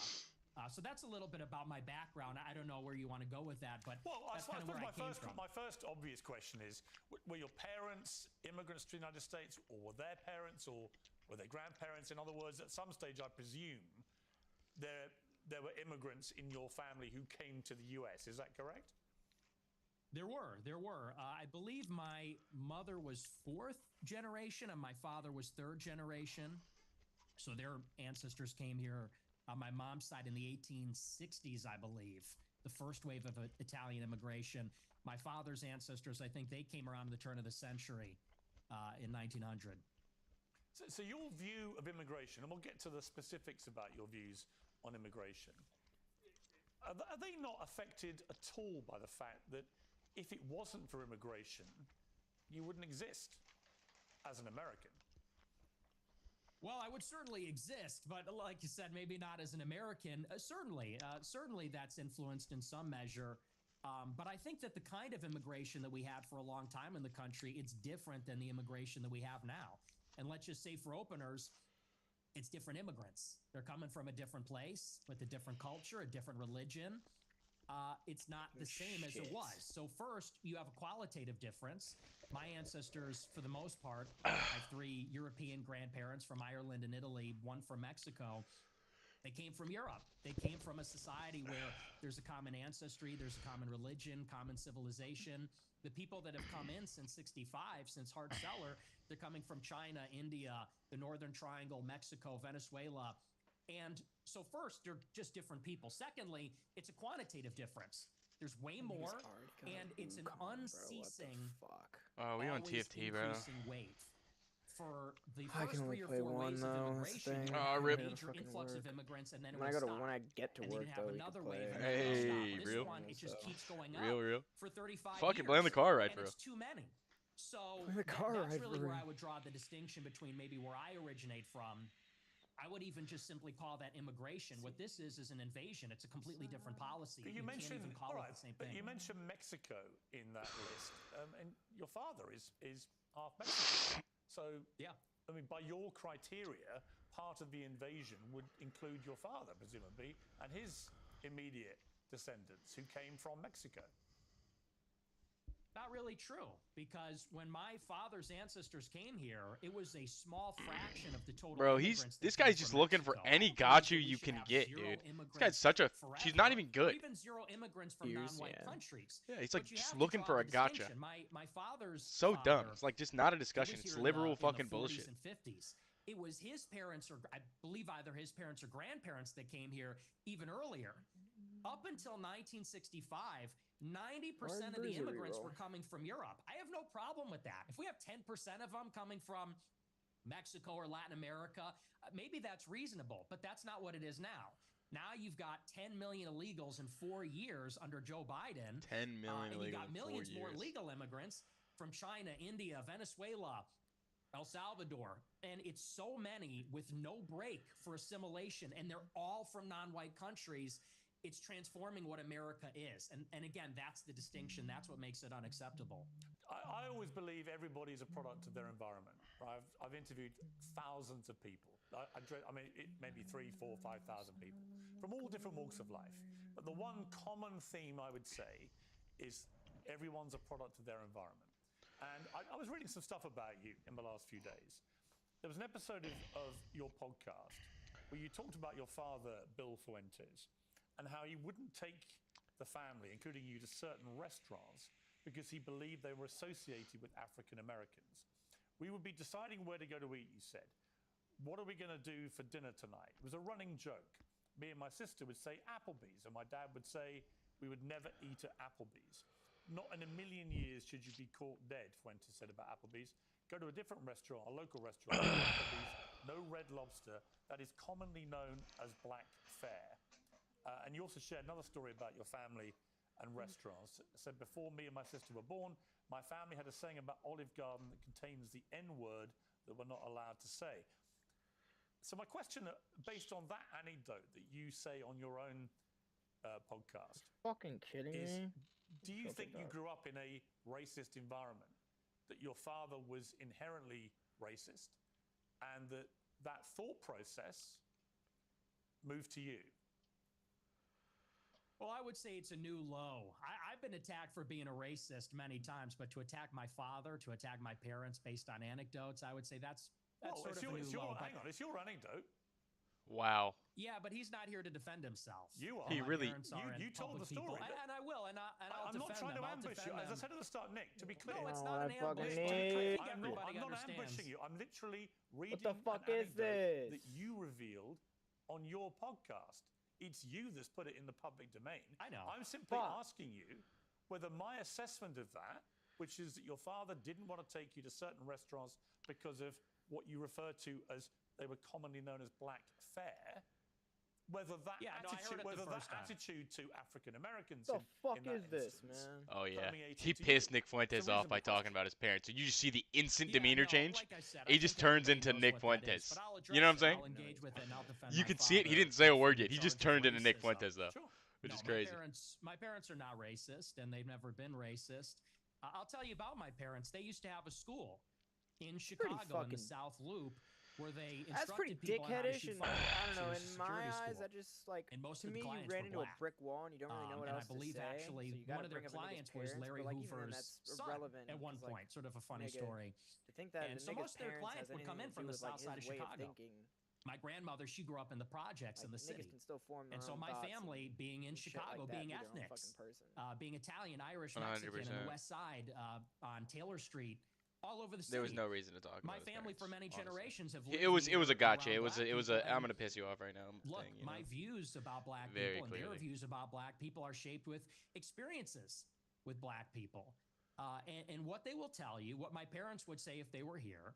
S32: So that's a little bit about my background. I don't know where you want to go with that, but that's kind of where I came from.
S11: My first obvious question is, were your parents immigrants to the United States, or were their parents, or were they grandparents? In other words, at some stage, I presume there were immigrants in your family who came to the U.S. Is that correct?
S32: There were. I believe my mother was 4th generation and my father was 3rd generation. So their ancestors came here on my mom's side in the 1860s, I believe, the first wave of Italian immigration. My father's ancestors, I think they came around the turn of the century in 1900.
S11: So your view of immigration, and we'll get to the specifics about your views on immigration, are they not affected at all by the fact that if it wasn't for immigration, you wouldn't exist as an American?
S32: Well, I would certainly exist, but like you said, maybe not as an American. Certainly that's influenced in some measure. But I think that the kind of immigration that we had for a long time in the country, it's different than the immigration that we have now. And let's just say for openers, it's different immigrants. They're coming from a different place with a different culture, a different religion. It's not the same as it was. So first, you have a qualitative difference. My ancestors, for the most part, I have 3 European grandparents from Ireland and Italy, 1 from Mexico. They came from Europe. They came from a society where there's a common ancestry, there's a common religion, common civilization. The people that have come in since 65, since Hart Celler, they're coming from China, India, the Northern Triangle, Mexico, Venezuela. And so first, they're just different people. Secondly, it's a quantitative difference. There's way more, and it's an unceasing,
S3: we on TFT, bro.
S32: increasing wave. For the
S1: I
S32: first
S1: can only
S32: 3 or
S1: play
S32: 4
S1: one,
S32: waves of
S1: though.
S32: immigration,
S1: That's the
S32: you
S1: thing.
S32: have a
S3: rip.
S32: major influx of immigrants, and then it
S1: When I
S32: would
S1: go to
S32: stop.
S1: when I get to
S32: And then
S1: work
S32: you'd have
S1: though, we
S32: another
S1: can
S32: wave,
S1: play.
S32: and then it would stop. This
S3: real.
S32: one, it just keeps going up
S3: Real.
S32: for 35
S3: Fuck
S32: years.
S3: it, blame the car ride,
S32: and
S3: bro.
S32: it's too many. So
S1: Blame the car
S32: that's
S1: ride
S32: really
S1: for
S32: where
S1: real.
S32: I would draw the distinction between maybe where I originate from. I would even just simply call that immigration. What this is an invasion. It's a completely different policy.
S11: But
S32: you can't even call it the same thing.
S11: But you mentioned Mexico in that list, and your father is half Mexican. So
S32: yeah,
S11: I mean, by your criteria, part of the invasion would include your father, presumably, and his immediate descendants who came from Mexico.
S32: Not really true, because when my father's ancestors came here, it was a small fraction of the total.
S3: Bro, this guy's just looking for any gotcha you can get, dude. This guy's such a, she's not even good.
S32: Even 0 immigrants from non-white countries.
S3: Yeah, he's like just looking for a gotcha.
S32: My father's
S3: so
S32: father,
S3: dumb. It's like just not a discussion. It's liberal fucking
S32: in the 40s
S3: bullshit.
S32: And 50s. It was his parents, or I believe either his parents or grandparents, that came here even earlier. Up until 1965, 90% of the immigrants were coming from Europe. I have no problem with that. If we have 10% of them coming from Mexico or Latin America, maybe that's reasonable, but that's not what it is now. Now you've got 10 million illegals in 4 years under Joe Biden.
S3: 10 million
S32: and you
S3: illegals
S32: got millions
S3: in 4
S32: more
S3: years.
S32: legal immigrants from China, India, Venezuela, El Salvador. And it's so many with no break for assimilation, and they're all from non-white countries. It's transforming what America is. And again, that's the distinction. That's what makes it unacceptable.
S11: I always believe everybody is a product of their environment. Right? I've interviewed thousands of people. I mean, maybe 3, 4, 5,000 people from all different walks of life. But the one common theme I would say is everyone's a product of their environment. And I was reading some stuff about you in the last few days. There was an episode of your podcast where you talked about your father, Bill Fuentes, and how he wouldn't take the family, including you, to certain restaurants because he believed they were associated with African Americans. We would be deciding where to go to eat, you said. What are we going to do for dinner tonight? It was a running joke. Me and my sister would say Applebee's, and my dad would say we would never eat at Applebee's. Not in a million years should you be caught dead, Fuentes said about Applebee's. Go to a different restaurant, a local restaurant, no Applebee's, no Red Lobster. That is commonly known as black fare. And you also shared another story about your family and restaurants. Said before me and my sister were born, my family had a saying about Olive Garden that contains the N-word that we're not allowed to say. So my question, based on that anecdote that you say on your own podcast,
S1: Fucking kidding
S11: is,
S1: me?
S11: do you think you grew up in a racist environment, that your father was inherently racist, and that thought process moved to you?
S32: Well, I would say it's a new low. I've been attacked for being a racist many times, but to attack my father, to attack my parents based on anecdotes, I would say that's sort of a new low.
S11: Hang on, it's your anecdote.
S3: Wow.
S32: Yeah, but he's not here to defend himself.
S11: You are.
S3: He
S32: My
S3: really.
S32: parents are
S11: You told the story.
S32: and I will, and I'll
S11: I'm not
S32: defend
S11: trying to
S32: them. I'll
S11: ambush you.
S32: defend
S11: As I
S32: them.
S11: said at the start, Nick, to be clear.
S32: No, it's
S1: Oh,
S32: not an
S1: that fucking
S32: ambush.
S1: Nick.
S32: I think everybody
S11: I'm not
S32: understands.
S11: ambushing you. I'm literally reading
S1: the fuck
S11: an
S1: is
S11: anecdote
S1: this?
S11: that you revealed on your podcast. It's you that's put it in the public domain.
S32: I know.
S11: I'm simply asking you whether my assessment of that, which is that your father didn't want to take you to certain restaurants because of what you refer to as they were commonly known as black fare, whether that attitude to African Americans.
S1: The fuck is this, man?
S3: Oh yeah, he pissed Nick Fuentes off by talking about his parents. So you just see the instant demeanor change.
S32: Like I said,
S3: he just turns into Nick Fuentes. You know what I'm saying?
S32: I'll engage with it and I'll defend
S3: You
S32: my
S3: can see it. He
S32: father
S3: didn't say a word yet. He
S32: in
S3: just
S32: charge of
S3: turned into Nick
S32: racism.
S3: Fuentes though, which is crazy.
S32: My parents are not racist, and they've never been racist. I'll tell you about my parents. They used to have a school in Chicago in the South Loop where they
S1: That's pretty
S32: instructed people on how to
S1: dickheadish,
S32: shoot
S1: and
S32: firearms.
S1: I don't know.
S32: It was
S1: In
S32: a
S1: my
S32: security
S1: eyes,
S32: school.
S1: that just like
S32: And most
S1: to
S32: of the
S1: me, you
S32: clients
S1: ran
S32: were
S1: into a
S32: black.
S1: brick wall, and you don't really know what
S32: and
S1: else
S32: I believe
S1: to say.
S32: actually
S1: so you gotta
S32: one of their
S1: bring up a nigga's
S32: clients was
S1: parents,
S32: Larry
S1: but, like, even then,
S32: Hoover's
S1: that's
S32: son
S1: irrelevant,
S32: at one
S1: 'cause, like,
S32: point. Sort of a funny
S1: nigga,
S32: story.
S1: To think that
S32: And
S1: the
S32: so
S1: nigga's
S32: most of their
S1: parents
S32: clients
S1: has
S32: would come in
S1: anything
S32: from
S1: to
S32: the
S1: do with,
S32: south side of
S1: his way
S32: Chicago.
S1: thinking.
S32: My grandmother, she grew up in the projects in the
S1: Niggas
S32: city.
S1: can still form their
S32: And so
S1: own
S32: my
S1: thoughts
S32: family, being in
S1: shit like
S32: Chicago,
S1: that,
S32: being
S1: be their own
S32: ethnics,
S1: fucking person.
S32: being Italian, Irish, Mexican, on the
S3: 100%.
S32: west side, on Taylor Street, all over the city.
S3: There was no reason to talk about
S32: My
S3: his
S32: family
S3: parents,
S32: for many
S3: honestly.
S32: generations have lived
S3: It was a
S32: here
S3: gotcha.
S32: around
S3: It was
S32: black
S3: a
S32: people,
S3: I'm
S32: and
S3: gonna piss you off right now.
S32: Look,
S3: thing, you
S32: my
S3: know?
S32: views about black
S3: Very
S32: people and their
S3: clearly.
S32: views about black people are shaped with experiences with black people. And what they will tell you, what my parents would say if they were here,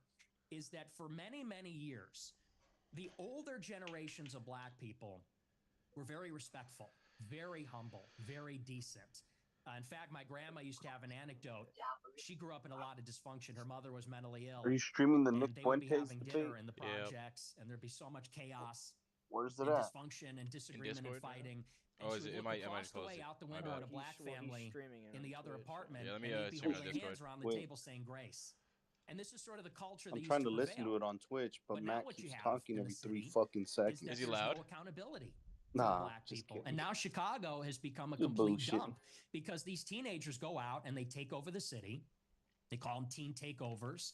S32: is that for many, many years, the older generations of black people were very respectful, very humble, very decent. In fact, my grandma used to have an anecdote. She grew up in a lot of dysfunction. Her mother was mentally ill.
S2: Are you streaming the
S32: and
S2: Nick
S32: they would be
S2: Fuentes
S32: having
S2: debate?
S32: dinner in the projects, and there'd be so much chaos
S2: Where's
S32: and
S2: it at?
S32: dysfunction and disagreement and
S3: Discord?
S32: fighting.
S3: Oh,
S32: And
S3: is
S32: she
S3: it?
S32: would
S3: It
S32: look
S3: might
S32: across
S3: have
S32: the
S3: closed
S32: way
S3: it.
S32: out the
S3: My
S32: window
S3: bad.
S32: at a black family in the other apartment,
S3: Yeah, let me,
S32: and they'd be
S3: stream it on
S32: holding hands
S3: Discord.
S32: around the
S2: Wait.
S32: table saying grace. And this is sort of the culture that
S2: I'm
S32: used
S2: trying to
S32: prevail.
S2: listen to it on Twitch, but
S32: now
S2: Matt
S32: what you
S2: keeps
S32: have
S2: talking
S32: in
S2: every
S32: the
S2: 3
S32: city
S2: fucking
S32: is
S2: seconds.
S32: that
S3: Is he
S32: there's
S3: loud?
S32: no accountability for
S2: Nah,
S32: black
S2: just
S32: people.
S2: kidding.
S32: And now Chicago has become a
S2: You're
S32: complete
S2: bullshitting.
S32: dump because these teenagers go out and they take over the city. They call them teen takeovers.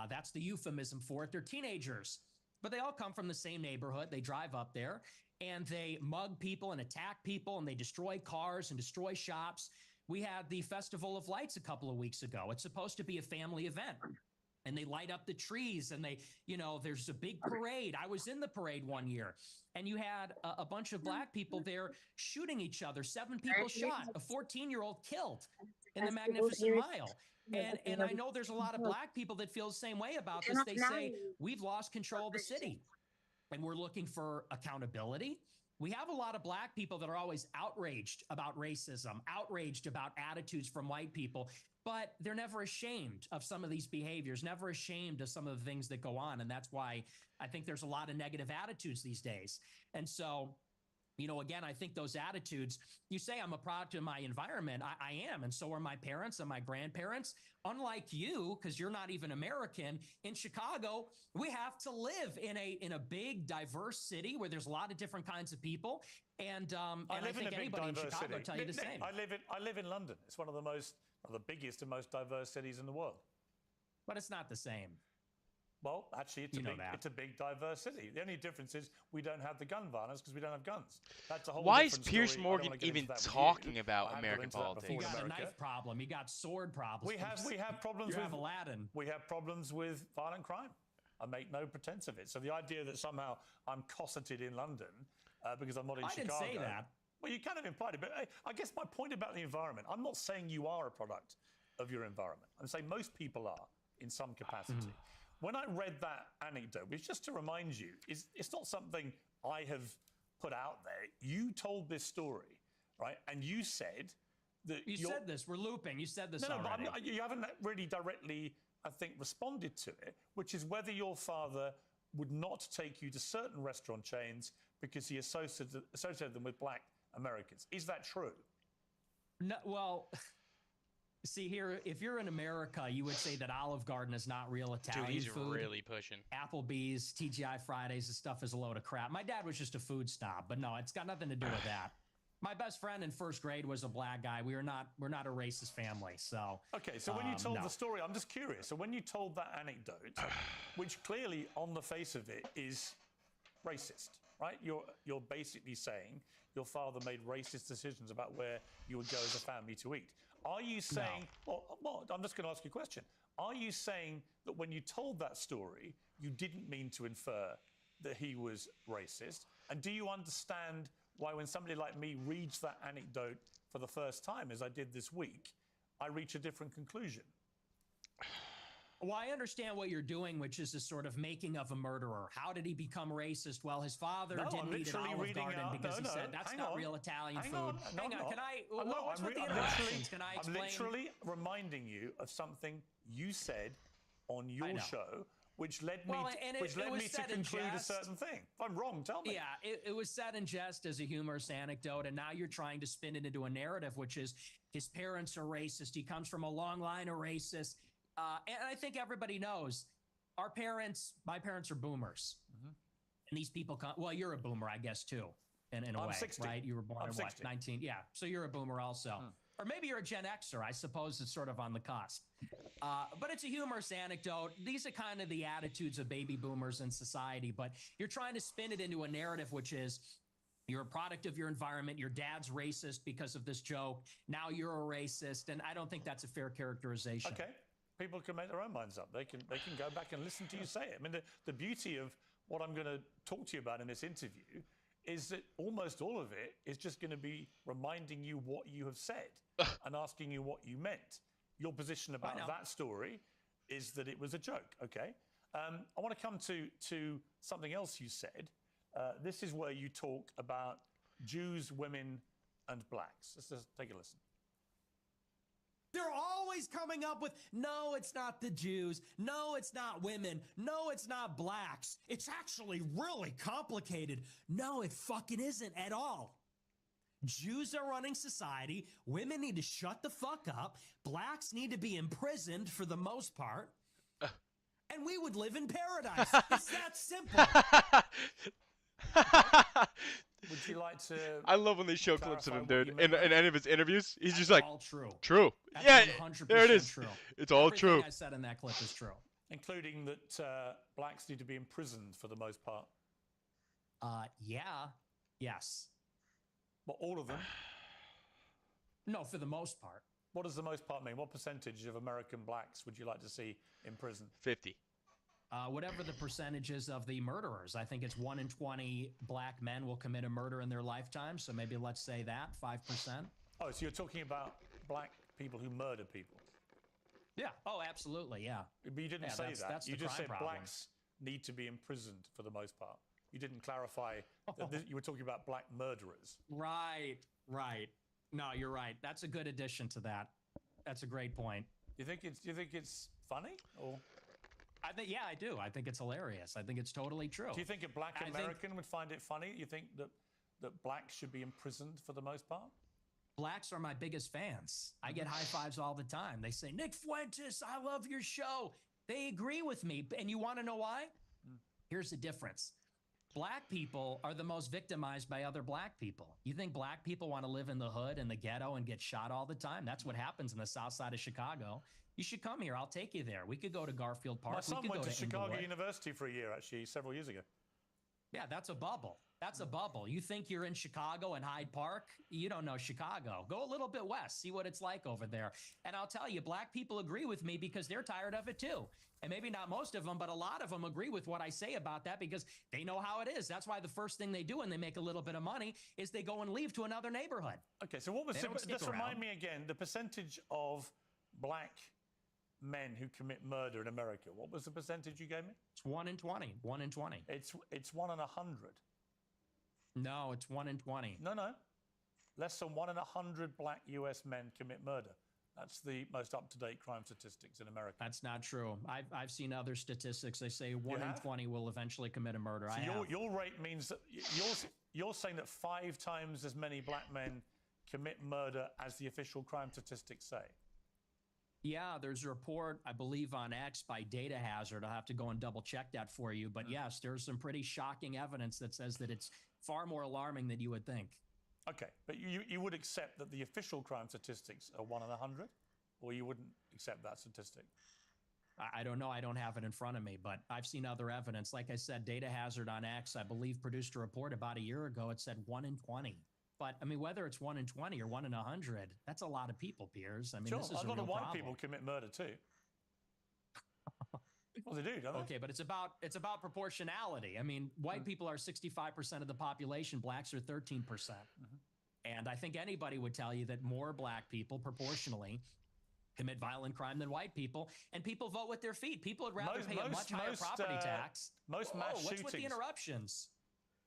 S32: That's the euphemism for it. They're teenagers, but they all come from the same neighborhood. They drive up there and they mug people and attack people and they destroy cars and destroy shops. We had the Festival of Lights a couple of weeks ago. It's supposed to be a family event. And they light up the trees and they, there's a big parade. I was in the parade one year and you had a bunch of black people there shooting each other. 7 people shot, a 14-year-old killed in the Magnificent Mile. And I know there's a lot of black people that feel the same way about this. They say, we've lost control of the city and we're looking for accountability. We have a lot of black people that are always outraged about racism, outraged about attitudes from white people, but they're never ashamed of some of these behaviors, never ashamed of some of the things that go on. And that's why I think there's a lot of negative attitudes these days. And so, again, I think those attitudes, you say I'm a product of my environment. I am. And so are my parents and my grandparents. Unlike you, because you're not even American, in Chicago, we have to live in a big, diverse city where there's a lot of different kinds of people. And I think anybody in Chicago will tell you the same.
S11: I live in London. It's one of the biggest and most diverse cities in the world.
S32: But it's not the same.
S11: Well, actually, it's a big, diverse city. The only difference is we don't have the gun violence because we don't have guns. That's a whole
S3: Why is
S11: different
S3: Piers
S11: story.
S3: Morgan even talking about American politics?
S32: You got a knife problem. You got sword problems.
S11: We have problems with
S32: Aladdin.
S11: We have problems with violent crime. I make no pretense of it. So the idea that somehow I'm cosseted in London because I'm not in Chicago.
S32: I didn't say that.
S11: Well, you kind of implied it, but I guess my point about the environment, I'm not saying you are a product of your environment. I'm saying most people are in some capacity. When I read that anecdote, which just to remind you, it's not something I have put out there. You told this story, right? And you said that
S32: you said this. We're looping. You said this already.
S11: But you haven't really directly, I think, responded to it, which is whether your father would not take you to certain restaurant chains because he associated them with black Americans. Is that true?
S32: No, well, see here, if you're in America, you would say that Olive Garden is not real Italian
S3: Dude, he's
S32: food.
S3: really pushing.
S32: Applebee's, TGI Fridays, this stuff is a load of crap. My dad was just a food snob, but no, it's got nothing to do with that. My best friend in first grade was a black guy. We're not a racist family, so.
S11: Okay, so when you told
S32: no.
S11: the story, I'm just curious. So when you told that anecdote, which clearly on the face of it is racist, right? You're basically saying your father made racist decisions about where you would go as a family to eat. Are you saying? No. Well, I'm just going to ask you a question. Are you saying that when you told that story, you didn't mean to infer that he was racist? And do you understand why when somebody like me reads that anecdote for the first time, as I did this week, I reach a different conclusion?
S32: Well, I understand what you're doing, which is a sort of making of a murderer. How did he become racist? Well, his father didn't eat an Olive Garden because he said that's not real Italian food. Hang on, can I? What's with the interruptions? Can I explain?
S11: I'm literally reminding you of something you said on your show, which led me to conclude a certain thing. If I'm wrong, tell me.
S32: Yeah, it was said in jest as a humorous anecdote, and now you're trying to spin it into a narrative, which is his parents are racist. He comes from a long line of racists. And I think everybody knows my parents are boomers. And these people come, well, you're a boomer, I guess, too, in a way,
S11: 60.
S32: right? You were born in
S11: 60.
S32: 19? Yeah, so you're a boomer also. Or maybe you're a Gen Xer. I suppose it's sort of on the cusp. But it's a humorous anecdote. These are kind of the attitudes of baby boomers in society, but you're trying to spin it into a narrative, which is you're a product of your environment. Your dad's racist because of this joke. Now you're a racist, and I don't think that's a fair characterization.
S11: Okay. People can make their own minds up. They can go back and listen to you say it. I mean, the beauty of what I'm going to talk to you about in this interview is that almost all of it is just going to be reminding you what you have said and asking you what you meant. Your position about that story is that it was a joke, okay? I want to come to something else you said. This is where you talk about Jews, women, and blacks. Let's just take a listen.
S32: They're always coming up with, no, it's not the Jews. No, it's not women. No, it's not blacks. It's actually really complicated. No, it fucking isn't at all. Jews are running society. Women need to shut the fuck up. Blacks need to be imprisoned for the most part. And we would live in paradise. It's that simple.
S11: Would you like to?
S3: I love when they show clips of him, dude. In
S11: meant?
S3: any of his interviews, he's just like,
S32: all true.
S3: True.
S32: That's
S3: Yeah,
S32: 100%
S3: there it is.
S32: True.
S3: It's all
S32: Everything
S3: true.
S32: I said in that clip is true.
S11: Including that blacks need to be imprisoned for the most part.
S32: Yeah. Yes.
S11: But all of them?
S32: No, for the most part.
S11: What does the most part mean? What percentage of American blacks would you like to see in prison?
S3: 50.
S32: Whatever the percentages of the murderers. I think it's 1 in 20 black men will commit a murder in their lifetime. So maybe let's say that, 5%.
S11: Oh, so you're talking about black people who murder people?
S32: Yeah. Oh, absolutely. Yeah.
S11: But you didn't say that.
S32: That's
S11: You
S32: the
S11: just
S32: crime
S11: said
S32: problem.
S11: blacks need to be imprisoned for the most part. You didn't clarify that you were talking about black murderers.
S32: Right. No, you're right. That's a good addition to that. That's a great point.
S11: Do you think it's funny or?
S32: I think, yeah, I do. I think it's hilarious. I think it's totally true.
S11: Do you think a black American would find it funny? You think that blacks should be imprisoned for the most part?
S32: Blacks are my biggest fans. I get high fives all the time. They say, Nick Fuentes, I love your show. They agree with me. And you want to know why? Here's the difference. Black people are the most victimized by other black people. You think black people want to live in the hood and the ghetto and get shot all the time? That's what happens in the south side of Chicago. You should come here. I'll take you there. We could go to Garfield Park.
S11: My son
S32: we could
S11: went
S32: go
S11: to Chicago
S32: Inglewood.
S11: University for a year, actually, several years ago.
S32: Yeah, that's a bubble. That's a bubble. You think you're in Chicago and Hyde Park? You don't know Chicago. Go a little bit west. See what it's like over there. And I'll tell you, black people agree with me because they're tired of it too. And maybe not most of them, but a lot of them agree with what I say about that because they know how it is. That's why the first thing they do when they make a little bit of money is they go and leave to another neighborhood.
S11: Okay, so what was just
S32: around.
S11: remind me again, the percentage of black men who commit murder in America. What was the percentage you gave me?
S32: It's 1 in 20. 1 in 20.
S11: It's 1 in 100.
S32: No, it's 1 in 20.
S11: No. Less than 1 in 100 black US men commit murder. That's the most up-to-date crime statistics in America.
S32: That's not true. I've seen other statistics. They say 1 in 20 will eventually commit a murder.
S11: So your rate means that you're saying that 5 times as many black men commit murder as the official crime statistics say.
S32: Yeah, there's a report, I believe, on X by Data Hazard. I'll have to go and double check that for you. But yes, there's some pretty shocking evidence that says that it's far more alarming than you would think.
S11: Okay, but you would accept that the official crime statistics are 1 in 100, or you wouldn't accept that statistic?
S32: I don't know. I don't have it in front of me, but I've seen other evidence. Like I said, Data Hazard on X, I believe, produced a report about a year ago. It said 1 in 20. But I mean, whether it's 1 in 20 or 1 in 100, that's a lot of people, Piers. I mean,
S11: Sure,
S32: this is
S11: a lot of white
S32: problem.
S11: people commit murder too. Well, they do, don't they?
S32: Okay, but it's about proportionality. I mean, white people are 65% of the population. Blacks are 13%. And I think anybody would tell you that more black people proportionally commit violent crime than white people, and people vote with their feet. People would rather pay a much higher property tax.
S11: Most mass
S32: What's
S11: shootings.
S32: with the interruptions?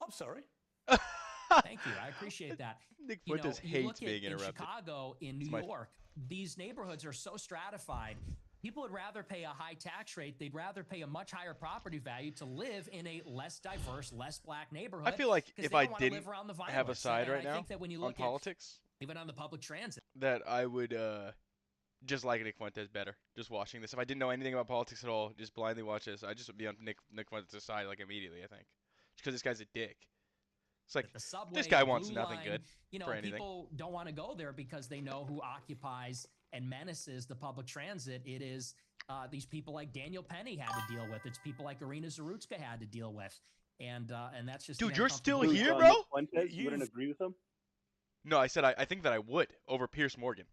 S11: I'm sorry.
S32: Thank you. I appreciate that.
S3: Nick
S32: You know,
S3: Fuentes
S32: you
S3: hates
S32: look
S3: being interrupted.
S32: In Chicago, in New York, these neighborhoods are so stratified. People would rather pay a high tax rate. They'd rather pay a much higher property value to live in a less diverse, less black neighborhood.
S3: I feel like
S32: 'cause
S3: if
S32: they
S3: I
S32: don't wanna
S3: didn't
S32: live around the
S3: have a
S32: violence.
S3: side
S32: And
S3: right
S32: I
S3: now
S32: think that when you
S3: on
S32: look
S3: politics,
S32: even on the public transit,
S3: that I would just like Nick Fuentes better. Just watching this, if I didn't know anything about politics at all, just blindly watch this, I just would be on Nick Fuentes' side like immediately. I think because this guy's a dick. It's like
S32: the subway,
S3: this guy
S32: the
S3: wants
S32: Blue
S3: nothing
S32: Line,
S3: good
S32: you know,
S3: for anything.
S32: people don't want to go there because they know who occupies and menaces the public transit. It is these people like Daniel Penny had to deal with. It's people like Irina Zarutska had to deal with. And that's just
S3: Dude,
S32: the
S3: you're still
S32: uncomfortable-
S3: here, bro?
S2: Fuentes, you wouldn't agree with him?
S3: No, I said I think that I would over Pierce Morgan.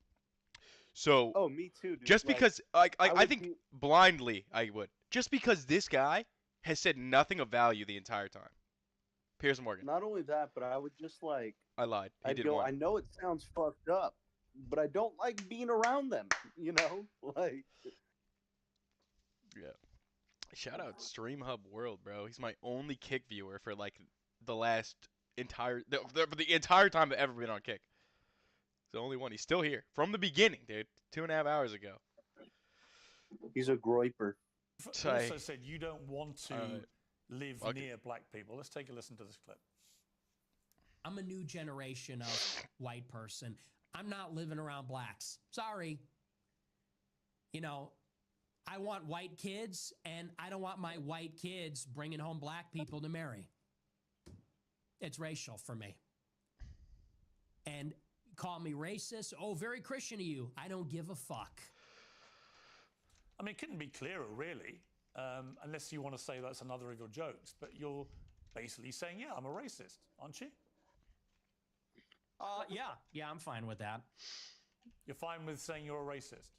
S3: So
S2: Oh, me too, dude.
S3: just
S2: Like,
S3: because I
S2: would
S3: think
S2: be-
S3: blindly I would. Just because this guy has said nothing of value the entire time. Pierce Morgan.
S2: Not only that, but I would just like.
S3: I lied. He
S2: I'd
S3: did
S2: go.
S3: more.
S2: I know it sounds fucked up, but I don't like being around them. You know, like.
S3: Yeah. Shout out Stream Hub World, bro. He's my only Kick viewer for like the last entire the entire time I've ever been on Kick. He's the only one. He's still here from the beginning, dude. 2.5 hours ago.
S2: He's a groiper.
S11: Also said you don't want to live near black people. Let's take a listen to this clip.
S32: I'm a new generation of white person. I'm not living around blacks. Sorry. You know, I want white kids, and I don't want my white kids bringing home black people to marry. It's racial for me. And call me racist. Oh, very Christian of you. I don't give a fuck.
S11: I mean, it couldn't be clearer, really, unless you want to say that's another of your jokes. But you're basically saying, yeah, I'm a racist, aren't you?
S32: Yeah, I'm fine with that.
S11: You're fine with saying you're a racist?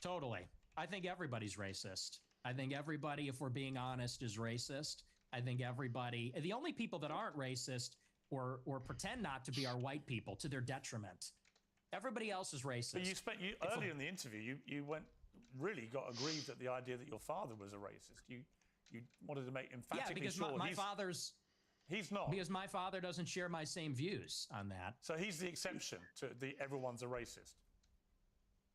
S32: Totally. I think everybody's racist. I think everybody, if we're being honest, is racist. I think everybody, the only people that aren't racist or pretend not to be are white people to their detriment. Everybody else is racist.
S11: But earlier in the interview, you really got aggrieved at the idea that your father was a racist. You wanted to make emphatically
S32: because
S11: sure
S32: my father's.
S11: He's not.
S32: Because my father doesn't share my same views on that.
S11: So he's the exception to the everyone's a racist.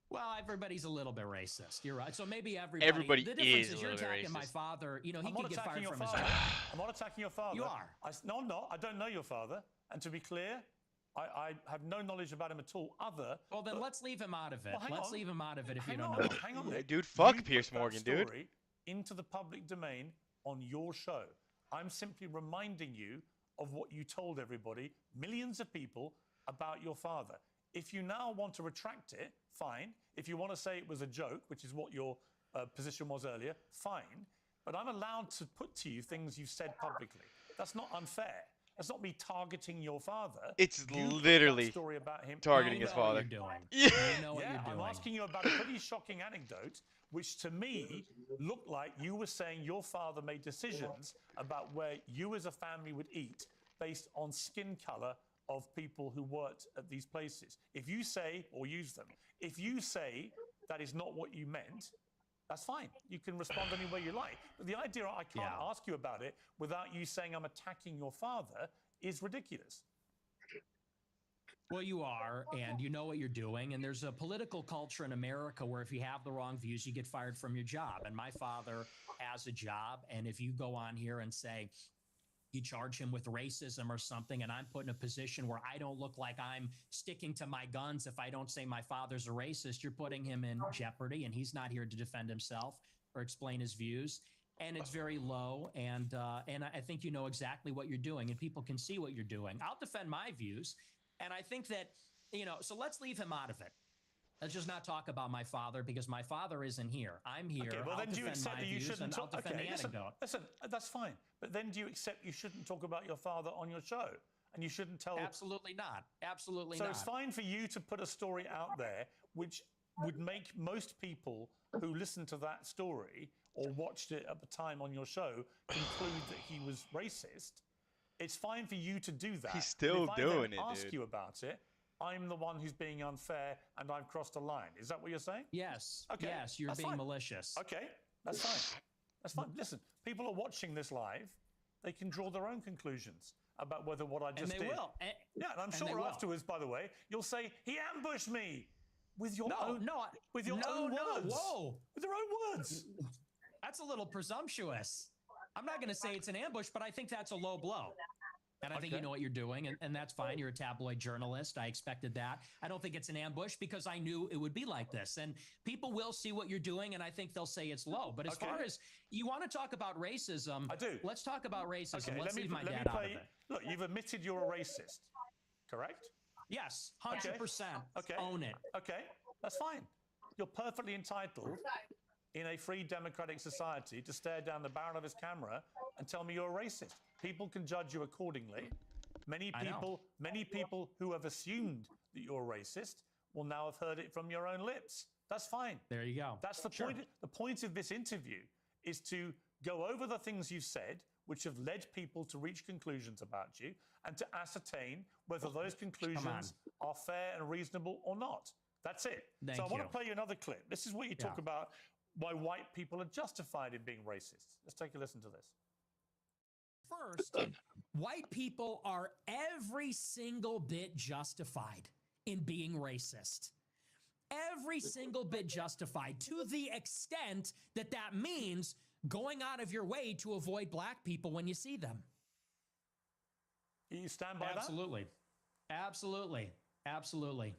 S32: Well, everybody's a little bit racist. You're right. So maybe everybody. The difference is you're attacking my father. You know, he could get fired from his job.
S11: I'm not attacking your father.
S32: You are.
S11: No, I'm not. I don't know your father. And to be clear, I have no knowledge about him at all.
S32: Well, then let's leave him out of it.
S11: Well,
S32: Leave him out of it if you
S11: hang
S32: don't
S11: on,
S32: know.
S11: Hang on, Nick.
S3: Dude, fuck
S11: You
S3: Pierce
S11: put that
S3: Morgan, dude.
S11: story into the public domain on your show. I'm simply reminding you of what you told everybody, millions of people, about your father. If you now want to retract it, fine. If you want to say it was a joke, which is what your position was earlier, fine. But I'm allowed to put to you things you've said publicly. That's not unfair. That's not me targeting your father.
S3: It's
S11: You put that
S3: literally
S11: story about him.
S3: targeting his father.
S32: You know what
S11: Yeah,
S32: you're doing.
S11: I'm asking you about a pretty shocking anecdote, which to me looked like you were saying your father made decisions about where you as a family would eat based on skin color of people who worked at these places. If you say, or use them, if you say that is not what you meant, that's fine. You can respond any way you like. But the idea I can't ask you about it without you saying I'm attacking your father is ridiculous.
S32: Well, you are, and you know what you're doing. And there's a political culture in America where if you have the wrong views, you get fired from your job. And my father has a job. And if you go on here and say, you charge him with racism or something, and I'm put in a position where I don't look like I'm sticking to my guns if I don't say my father's a racist, you're putting him in jeopardy, and he's not here to defend himself or explain his views. and it's very low. And I think you know exactly what you're doing, and people can see what you're doing. I'll defend my views, and I think that, you know, so let's leave him out of it. Let's just not talk about my father, because my father isn't here. I'm here.
S11: Okay, well,
S32: I'll
S11: then do you
S32: defend
S11: accept
S32: my
S11: that you
S32: views,
S11: shouldn't
S32: and I'll
S11: talk?
S32: defend
S11: Okay,
S32: the anecdote.
S11: listen, that's fine. But then do you accept you shouldn't talk about your father on your show, and you shouldn't tell?
S32: Absolutely not. Absolutely
S11: so
S32: not.
S11: So it's fine for you to put a story out there which would make most people who listened to that story or watched it at the time on your show conclude that he was racist. It's fine for you to do that.
S3: He's still
S11: But
S3: doing
S11: if I then
S3: it,
S11: ask
S3: dude.
S11: you about it, I'm the one who's being unfair and I've crossed a line. Is that what you're saying?
S32: Yes.
S11: Okay.
S32: Yes, you're
S11: That's
S32: being
S11: fine.
S32: malicious.
S11: Okay, that's fine. That's fine. Listen, people are watching this live. They can draw their own conclusions about whether what I just
S32: And they
S11: did.
S32: will.
S11: Yeah, and I'm
S32: and
S11: sure
S32: they will.
S11: afterwards, by the way, you'll say, he ambushed me with your own
S32: with your
S11: own words.
S32: Whoa.
S11: With your own words.
S32: That's a little presumptuous. I'm not going to say it's an ambush, but I think that's a low blow. And I think you know what you're doing, and that's fine. You're a tabloid journalist. I expected that. I don't think it's an ambush because I knew it would be like this. And people will see what you're doing, and I think they'll say it's low. But as far as you want to talk about racism,
S11: I do.
S32: Let's talk about racism.
S11: Okay,
S32: Let's leave my
S11: let
S32: dad
S11: me
S32: out of
S11: play.
S32: it.
S11: Look, you've admitted you're a racist, correct?
S32: Yes, 100%.
S11: Okay.
S32: Own it.
S11: Okay, that's fine. You're perfectly entitled in a free democratic society to stare down the barrel of his camera and tell me you're a racist. People can judge you accordingly. Many people who have assumed that you're racist will now have heard it from your own lips. That's fine.
S32: There you go.
S11: That's the point. The point of this interview is to go over the things you've said, which have led people to reach conclusions about you, and to ascertain whether those conclusions are fair and reasonable or not. That's it. So I want to play you another clip. This is where you talk about why white people are justified in being racist. Let's take a listen to this.
S32: First, white people are every single bit justified in being racist. Every single bit justified, to the extent that that means going out of your way to avoid black people when you see them.
S11: You stand by that?
S32: Absolutely. Absolutely. Absolutely.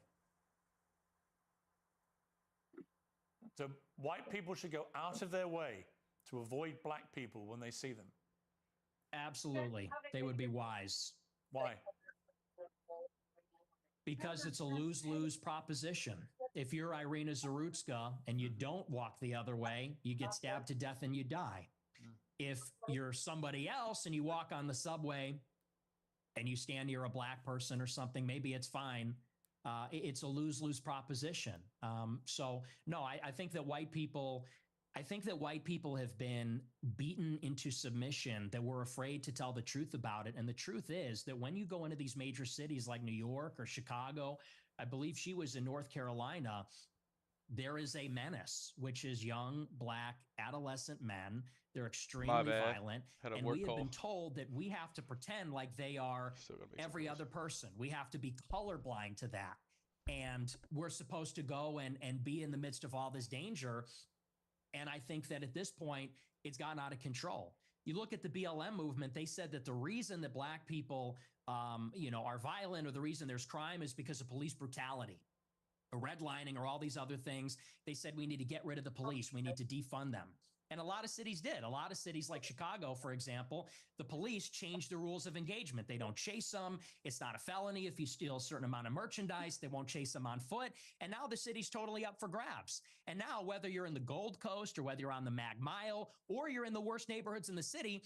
S11: So white people should go out of their way to avoid black people when they see them.
S32: Absolutely. They would be wise.
S11: Why?
S32: Because it's a lose-lose proposition. If you're Irina Zarutska and you don't walk the other way, you get stabbed to death and you die. If you're somebody else and you walk on the subway and you stand near a black person or something, maybe it's fine. It's a lose-lose proposition. So no, I think that white people have been beaten into submission, that we're afraid to tell the truth about it. And the truth is that when you go into these major cities like New York or Chicago, I believe she was in North Carolina, there is a menace, which is young, black, adolescent men. They're extremely violent. And we have been told that we have to pretend like they are every other person. We have to be colorblind to that. And we're supposed to go and be in the midst of all this danger. And I think that at this point, it's gotten out of control. You look at the BLM movement, they said that the reason that black people, are violent, or the reason there's crime, is because of police brutality, or redlining, or all these other things. They said we need to get rid of the police. We need to defund them. And a lot of cities did. A lot of cities like Chicago, for example, the police changed the rules of engagement. They don't chase them. It's not a felony if you steal a certain amount of merchandise. They won't chase them on foot. And now the city's totally up for grabs. And now, whether you're in the Gold Coast, or whether you're on the Mag Mile, or you're in the worst neighborhoods in the city,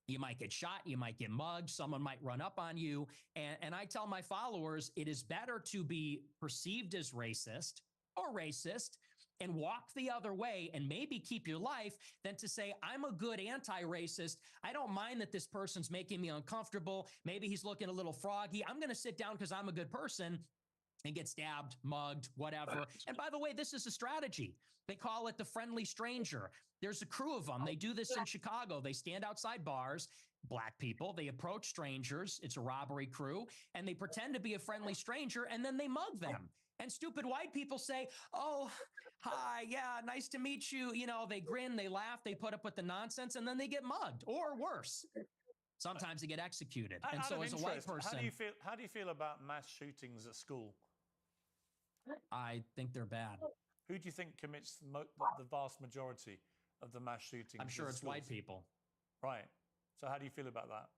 S32: you might get shot, you might get mugged, someone might run up on you. And I tell my followers, it is better to be perceived as racist or racist and walk the other way and maybe keep your life, than to say, I'm a good anti-racist. I don't mind that this person's making me uncomfortable. Maybe he's looking a little froggy. I'm going to sit down because I'm a good person, and get stabbed, mugged, whatever. And by the way, this is a strategy. They call it the friendly stranger. There's a crew of them. They do this in Chicago. They stand outside bars, black people. They approach strangers. It's a robbery crew. And they pretend to be a friendly stranger, and then they mug them. And stupid white people say, oh, hi, yeah, nice to meet you. You know, they grin, they laugh, they put up with the nonsense, and then they get mugged, or worse. Sometimes they get executed. And so as a white person,
S11: how do you feel about mass shootings at school?
S32: I think they're bad.
S11: Who do you think commits the vast majority of the mass shootings?
S32: I'm sure
S11: in
S32: it's
S11: schools?
S32: white people.
S11: Right. So how do you feel about that?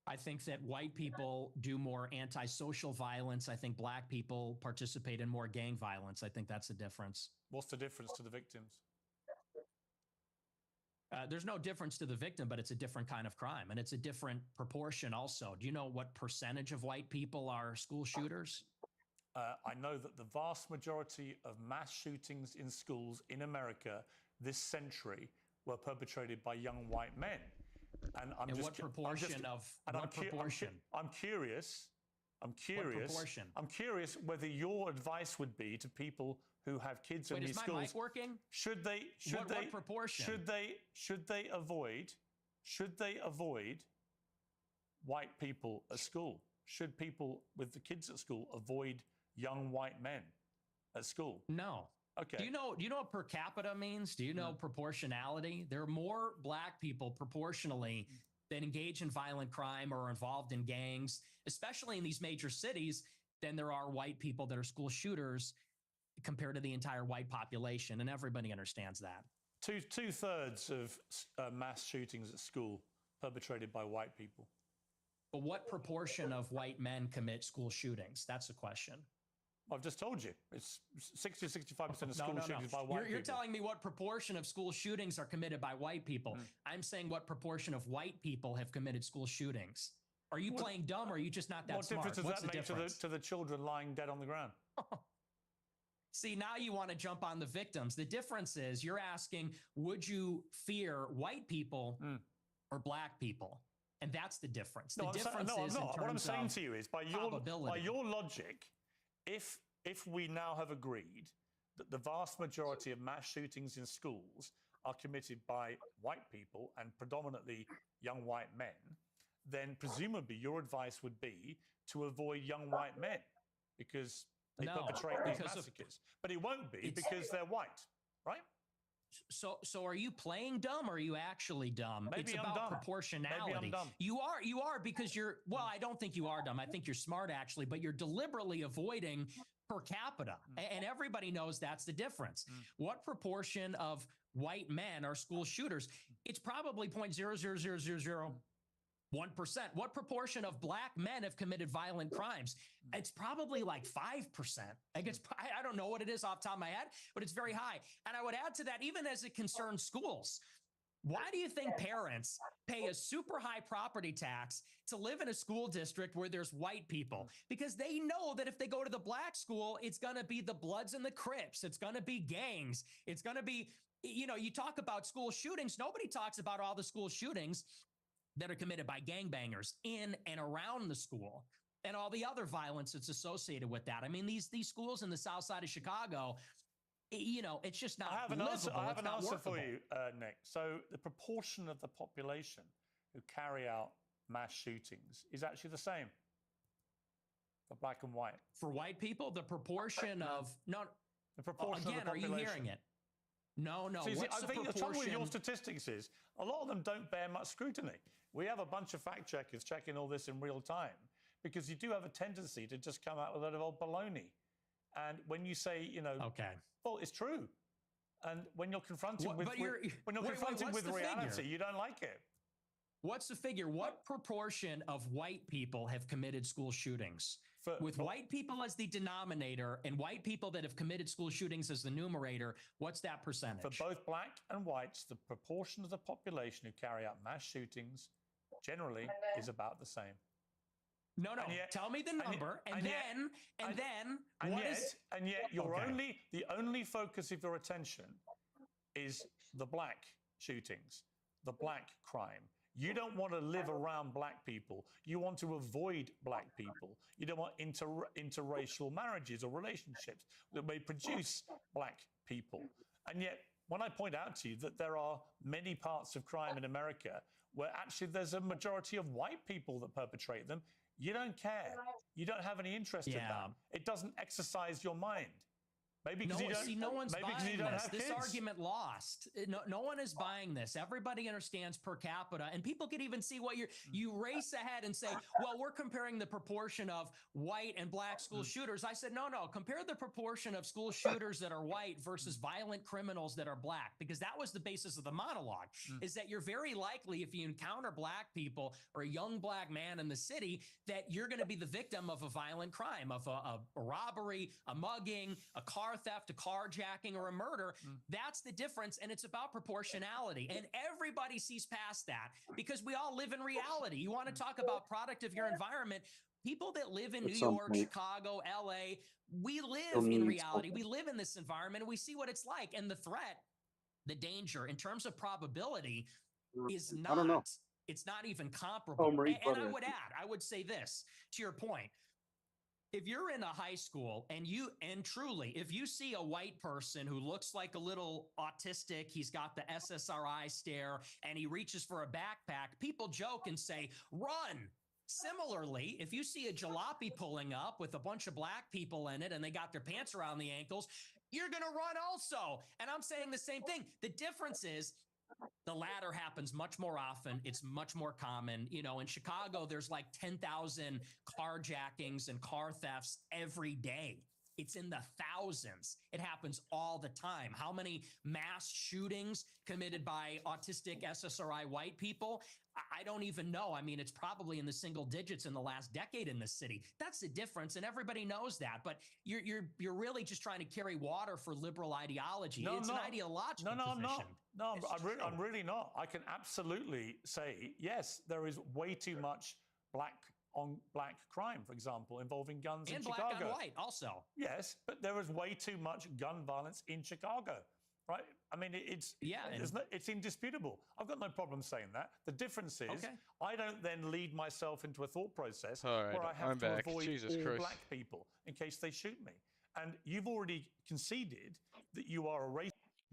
S32: I think that white people do more antisocial violence. I think black people participate in more gang violence. I think that's the difference.
S11: What's the difference to the victims?
S32: There's no difference to the victim, but it's a different kind of crime, and it's a different proportion also. Do you know what percentage of white people are school shooters?
S11: I know that the vast majority of mass shootings in schools in America this century were perpetrated by young white men. And I'm
S32: and
S11: just
S32: what proportion
S11: I'm curious.
S32: What proportion?
S11: I'm curious whether your advice would be to people who have kids in
S32: Wait,
S11: these
S32: is my
S11: schools.
S32: mic working?
S11: What
S32: proportion?
S11: Should they avoid white people at school? Should people with the kids at school avoid young white men at school?
S32: No.
S11: Okay.
S32: Do you know what per capita means? Do you know proportionality? There are more black people proportionally that engage in violent crime or are involved in gangs, especially in these major cities, than there are white people that are school shooters compared to the entire white population. And everybody understands that.
S11: Two-thirds of mass shootings at school perpetrated by white people.
S32: But what proportion of white men commit school shootings? That's the question.
S11: I've just told you. It's 60-65% of school shootings by white people.
S32: You're telling me what proportion of school shootings are committed by white people. I'm saying what proportion of white people have committed school shootings. Are you playing dumb or are you just not that smart?
S11: What difference
S32: What's
S11: does
S32: the
S11: that
S32: difference?
S11: make to the children lying dead on the ground?
S32: See, now you want to jump on the victims. The difference is you're asking, would you fear white people or black people? And that's the difference. The difference is in terms
S11: What I'm saying
S32: of
S11: to you is by your logic, if we now have agreed that the vast majority of mass shootings in schools are committed by white people and predominantly young white men, then presumably your advice would be to avoid young white men because they perpetrate these massacres. But it won't be because they're white, right?
S32: So are you playing dumb or are you actually dumb?
S11: Maybe
S32: It's
S11: I'm
S32: about
S11: dumb.
S32: proportionality.
S11: Maybe I'm dumb.
S32: You are because you're, well, I don't think you are dumb. I think you're smart actually, but you're deliberately avoiding per capita. And everybody knows that's the difference. What proportion of white men are school shooters? It's probably 0.00001%. What proportion of black men have committed violent crimes? It's probably like 5%. Like I don't know what it is off the top of my head, but it's very high. And I would add to that, even as it concerns schools, why do you think parents pay a super high property tax to live in a school district where there's white people? Because they know that if they go to the black school, it's going to be the Bloods and the Crips. It's going to be gangs. It's going to be, you know, you talk about school shootings. Nobody talks about all the school shootings that are committed by gangbangers in and around the school and all the other violence that's associated with that. I mean, these schools in the south side of Chicago, you know, it's just not livable.
S11: I have an answer for
S32: workable.
S11: you, Nick. So the proportion of the population who carry out mass shootings is actually the same for black and white.
S32: For white people, the proportion of
S11: the proportion
S32: again,
S11: of the
S32: are you
S11: population.
S32: hearing it? No.
S11: See,
S32: What's
S11: I
S32: the
S11: think the trouble with your
S32: proportion?
S11: statistics is a lot of them don't bear much scrutiny. We have a bunch of fact checkers checking all this in real time because you do have a tendency to just come out with a lot of old baloney. And when you say, you know, well, it's true. And when you're confronted with reality, you don't like it.
S32: What's the figure? What proportion of white people have committed school shootings? With white people as the denominator and white people that have committed school shootings as the numerator, what's that percentage?
S11: For both black and whites, the proportion of the population who carry out mass shootings generally is about the same.
S32: No. Tell me the number, and
S11: yet the only focus of your attention is the black shootings, the black crime. You don't want to live around black people. You want to avoid black people. You don't want interracial marriages or relationships that may produce black people. And yet, when I point out to you that there are many parts of crime in America where actually there's a majority of white people that perpetrate them, you don't care. You don't have any interest in that. It doesn't exercise your mind. Maybe because
S32: no one's
S11: maybe 'cause you
S32: buying
S11: don't
S32: this.
S11: have
S32: This
S11: kids.
S32: argument lost. No one is buying this. Everybody understands per capita, and people can even see what you race ahead and say, well, we're comparing the proportion of white and black school shooters. I said, no, compare the proportion of school shooters that are white versus violent criminals that are black, because that was the basis of the monologue, is that you're very likely, if you encounter black people or a young black man in the city, that you're going to be the victim of a violent crime, of a robbery, a mugging, a car theft, a carjacking, or a murder. That's the difference, and it's about proportionality. And everybody sees past that because we all live in reality. You want to talk about product of your environment? People that live in New York, Chicago, LA, we live in reality. We live in this environment, and we see what it's like. And the threat, the danger, in terms of probability, is not.
S2: I don't know.
S32: It's not even comparable. And I would add, I would say this to your point. If you're in a high school and truly, if you see a white person who looks like a little autistic, he's got the SSRI stare and he reaches for a backpack, people joke and say, run. Similarly, if you see a jalopy pulling up with a bunch of black people in it and they got their pants around the ankles, you're going to run also. And I'm saying the same thing. The difference is, the latter happens much more often. It's much more common. You know, in Chicago, there's like 10,000 carjackings and car thefts every day. It's in the thousands. It happens all the time. How many mass shootings committed by autistic SSRI white people? I don't even know. I mean, it's probably in the single digits in the last decade in this city. That's the difference, and everybody knows that. But you're really just trying to carry water for liberal ideology. It's an ideological position.
S11: I'm not. No, I'm really not. I can absolutely say, yes, there is way too much black on black crime, for example, involving guns in Chicago.
S32: And black on white also.
S11: Yes, but there is way too much gun violence in Chicago, right? I mean, it's indisputable. I've got no problem saying that. The difference is I don't then lead myself into a thought process where I have to avoid all black people in case they shoot me. And you've already conceded that you are a racist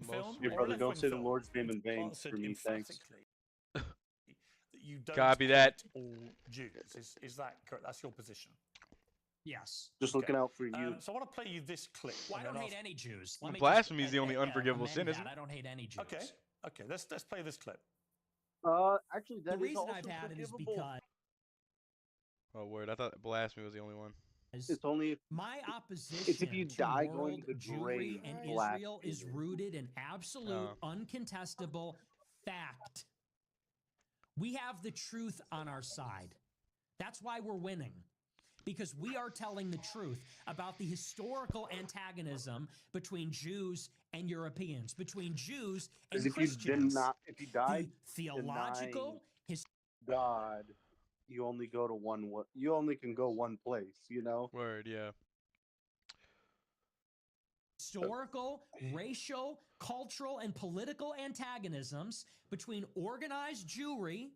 S11: film.
S2: Your brother, don't say the Lord's name in vain for me, thanks.
S11: That you don't
S3: Copy that.
S11: hate all Jews. Is that correct? That's your position?
S32: Yes.
S2: Just looking out for you.
S11: So I want to play you this clip.
S32: Well, I don't hate any Jews.
S3: Blasphemy is the only unforgivable sin, isn't it?
S32: I don't hate any Jews.
S11: Okay. Let's play this clip.
S2: Actually, that
S32: the
S2: is
S32: reason
S2: also
S32: I've had it is
S2: forgivable.
S32: because
S3: Oh, word. I thought blasphemy was the only one.
S2: It's only
S32: my opposition
S2: it's if you
S32: to
S2: die
S32: world
S2: going to the
S32: Jewry
S2: grave
S32: and
S2: black.
S32: Israel is rooted in absolute, uncontestable fact. We have the truth on our side. That's why we're winning. Because we are telling the truth about the historical antagonism between Jews and Europeans, between Jews and Christians.
S2: If you died
S32: the theological,
S2: God, you only go to one. You only can go one place. You know.
S3: Word, yeah.
S32: Historical, racial, cultural, and political antagonisms between organized Jewry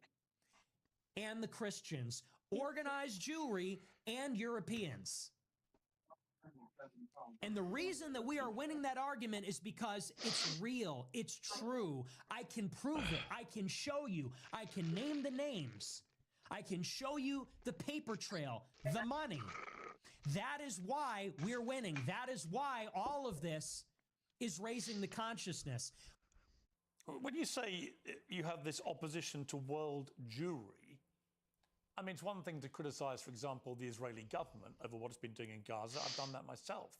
S32: and the Christians, organized Jewry and Europeans. And the reason that we are winning that argument is because it's real, it's true. I can prove it, I can show you, I can name the names, I can show you the paper trail, the money. That is why we're winning. That is why all of this is raising the consciousness.
S11: When you say you have this opposition to world Jewry, I mean, it's one thing to criticize, for example, the Israeli government over what it's been doing in Gaza. I've done that myself.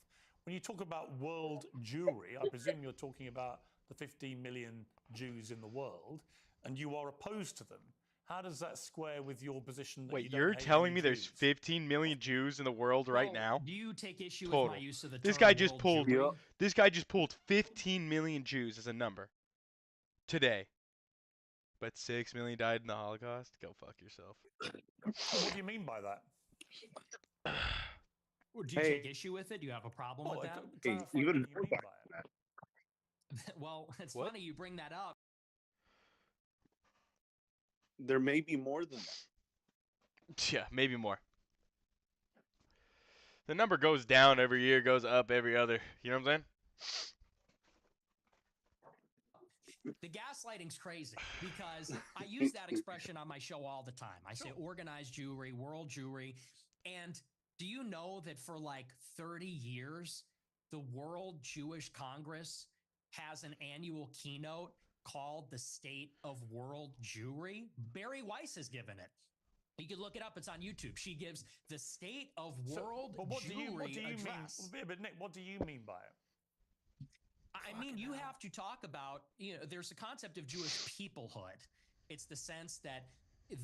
S11: When you talk about world Jewry, I presume you're talking about the 15 million Jews in the world, and you are opposed to them. How does that square with your position? That
S3: Wait,
S11: you
S3: you're
S11: don't hate
S3: telling
S11: any
S3: me there's
S11: Jews?
S3: 15 million Jews in the world right now?
S32: Do you take issue
S3: Total.
S32: with my use of the
S3: This
S32: term
S3: guy just
S32: world
S3: pulled.
S32: Jewry?
S3: This guy just pulled 15 million Jews as a number today. But 6 million died in the Holocaust. Go fuck yourself.
S11: What do you mean by that?
S32: Do you take issue with it? Do you have a problem with that?
S2: Hey, even more by that.
S32: Well, it's funny you bring that up.
S2: There may be more than that.
S3: Yeah, maybe more. The number goes down every year, goes up every other. You know what I'm saying?
S32: The gaslighting's crazy because I use that expression on my show all the time. I say organized Jewry, world Jewry. And do you know that for like 30 years, the World Jewish Congress has an annual keynote called The State of World Jewry. Barry Weiss has given it. You can look it up. It's on YouTube. She gives the State of World Jewry address.
S11: But Nick, what do you mean by it?
S32: I mean, you have to talk about, there's a concept of Jewish peoplehood. It's the sense that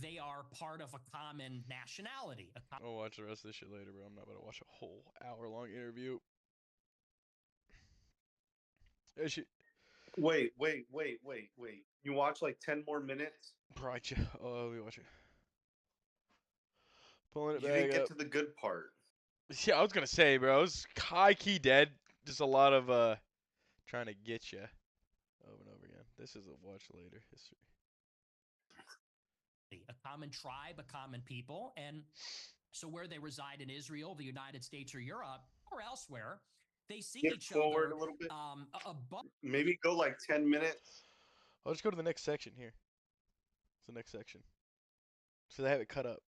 S32: they are part of a common nationality.
S3: I'll watch the rest of this shit later, bro. I'm not about to watch a whole hour-long interview.
S2: Wait. You watch like 10 more minutes?
S3: Bro, we watch it. Pulling it
S2: You
S3: back
S2: didn't get
S3: up.
S2: to the good part.
S3: Yeah, I was gonna say, bro, it was high-key dead. Just a lot of trying to get you over and over again. This is a watch later history.
S32: A common tribe, a common people, and so where they reside in Israel, the United States, or Europe, or elsewhere, they see
S2: Get
S32: each
S2: forward
S32: other
S2: a little bit.
S32: above.
S2: Maybe go like 10 minutes.
S3: I'll just go to the next section here. It's the next section. So they have it cut up.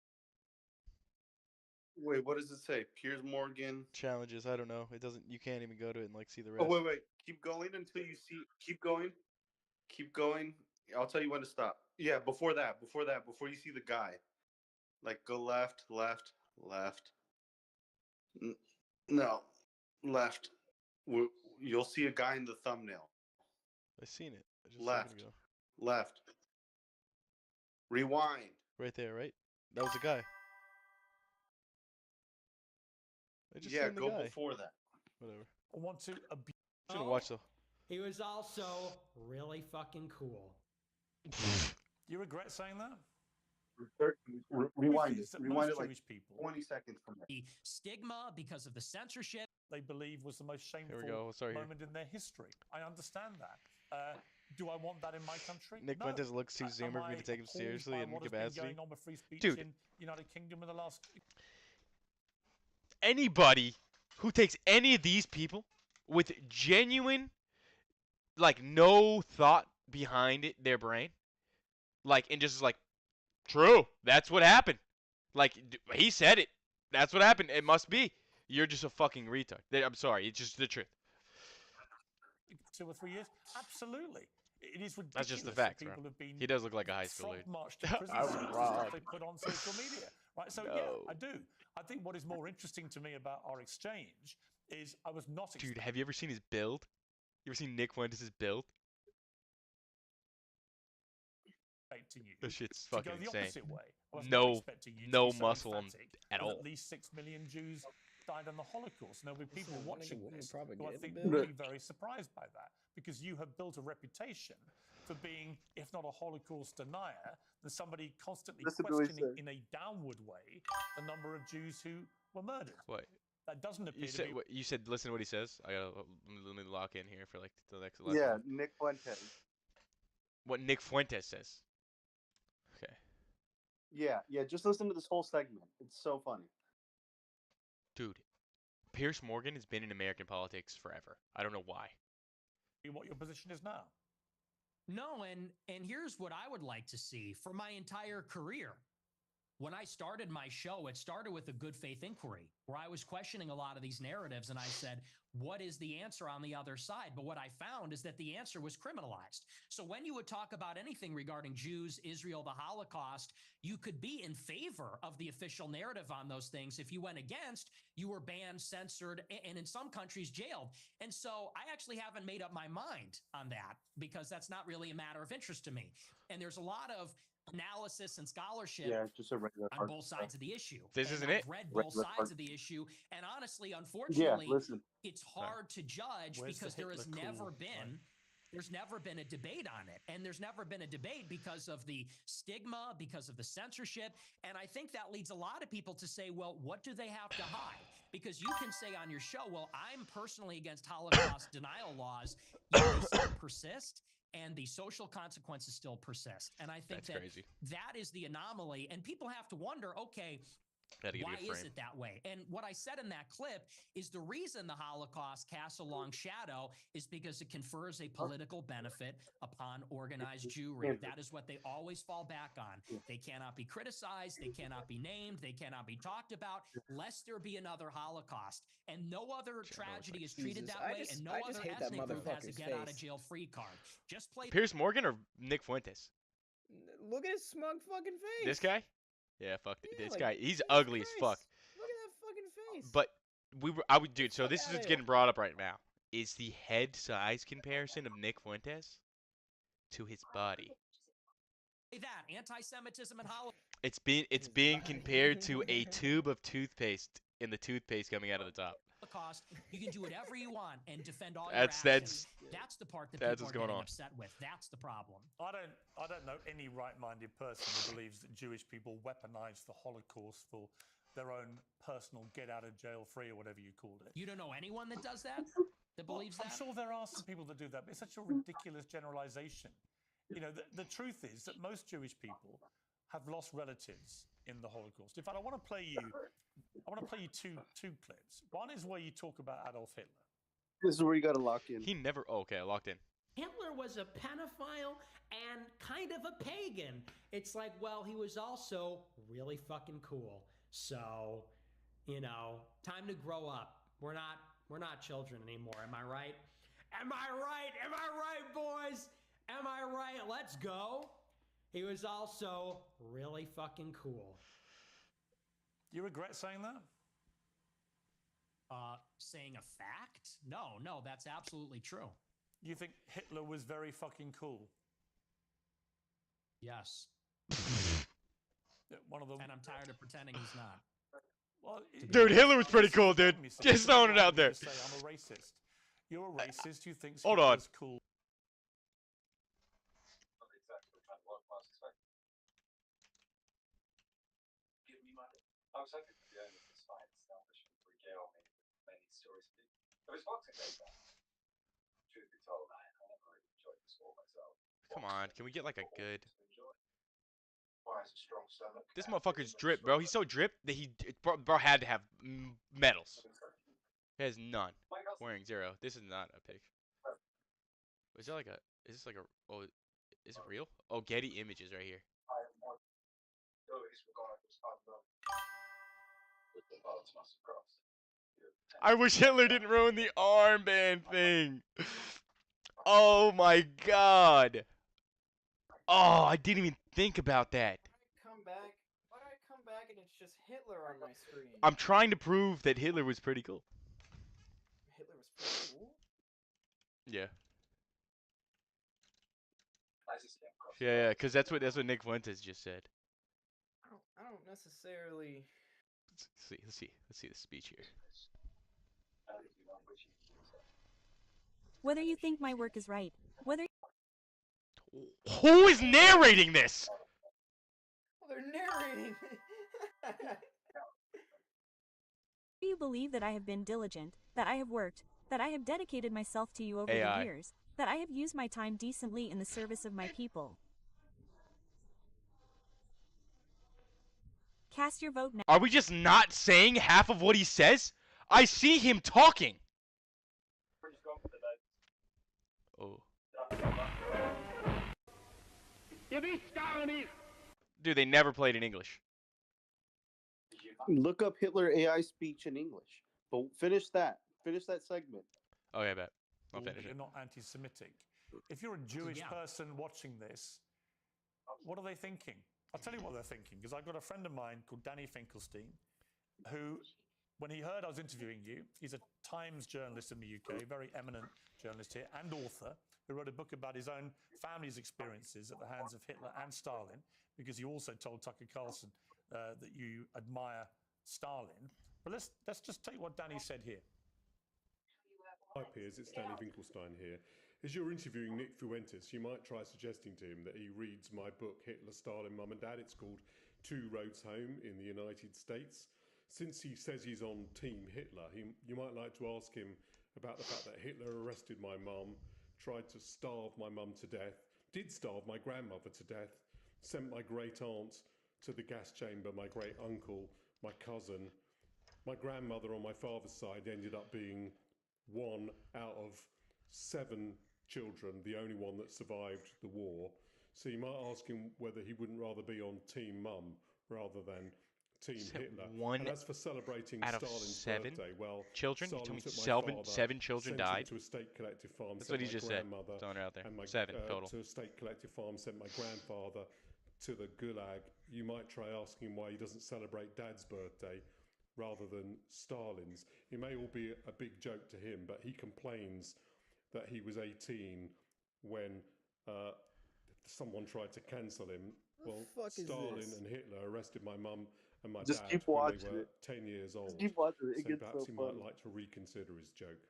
S2: Wait, what does it say? Piers Morgan
S3: Challenges. I don't know. It doesn't. You can't even go to it and like see the rest.
S2: Oh, wait. Keep going until you see. Keep going. Keep going. I'll tell you when to stop. Yeah, before you see the guy. Like, go left. No, left. You'll see a guy in the thumbnail.
S3: I seen it. Just a second ago.
S2: Left. Rewind.
S3: Right there, right? That was the guy. I just seen the
S2: go
S3: guy.
S2: before that.
S3: Whatever.
S11: I want to abuse.
S3: I'm gonna watch though.
S4: He was also really fucking cool.
S11: You regret saying that?
S2: Rewind it.
S11: Most
S2: Rewind it like
S11: Jewish people.
S2: 20 seconds from there.
S32: The stigma because of the censorship.
S11: They believe was the most shameful
S3: Sorry,
S11: moment in their history. I understand that. Do I want that in my country?
S3: Nick
S11: No.
S3: Fuentes looks too zoomer for me to take him
S11: Am I
S3: seriously
S11: appalled
S3: in
S11: by what has
S3: capacity.
S11: been going on with free speech
S3: Dude.
S11: in United Kingdom in the last.
S3: Anybody who takes any of these people with genuine, like, no thought behind it, their brain, like, and just is like, true, that's what happened. Like, he said it. That's what happened. It must be. You're just a fucking retard. I'm sorry. It's just the truth.
S11: 2 or 3 years? Absolutely. It is ridiculous.
S3: That's just the facts, bro.
S11: People have been
S3: He does look like a high school dude.
S11: marched to prison
S3: I'm
S11: for stuff
S3: wrong.
S11: they put on social media. Right, so yeah, I do. I think what is more interesting to me about our exchange is I was not
S3: Dude, have you ever seen his build? You ever seen Nick Fuentes' build?
S11: expecting you
S3: This shit's
S11: to
S3: fucking
S11: go the
S3: insane.
S11: opposite way. I was not
S3: No,
S11: expecting you to
S3: no
S11: be so
S3: muscle
S11: emphatic
S3: at
S11: that
S3: all.
S11: At least 6 million Jews died in the Holocaust. And there'll be people watching this who I
S1: propaganda
S11: think
S1: bill?
S11: will be very surprised by that because you have built a reputation for being, if not a Holocaust denier, then somebody constantly questioning in a downward way the number of Jews who were murdered.
S3: What?
S11: That doesn't appear
S3: You
S11: to
S3: said,
S11: be.
S3: you said, listen to what he says. I gotta let me lock in here for like the next.
S2: Yeah, Nick Fuentes.
S3: What Nick Fuentes says. Okay.
S2: Yeah, just listen to this whole segment. It's so funny.
S3: Dude, Piers Morgan has been in American politics forever. I don't know why.
S11: What your position is now.
S32: No, and here's what I would like to see for my entire career. When I started my show, it started with a good faith inquiry where I was questioning a lot of these narratives and I said, what is the answer on the other side? But what I found is that the answer was criminalized. So when you would talk about anything regarding Jews, Israel, the Holocaust, you could be in favor of the official narrative on those things. If you went against, you were banned, censored, and in some countries jailed. And so I actually haven't made up my mind on that because that's not really a matter of interest to me. And there's a lot of analysis and scholarship
S2: just a regular
S32: on both sides of the issue.
S3: This
S32: and
S3: isn't
S32: I've
S3: it?
S32: read both
S2: Regular
S32: sides of the issue, and honestly, unfortunately,
S2: listen.
S32: it's hard to judge
S11: Where's
S32: because
S11: the
S32: there has
S11: Hitler
S32: never
S11: cool?
S32: been. There's never been a debate on it. And there's never been a debate because of the stigma, because of the censorship. And I think that leads a lot of people to say, well, what do they have to hide? Because you can say on your show, well, I'm personally against Holocaust denial laws, yet they still persist. And the social consequences still persist. And I think
S3: That's crazy.
S32: that is the anomaly. And people have to wonder, okay,
S3: Gotta get a
S32: Why
S3: good
S32: is
S3: frame.
S32: it that way? And what I said in that clip is the reason the Holocaust casts a long shadow is because it confers a political benefit upon organized Jewry. That is what they always fall back on. They cannot be criticized, they cannot be named, they cannot be talked about, lest there be another Holocaust. And no other tragedy is treated
S1: Jesus,
S32: that way, and no
S1: I just
S32: other
S1: hate that
S32: ethnic group has a
S1: motherfucker's
S32: get out of
S1: face.
S32: jail free card. Just play.
S3: Pierce Morgan or Nick Fuentes?
S1: Look at his smug fucking face.
S3: This guy? Yeah, fuck this
S1: like,
S3: guy. He's
S1: Jesus
S3: ugly as fuck.
S1: Christ. Look at that fucking face.
S3: But I would, dude. So
S1: Fuck
S3: this is
S1: outta
S3: what's
S1: here.
S3: getting brought up right now. Is the head size comparison of Nick Fuentes to his body?
S32: That anti-Semitism and Holocaust.
S3: It's being compared to a tube of toothpaste in the toothpaste coming out of the top.
S32: You can do whatever you want and defend all your
S3: That's
S32: actions. That's the part that
S3: that's
S32: people
S3: what's
S32: are
S3: going
S32: getting
S3: on.
S32: upset with. That's the problem.
S11: I don't know any right-minded person who believes that Jewish people weaponized the Holocaust for their own personal get-out-of-jail-free or whatever you called it.
S32: You don't know anyone that does that? That believes
S11: I'm
S32: that?
S11: sure there are some people that do that, but it's such a ridiculous generalization. You know, the truth is that most Jewish people have lost relatives in the Holocaust. In fact, I want to play you two clips. One is where you talk about Adolf Hitler.
S2: This is where you got to lock in.
S3: He never. Oh, okay, I locked in.
S4: Hitler was a pedophile and kind of a pagan. It's like, well, he was also really fucking cool. So, you know, time to grow up. We're not children anymore. Am I right? Am I right? Am I right, boys? Am I right? Let's go. He was also really fucking cool.
S11: You regret saying that?
S32: Saying a fact? No, that's absolutely true.
S11: You think Hitler was very fucking cool?
S32: Yes.
S11: One of them.
S32: And I'm tired of pretending he's not.
S11: Well,
S3: Dude, Hitler was pretty cool, dude. Just throwing it out there.
S11: Say I'm a racist. You're a racist who thinks
S3: Hold on.
S11: Hitler's cool.
S8: I was hoping to be only this fine, selfish, and regale me with many stories. It was boxing day then. Truth be told, I never really enjoyed the sport myself.
S3: Come on, can we get like a good?
S8: Requires a strong stomach.
S3: This motherfucker's drip, bro. He's so drip that bro had to have medals. He has none. Wearing 0. This is not a picture. Is there like a? Is this like a? Oh, is it real? Oh, Getty Images right here. I wish Hitler didn't ruin the armband thing. Oh my god. Oh, I didn't even think about that.
S1: Why do I come back and it's just Hitler on my screen?
S3: I'm trying to prove that Hitler was pretty cool.
S1: Hitler was pretty cool?
S3: Yeah. Yeah, because that's what Nick Fuentes just said.
S1: I don't necessarily.
S3: Let's see the speech here.
S9: Whether you think my work is right, whether
S3: Who is narrating this?
S1: Oh, they're narrating.
S9: you believe that I have been diligent, that I have worked, that I have dedicated myself to you over
S3: AI.
S9: the years, that I have used my time decently in the service of my people. Cast your vote now.
S3: Are we just not saying half of what he says? I see him talking. Oh. Dude, they never played in English.
S2: Look up Hitler AI speech in English. But finish that. Finish that segment.
S3: Okay, I bet. I'll finish
S11: You're
S3: it.
S11: not anti-Semitic. If you're a Jewish person watching this, what are they thinking? I'll tell you what they're thinking, because I've got a friend of mine called Danny Finkelstein, who, when he heard I was interviewing you, he's a Times journalist in the UK, very eminent journalist here, and author, who wrote a book about his own family's experiences at the hands of Hitler and Stalin, because he also told Tucker Carlson that you admire Stalin. But let's just take what Danny said here.
S10: Hi Piers, it's Danny Finkelstein here. As you're interviewing Nick Fuentes, you might try suggesting to him that he reads my book, Hitler, Stalin, Mum and Dad. It's called Two Roads Home in the United States. Since he says he's on Team Hitler, you might like to ask him about the fact that Hitler arrested my mum, tried to starve my mum to death, did starve my grandmother to death, sent my great aunt to the gas chamber, my great uncle my cousin, my grandmother on my father's side ended up being one out of 7 children, the only one that survived the war. So you might ask him whether he wouldn't rather be on Team Mum rather than Team Hitler.
S3: One
S10: and as for celebrating
S3: out of
S10: Stalin's
S3: 7
S10: birthday, well,
S3: children? You
S10: Stalin
S3: told me
S10: took my
S3: 7
S10: father,
S3: children
S10: sent him
S3: died?
S10: to a state collective farm,
S3: That's
S10: sent
S3: what he
S10: my
S3: just said.
S10: grandmother,
S3: Throwing it out there.
S10: and my,
S3: 7 total.
S10: to a state collective farm, sent my grandfather to the Gulag. You might try asking him why he doesn't celebrate Dad's birthday rather than Stalin's. It may all be a big joke to him, but he complains that he was 18 when someone tried to cancel him. Well, Stalin and Hitler arrested my mum and my
S2: Just
S10: dad
S2: keep
S10: when they
S2: watching
S10: were
S2: it.
S10: 10 years old.
S2: keep watching it. It
S10: So
S2: gets
S10: perhaps
S2: so
S10: he might
S2: funny.
S10: like to reconsider his joke.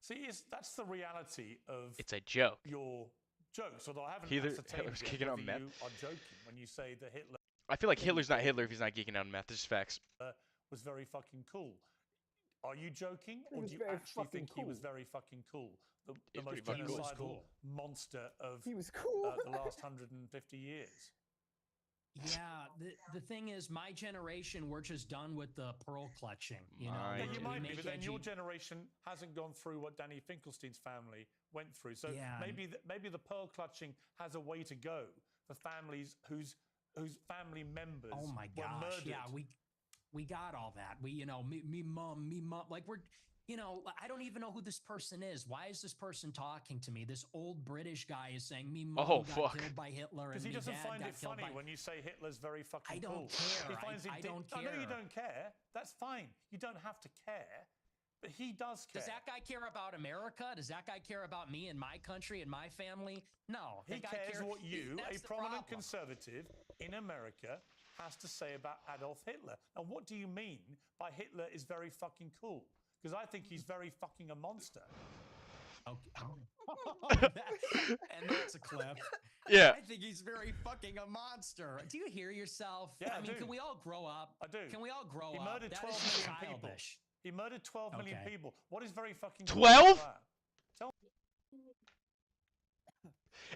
S11: See, that's the reality of
S3: It's a joke.
S11: your jokes. Although I haven't
S3: Hitler's
S11: ascertained yet
S3: kicking on
S11: whether
S3: meth.
S11: you are joking when you say that Hitler
S3: I feel like Hitler's not Hitler if he's not geeking out on meth. This is facts.
S11: was very fucking cool. Are you joking,
S1: He
S11: or
S1: was
S11: do you
S1: very
S11: actually
S1: fucking
S11: think he was
S1: cool.
S11: very fucking cool? The
S3: He's
S11: most
S3: pretty fucking cool.
S11: genocidal monster of
S1: He was cool.
S11: the last 150 years.
S4: Yeah, the thing is, my generation, we're just done with the pearl clutching. You know,
S3: My
S11: Yeah,
S4: we
S11: you might be,
S4: make
S11: but then your
S4: edgy-
S11: generation hasn't gone through what Danny Finkelstein's family went through. So
S4: Yeah.
S11: maybe the pearl clutching has a way to go for families whose family members
S4: Oh my
S11: were
S4: gosh!
S11: murdered.
S4: Yeah, we got all that. We, you know, me mom, like we're, you know, I don't even know who this person is. Why is this person talking to me? This old British guy is saying me mom
S3: Oh,
S4: got
S3: fuck.
S4: killed by Hitler,
S11: Because
S4: and
S11: he
S4: me
S11: doesn't
S4: dad
S11: find
S4: got
S11: it
S4: killed
S11: funny
S4: by.
S11: when you say Hitler's very fucking
S4: I don't
S11: cool.
S4: care.
S11: He finds
S4: I
S11: it
S4: don't
S11: I know you
S4: care.
S11: don't care. That's fine. You don't have to care. But he does care.
S4: Does that guy care about America? Does that guy care about me and my country and my family? No.
S11: He
S4: That guy
S11: cares what you,
S4: that's
S11: a
S4: the
S11: prominent
S4: problem.
S11: conservative in America, has to say about Adolf Hitler. And what do you mean by Hitler is very fucking cool? Because I think he's very fucking a monster.
S4: Okay. And that's a clip.
S3: Yeah.
S4: I think he's very fucking a monster. Do you hear yourself?
S11: Yeah,
S4: I
S11: I
S4: mean,
S11: do.
S4: can we all grow up?
S11: I do.
S4: Can we all grow
S11: He
S4: up?
S11: murdered
S4: That
S11: 12
S4: is
S11: million people.
S4: childish.
S11: He murdered 12 million
S4: Okay.
S11: people. What is very fucking cool
S3: 12?
S11: about that? Tell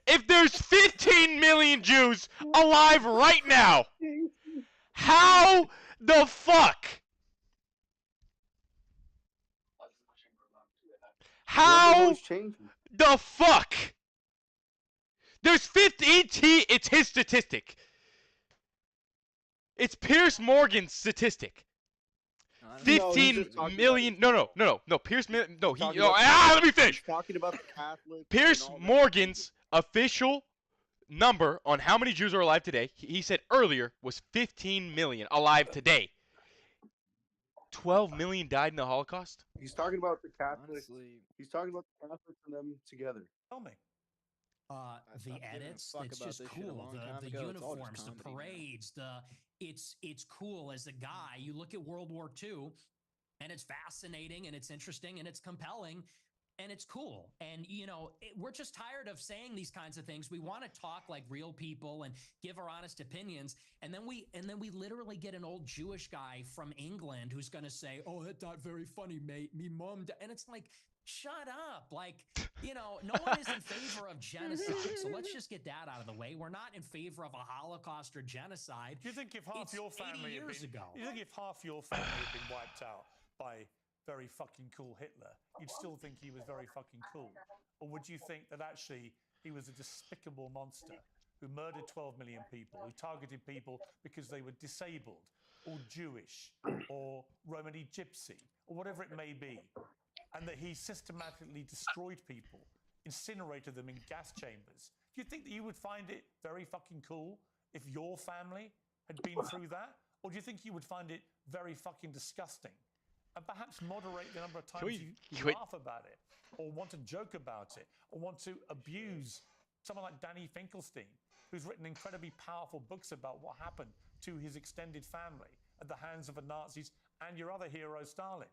S3: If there's 15 million Jews alive right now, how the fuck? How
S2: always changing.
S3: the fuck? There's 15. It's his statistic. It's Pierce Morgan's statistic.
S2: No, he's
S3: 15
S2: just talking
S3: million. No. Pierce. No, he.
S2: Talking
S3: No,
S2: about-
S3: let me finish.
S2: He's talking about the Catholics.
S3: Pierce
S2: and all that.
S3: Morgan's official number on how many Jews are alive today, he said earlier, was 15 million alive today. 12 million died in the Holocaust?
S2: He's talking about the Catholics.
S1: Honestly,
S2: He's talking about the Catholics and them together.
S11: Tell me.
S4: The
S1: stopped giving a
S4: edits,
S1: fuck
S4: it's
S1: about
S4: just
S1: this shit a
S4: cool.
S1: long
S4: The
S1: time ago. It's all just
S4: uniforms, the
S1: comedy now.
S4: parades, it's cool as a guy. You look at World War II, and it's fascinating, and it's interesting, and it's compelling, and it's cool. And you know, we're just tired of saying these kinds of things. We want to talk like real people and give our honest opinions, and then we literally get an old Jewish guy from England who's going to say, "Oh, that's not very funny, mate. Me mom," and it's like, shut up. Like, you know, no one is in favor of genocide. So let's just get that out of the way. We're not in favor of a Holocaust or genocide.
S11: Do you think if half
S4: It's
S11: your
S4: 80
S11: family had
S4: years
S11: been,
S4: ago.
S11: you think if half your family had been wiped out by very fucking cool Hitler, you'd still think he was very fucking cool? Or would you think that actually he was a despicable monster who murdered 12 million people, who targeted people because they were disabled or Jewish or Romani Gypsy or whatever it may be, and that he systematically destroyed people, incinerated them in gas chambers? Do you think that you would find it very fucking cool if your family had been through that? Or do you think you would find it very fucking disgusting? And perhaps moderate the number of times you laugh about it, or want to joke about it, or want to abuse someone like Danny Finkelstein, who's written incredibly powerful books about what happened to his extended family at the hands of the Nazis and your other hero, Stalin.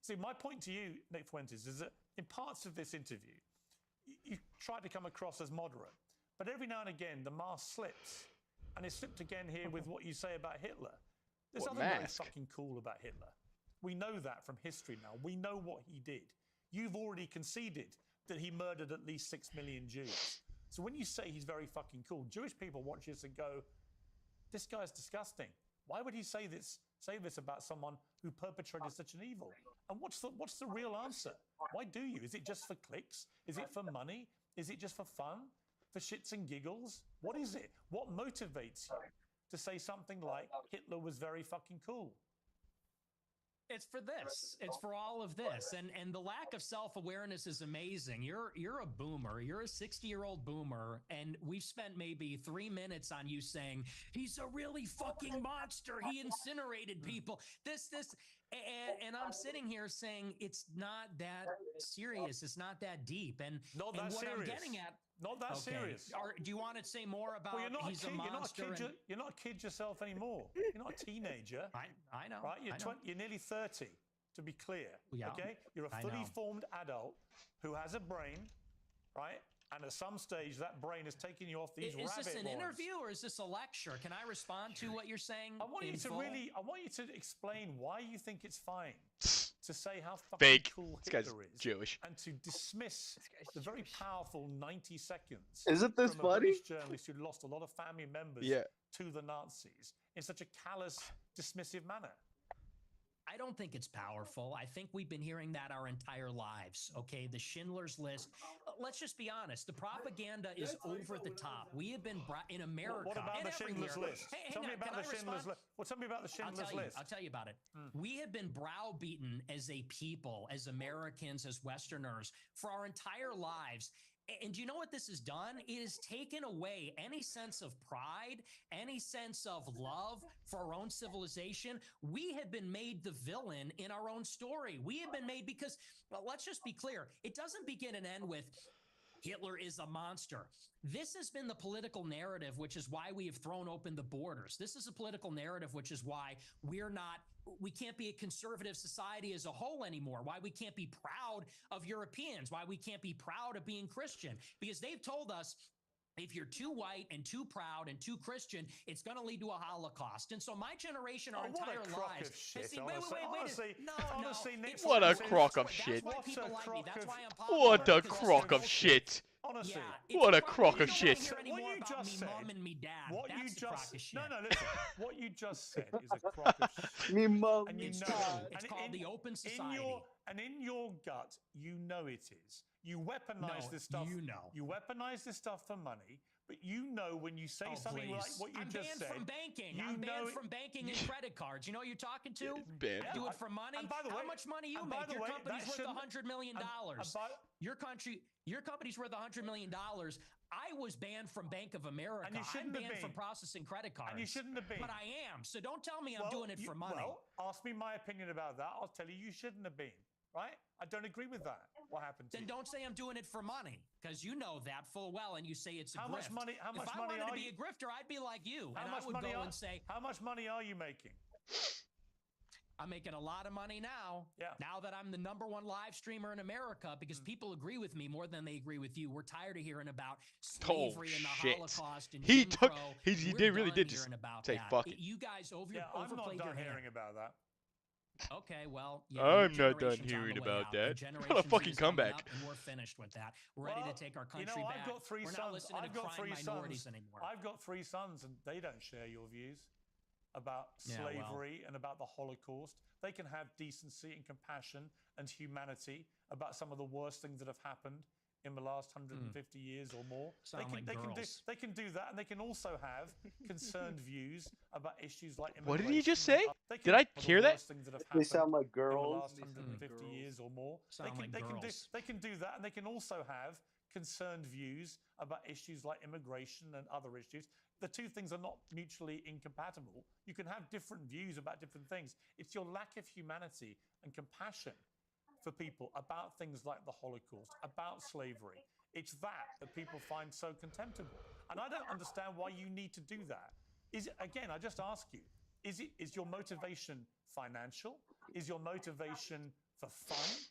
S11: See, my point to you, Nick Fuentes, is that in parts of this interview, you try to come across as moderate, but every now and again, the mask slips. And it slipped again here with what you say about Hitler. There's
S3: What
S11: nothing very
S3: mask?
S11: fucking cool about Hitler. We know that from history now. We know what he did. You've already conceded that he murdered at least 6 million Jews. So when you say he's very fucking cool, Jewish people watch this and go, this guy's disgusting. Why would he say this about someone who perpetrated such an evil? And what's the real answer? Why do you? Is it just for clicks? Is it for money? Is it just for fun? For shits and giggles? What is it? What motivates you to say something like Hitler was very fucking cool?
S4: It's for this. It's for all of this. And the lack of self-awareness is amazing. You're a boomer. You're a 60-year-old boomer, and we've spent maybe 3 minutes on you saying, he's a really fucking monster. He incinerated people. And I'm sitting here saying it's not that serious. It's not that deep. And
S11: Not that
S4: what
S11: serious.
S4: I'm getting at.
S11: Not that serious.
S4: Do you want to say more about he's a monster?
S11: You're not a kid yourself anymore. You're not a teenager.
S4: I know.
S11: Right?
S4: I know.
S11: You're nearly 30, to be clear.
S4: Yeah,
S11: okay? You're a fully formed adult who has a brain, right? And at some stage, that brain has taken you off these rabbit
S4: rods. Is this an
S11: lines.
S4: interview or is this a lecture? Can I respond to what you're saying?
S11: I want you to explain why you think it's fine to say how fucking
S3: Fake.
S11: cool
S3: This guy's
S11: Hitler is,
S3: Jewish.
S11: and to dismiss the very powerful 90 seconds.
S2: Isn't this
S11: from
S2: funny?
S11: A British journalist who lost a lot of family members to the Nazis in such a callous, dismissive manner.
S4: I don't think it's powerful. I think we've been hearing that our entire lives. Okay, the Schindler's List. Let's just be honest. The propaganda is over the top. We have been in America.
S11: What about
S4: and
S11: the Schindler's List?
S4: Hey,
S11: tell me about the Schindler's List. Well, tell me about the Schindler's List.
S4: I'll tell you about it. We have been browbeaten as a people, as Americans, as Westerners, for our entire lives. And do you know what this has done? It has taken away any sense of pride, any sense of love for our own civilization. We have been made the villain in our own story. We have been made because, well, let's just be clear. It doesn't begin and end with Hitler is a monster. This has been the political narrative, which is why we have thrown open the borders. This is a political narrative, which is why we can't be a conservative society as a whole anymore, why we can't be proud of Europeans, why we can't be proud of being Christian, because they've told us if you're too white and too proud and too Christian, it's going to lead to a Holocaust. And so my generation, our entire lives.
S3: What a crock of shit. What a crock of shit.
S11: Honestly,
S3: what a crock of shit.
S11: What you just said.
S4: Mom and me dad.
S11: What
S4: That's
S11: you
S4: the crock
S11: just
S4: of shit.
S11: no, listen. What you just said is a crock of shit.
S2: Me mom,
S11: and you
S2: me
S11: know
S2: dad.
S4: It's called the open society.
S11: In your gut, you know it is. You weaponize this stuff. You weaponize this stuff for money. But you know when you say something like what you just said.
S4: I'm banned from banking. I'm banned from banking and credit cards. You know who you're talking to?
S3: Banned.
S4: Do it for money.
S11: And by the way,
S4: how much money you make? Your company's worth $100 million. Your company's worth $100 million. I was banned from Bank of America.
S11: And you shouldn't
S4: I'm
S11: have
S4: banned
S11: been.
S4: from processing credit cards.
S11: And you shouldn't have been.
S4: But I am. So don't tell me I'm doing it for money.
S11: Well, ask me my opinion about that. I'll tell you shouldn't have been. Right? I don't agree with that. What happened to you?
S4: Then don't say I'm doing it for money, because you know that full well, and you say it's a
S11: How
S4: grift.
S11: much money? How much
S4: if
S11: money
S4: I wanted
S11: are
S4: to be
S11: you?
S4: a grifter, I'd be like you,
S11: How
S4: and
S11: much
S4: I would
S11: money
S4: go
S11: are,
S4: and say,
S11: how much money are you making?
S4: I'm making a lot of money now.
S11: Yeah.
S4: Now that I'm the #1 live streamer in America, because people agree with me more than they agree with you. We're tired of hearing about slavery and the Holocaust and
S3: He
S4: Jim
S3: took.
S4: Crow.
S3: He really did just say fuck it.
S4: You guys
S11: I'm not
S4: overplayed
S11: done
S4: your hand.
S11: hearing about that.
S4: Okay, well,
S3: I'm
S4: your
S3: not done
S4: generation's on
S3: hearing
S4: the way
S3: about
S4: out.
S3: that.
S4: The
S3: What a
S4: Generation
S3: fucking
S4: Z is coming
S3: comeback.
S4: up, and we're finished with that. We're ready to take our country back.
S11: I've got 3
S4: we're
S11: sons.
S4: not listening
S11: I've
S4: to
S11: got
S4: crying
S11: 3
S4: minorities
S11: sons.
S4: anymore.
S11: I've got 3 sons, and they don't share your views about
S4: Yeah, well.
S11: slavery and about the Holocaust. They can have decency and compassion and humanity about some of the worst things that have happened in the last 150 years or more.
S4: Sound like girls.
S11: They can do that, and they can also have concerned views about issues like immigration.
S3: What did he just say?
S11: They can
S3: Did I
S11: some of the
S3: hear that?
S11: worst things that have
S2: They
S11: happened
S2: sound like
S11: in the
S2: girls.
S11: last 150 years or more.
S4: Sound like girls.
S11: They can do that, and they can also have concerned views about issues like immigration and other issues. The two things are not mutually incompatible. You can have different views about different things. It's your lack of humanity and compassion for people about things like the Holocaust, about slavery. It's that people find so contemptible. And I don't understand why you need to do that. Again, I just ask you, is your motivation financial? Is your motivation for fun?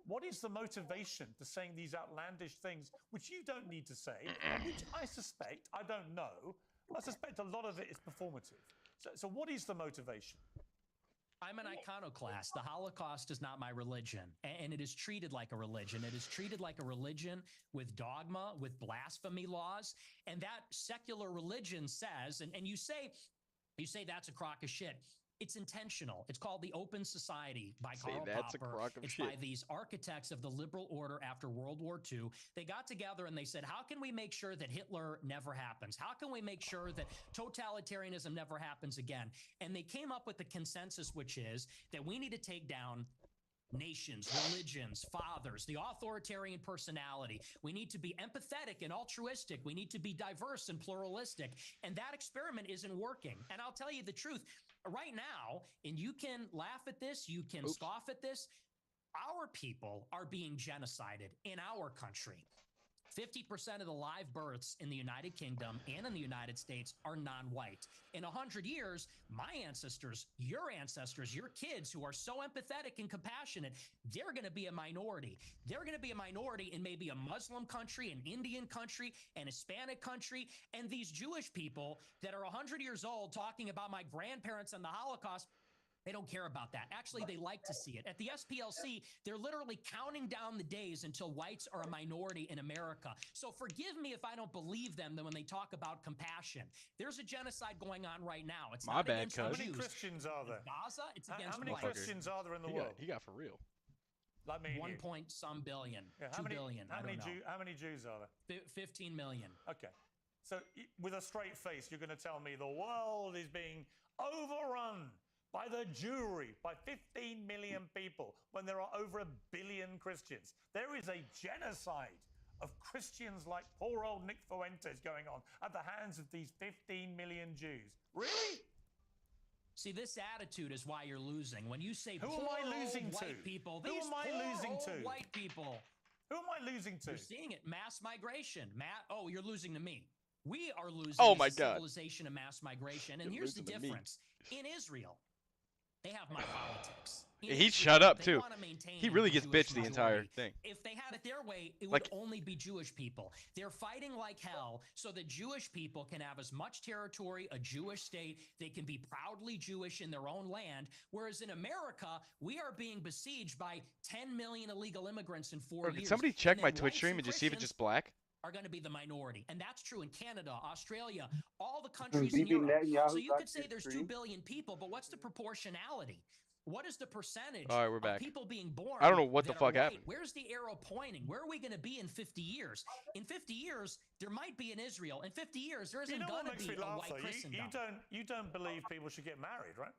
S11: What is the motivation to saying these outlandish things, which you don't need to say, which I suspect, I don't know, I suspect a lot of it is performative. So what is the motivation?
S4: I'm an iconoclast. The Holocaust is not my religion, and it is treated like a religion. It is treated like a religion with dogma, with blasphemy laws, and that secular religion says, and you say,
S32: You say that's a crock of shit. It's intentional. It's called The Open Society by
S3: Say
S32: Karl
S3: that's a
S32: Popper.
S3: crock of
S32: It's
S3: shit.
S32: by these architects of the liberal order after World War II. They got together and they said, how can we make sure that Hitler never happens? How can we make sure that totalitarianism never happens again? And they came up with the consensus, which is that we need to take down nations, religions, fathers, the authoritarian personality. We need to be empathetic and altruistic. We need to be diverse and pluralistic. And that experiment isn't working. And I'll tell you the truth right now, and you can laugh at this, you can scoff at this. Our people are being genocided in our country. 50% of the live births in the United Kingdom and in the United States are non-white. In 100 years, my ancestors, your kids who are so empathetic and compassionate, they're going to be a minority. They're going to be a minority in maybe a Muslim country, an Indian country, an Hispanic country. And these Jewish people that are 100 years old talking about my grandparents and the Holocaust, they don't care about that. Actually, they like to see it. At the SPLC, they're literally counting down the days until whites are a minority in America. So forgive me if I don't believe them when they talk about compassion. There's a genocide going on right now. It's
S3: My
S32: not
S3: bad,
S32: against
S3: cuz.
S32: the
S11: How many
S32: Jews.
S11: Christians are there?
S32: Gaza, it's against
S11: How many
S32: whites.
S11: Christians are there in the world?
S3: He got for real.
S11: Like me and
S32: 1
S11: you.
S32: point some billion.
S11: Yeah,
S32: 2 billion. I don't know.
S11: How many Jews are there?
S32: 15 million.
S11: Okay. So with a straight face, you're going to tell me the world is being overrun by the Jewry, by 15 million people, when there are over 1 billion Christians. There is a genocide of Christians like poor old Nick Fuentes going on at the hands of these 15 million Jews. Really?
S32: See, this attitude is why you're losing. When you say
S11: Who am I
S32: poor
S11: losing
S32: old
S11: to?
S32: white people,
S11: Who
S32: these
S11: am I
S32: poor
S11: losing
S32: old
S11: to?
S32: white people.
S11: Who am I losing to?
S32: You're seeing it. Mass migration. Oh, you're losing to me. We are losing
S3: Oh
S32: as
S3: my
S32: a
S3: God.
S32: civilization of mass migration. And
S3: You're
S32: here's the
S3: losing to me.
S32: difference. In Israel, they have my politics. In
S3: He
S32: Israel,
S3: shut up
S32: they
S3: too.
S32: wanna maintain
S3: He really
S32: the
S3: gets
S32: Jewish
S3: bitched the entire
S32: majority.
S3: thing.
S32: If they had it their way, it
S3: Like-
S32: would only be Jewish people. They're fighting like hell so that Jewish people can have as much territory, a Jewish state. They can be proudly Jewish in their own land. Whereas in America, we are being besieged by 10 million illegal immigrants in 4
S3: Bro,
S32: years.
S3: can somebody
S32: And
S3: check
S32: then
S3: my Twitch
S32: whites
S3: stream and just see if it's
S32: Christians
S3: just black?
S32: are going to be the minority. And that's true in Canada, Australia, all the countries in
S2: Bibi
S32: Europe.
S2: Netanyahu
S32: So you
S2: got
S32: could say
S2: his
S32: there's 2
S2: stream?
S32: billion people, but what's the proportionality? What is the percentage
S3: All right, we're
S32: of
S3: back.
S32: people being born?
S3: I don't know what the
S32: that
S3: fuck
S32: are white?
S3: happened.
S32: Where's the arrow pointing? Where are we going to be in 50 years? In 50 years, there might be an Israel. In 50 years, there isn't
S11: You know what
S32: going to
S11: makes
S32: be
S11: me
S32: a
S11: laugh
S32: white
S11: though?
S32: Christendom.
S11: You don't believe people should get married, right?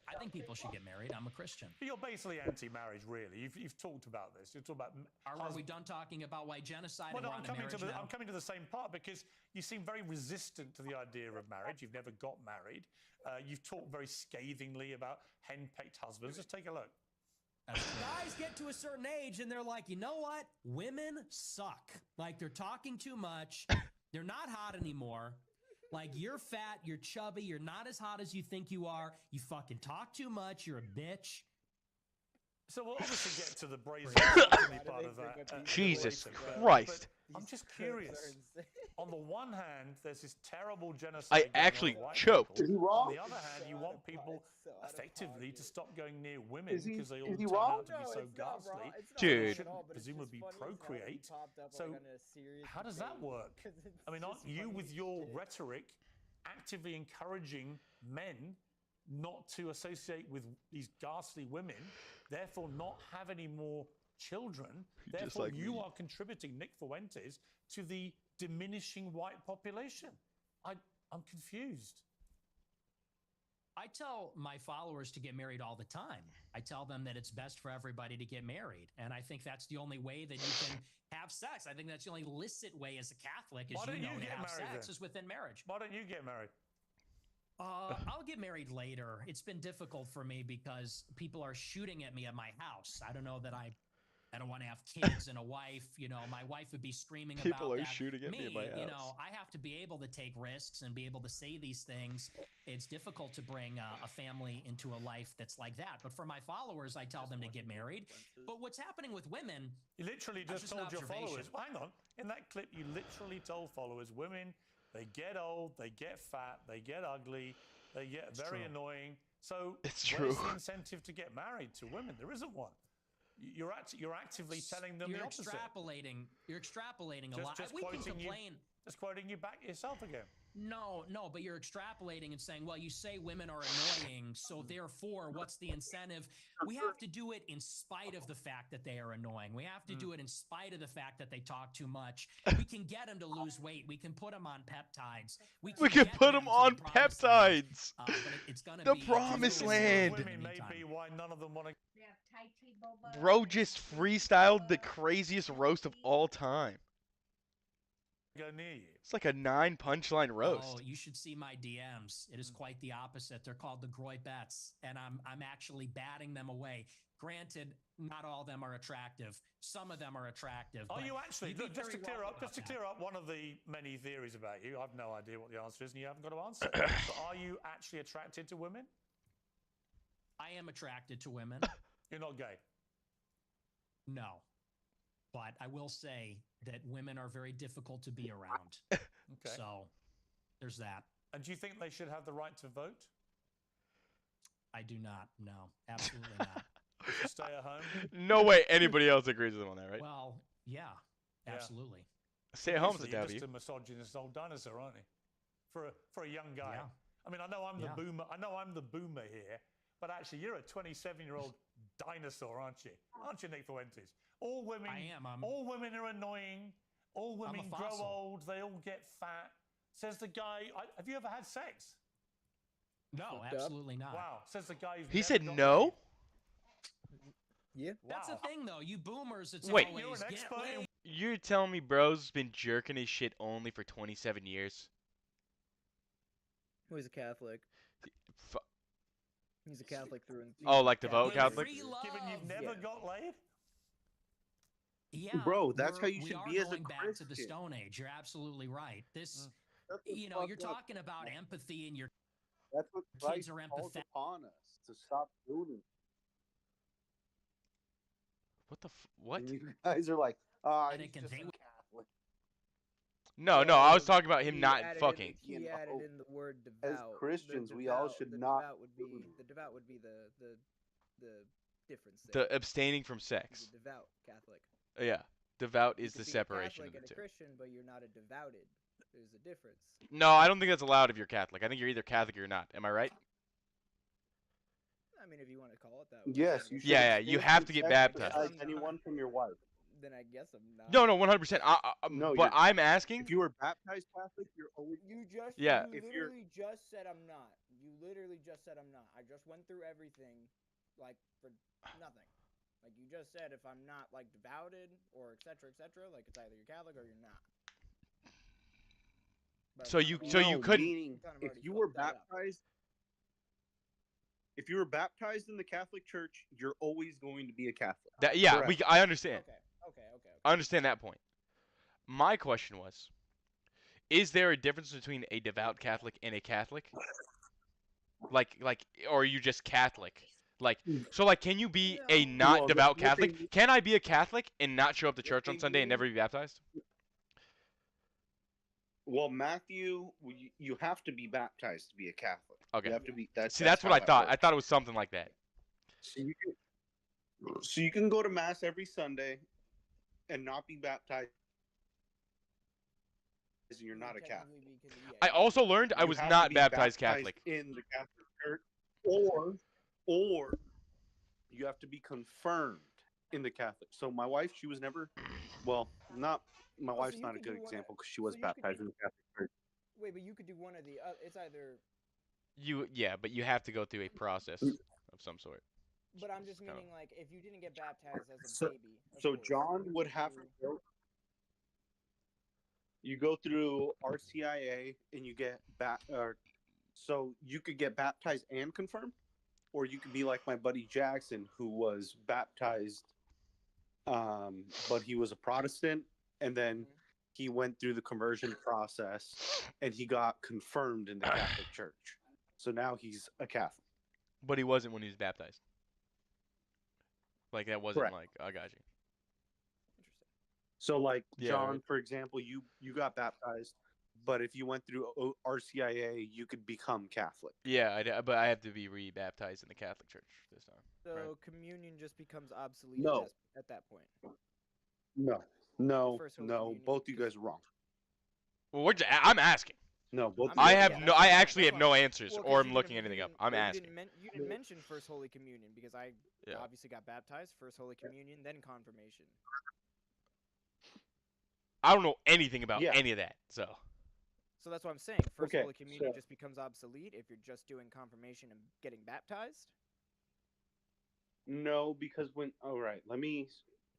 S32: I think people should get married. I'm a Christian.
S11: But you're basically anti-marriage, really. You've talked about this. You've talked about.
S32: Are we done talking about white genocide?
S11: Well,
S32: and
S11: no,
S32: we're
S11: I'm
S32: on
S11: coming
S32: marriage
S11: to the
S32: now?
S11: I'm coming to the same part because you seem very resistant to the idea of marriage. You've never got married. You've talked very scathingly about henpecked husbands. Just take a look.
S32: Guys get to a certain age and they're like, you know what? Women suck. Like they're talking too much. They're not hot anymore. Like you're fat, you're chubby, you're not as hot as you think you are. You fucking talk too much. You're a bitch.
S11: So we'll obviously get to the brazen misogyny part of that.
S3: Jesus
S11: later,
S3: Christ.
S11: but I'm just curious. On the one hand, there's this terrible genocide.
S3: I
S11: going on
S3: actually
S11: of white
S3: choked.
S11: people.
S3: Is he
S11: On
S3: wrong?
S11: the other hand, you want people effectively to stop going near women
S1: Is he-
S11: because they all
S1: is he
S11: turn
S1: wrong?
S11: out to be
S1: No,
S11: so
S1: it's not wrong.
S11: ghastly.
S1: It's not
S11: They
S3: Dude.
S11: shouldn't presumably procreate. So how does that work? I mean, aren't you with your rhetoric actively encouraging men not to associate with these ghastly women, therefore not have any more children? Therefore,
S3: like
S11: you
S3: me.
S11: are contributing, Nick Fuentes, to the diminishing white population. I'm confused.
S32: I tell my followers to get married all the time. I tell them that it's best for everybody to get married. And I think that's the only way that you can have sex. I think that's the only licit way as a Catholic, as
S11: Why don't
S32: you know,
S11: you
S32: to
S11: get
S32: have
S11: married
S32: sex
S11: then?
S32: is within marriage.
S11: Why don't you get married?
S32: I'll get married later. It's been difficult for me because people are shooting at me at my house. I don't know that I don't want to have kids and a wife. You know, my wife would be screaming
S3: People
S32: about
S3: are
S32: that.
S3: shooting at me at my
S32: You
S3: house.
S32: know, I have to be able to take risks and be able to say these things. It's difficult to bring a family into a life that's like that. But for my followers, I tell them to get married. But what's happening with women?
S11: You literally
S32: That's
S11: just
S32: an
S11: told your
S32: observation.
S11: followers. Well, hang on. In that clip, you literally told followers, women, they get old, they get fat, they get ugly, they get very
S32: true.
S11: annoying. So
S3: It's
S11: where's
S3: true.
S11: the incentive to get married to women? There isn't one. You're actively telling them
S32: You're
S11: the opposite.
S32: You're extrapolating a lot.
S11: Just
S32: We can
S11: quoting
S32: complain.
S11: Just quoting you back yourself again.
S32: No, but you're extrapolating and saying, well, you say women are annoying, so therefore, what's the incentive? We have to do it in spite of the fact that they are annoying. We have to do it in spite of the fact that they talk too much. We can get them to lose weight. We can put them on peptides.
S3: We can
S32: get
S3: put them
S32: to the
S3: on
S32: promised land.
S3: peptides.
S32: But it's gonna
S3: The
S32: be
S3: promised
S32: it's
S3: land.
S11: Women may be why none of them want to
S3: Bro just freestyled the craziest roast of all time.
S11: go near you.
S3: It's like a 9 punchline roast.
S32: Oh, you should see my DMs. It is quite the opposite. They're called the Groy bets, and I'm actually batting them away. Granted, not all of them are attractive. Some of them are attractive.
S11: Are
S32: but
S11: you actually?
S32: you'd be
S11: Look, just to
S32: very
S11: clear
S32: wrong
S11: up,
S32: about that.
S11: one of the many theories about you. I've no idea what the answer is, and you haven't got to answer. But are you actually attracted to women?
S32: I am attracted to women.
S11: You're not gay.
S32: No. But I will say that women are very difficult to be around.
S11: Okay.
S32: So there's that.
S11: And do you think they should have the right to vote?
S32: I do not. No, absolutely not.
S11: They should stay at home.
S3: No way anybody else agrees with him on that, right?
S32: Well, yeah, absolutely.
S3: Stay at home's a
S11: You're
S3: W.
S11: just a misogynist old dinosaur, aren't you? For a young guy.
S32: Yeah.
S11: I mean, I know I'm the
S32: Yeah.
S11: boomer. I know I'm the boomer here, but actually, you're a 27-year-old dinosaur, aren't you? Aren't you, Nick Fuentes? All women.
S32: I am.
S11: All women are annoying. All women grow
S32: fossil.
S11: old. They all get fat. Says the guy. Have you ever had sex?
S32: No, absolutely not.
S11: Wow. Says the guy.
S3: He said no?
S6: Yeah.
S32: That's the thing, though. You boomers, it's
S3: Wait.
S32: always
S11: You're an
S32: get
S11: expert in
S32: laid.
S3: You're telling me bro's been jerking his shit only for 27 years?
S6: He's a Catholic.
S3: Fu-
S6: He's a Catholic through and through.
S3: Oh, like devout Catholic?
S32: Free love.
S11: Given you've never got laid.
S32: Yeah,
S2: Bro, that's how you
S32: we
S2: should
S32: are
S2: be as a
S32: going back to the
S2: Christian.
S32: Stone Age. You're absolutely right. This,
S2: That's what
S32: you know, you're
S2: fucked up.
S32: talking about empathy and your
S2: That's what
S32: kids
S2: Christ
S32: are
S2: calls
S32: empathetic.
S2: upon us to stop doing it.
S3: What the what?
S2: And you guys are like, ah,
S32: And
S2: he's
S32: it can
S2: just
S32: think-
S2: a Catholic.
S3: No, I was talking about him
S6: He
S3: not
S6: added
S3: fucking.
S6: In, he added in the word
S2: As
S6: devout.
S2: Christians,
S6: The
S2: we all
S6: devout-
S2: should
S6: the
S2: not
S6: Devout would be,
S2: do
S6: the devout would be the difference there.
S3: The abstaining from
S6: He's
S3: sex.
S6: a devout Catholic.
S3: Yeah. Devout
S6: You
S3: is
S6: could
S3: the
S6: be a
S3: separation of
S6: Catholic
S3: the
S6: and a
S3: two.
S6: Christian, but you're not a devouted. There's a difference.
S3: No, I don't think that's allowed if you're Catholic. I think you're either Catholic or you're not. Am I right?
S6: I mean, if you want to call it that way.
S2: Yes, you should.
S3: Yeah, you have to get baptized.
S2: Like anyone from your wife.
S6: Then I guess I'm not.
S3: No, 100%.
S2: No,
S3: but
S2: you're-
S3: I'm asking.
S2: If you were baptized Catholic, you're always.
S6: You just
S3: Yeah.
S6: You
S2: If you're-
S6: literally just said I'm not. You literally just said I'm not. I just went through everything, like for nothing. Like you just said, if I'm not like devoted or etc. Like it's either you're Catholic or you're not. But
S3: So
S6: I've
S3: you
S6: kind of
S3: so
S6: already-
S3: you couldn't.
S2: Meaning,
S6: kind of
S2: if
S6: already
S2: you were
S6: fucked that up.
S2: baptized, if you were baptized in the Catholic Church, you're always going to be a Catholic.
S3: Yeah,
S2: Correct.
S3: I understand.
S6: Okay.
S3: I understand that point. My question was, is there a difference between a devout Catholic and a Catholic? Like, or are you just Catholic? Like, so like, can you be a not
S2: Well,
S3: devout
S2: the
S3: Catholic?
S2: thing-
S3: Can I be a Catholic and not show up to church on
S2: thing
S3: Sunday and
S2: is-
S3: never be baptized?
S2: Well, Matthew, you have to be baptized to be a Catholic.
S3: Okay.
S2: You have to be.
S3: See, that's what
S2: how
S3: I
S2: that
S3: thought. I
S2: works.
S3: thought it was something like that.
S2: So you can go to mass every Sunday and not be baptized, and you're not a Catholic.
S3: I also learned I
S2: You
S3: was
S2: have to
S3: not
S2: be
S3: baptized Catholic.
S2: in the Catholic Church, or you have to be confirmed in the Catholic. So my wife, she was never, well, not my wife's
S6: you
S2: not a
S6: could
S2: good
S6: do one
S2: example
S6: of-
S2: because she was
S6: so you could
S2: baptized
S6: do-
S2: in the Catholic Church.
S6: Wait, but you could do one of the. It's either.
S3: Yeah, but you have to go through a process of some sort.
S6: But I'm just
S3: Kinda-
S6: meaning like if you didn't get baptized as a
S2: So,
S6: baby. of
S2: so
S6: course,
S2: John
S6: you
S2: would
S6: could
S2: have to
S6: do-
S2: go. You go through RCIA and you get so you could get baptized and confirmed, or you could be like my buddy Jackson, who was baptized, but he was a Protestant, and then he went through the conversion process and he got confirmed in the Catholic Church. So now he's a Catholic.
S3: But he wasn't when he was baptized. Like that wasn't
S2: Correct.
S3: like I got you.
S2: So like
S3: Yeah,
S2: John,
S3: right.
S2: for example, you got baptized, but if you went through RCIA, you could become Catholic.
S3: Yeah, but I have to be re-baptized in the Catholic Church this time.
S6: So communion just becomes obsolete
S2: No.
S6: at that point.
S2: No,
S6: First Holy
S2: no.
S6: Communion,
S2: Both of you guys are wrong.
S3: Well, I'm asking.
S2: No, both.
S3: I
S2: of you
S3: have
S2: guys are
S3: no.
S2: wrong.
S3: I actually have
S6: That's
S3: no
S6: fine.
S3: answers,
S6: Well, 'cause
S3: or I'm
S6: you
S3: looking
S6: didn't-
S3: anything
S6: you
S3: up.
S6: didn't-
S3: I'm
S6: well,
S3: asking.
S6: You didn't mention First Holy Communion because I
S3: Yeah.
S6: obviously got baptized, First Holy Communion, then confirmation.
S3: I don't know anything about
S2: Yeah.
S3: any of that. So
S6: So that's what I'm saying. First
S2: Okay,
S6: Holy Communion
S2: so-
S6: just becomes obsolete if you're just doing confirmation and getting baptized.
S2: No, because when. All right, let me.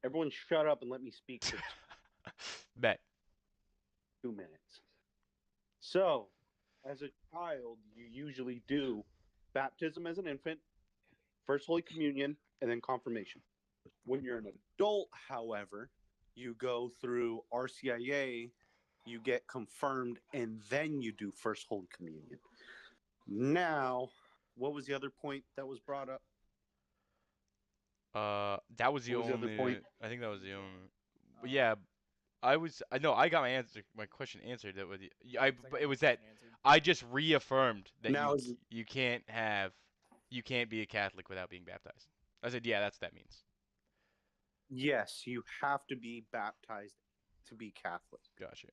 S2: Everyone, shut up and let me speak for
S3: bet.
S2: 2 minutes. So, as a child, you usually do baptism as an infant, First Holy Communion, and then confirmation. When you're an adult, however, you go through RCIA, you get confirmed, and then you do First Holy Communion. Now, what was the other point that was brought up?
S3: That was the
S2: What was the
S3: only.
S2: other point?
S3: I think that was the only. Yeah, I know. I got my answer. My question answered. That was. But it was that I just reaffirmed that
S2: Now
S3: you can't be a Catholic without being baptized. I said, yeah, that's what that means.
S2: Yes, you have to be baptized to be Catholic.
S3: Gotcha.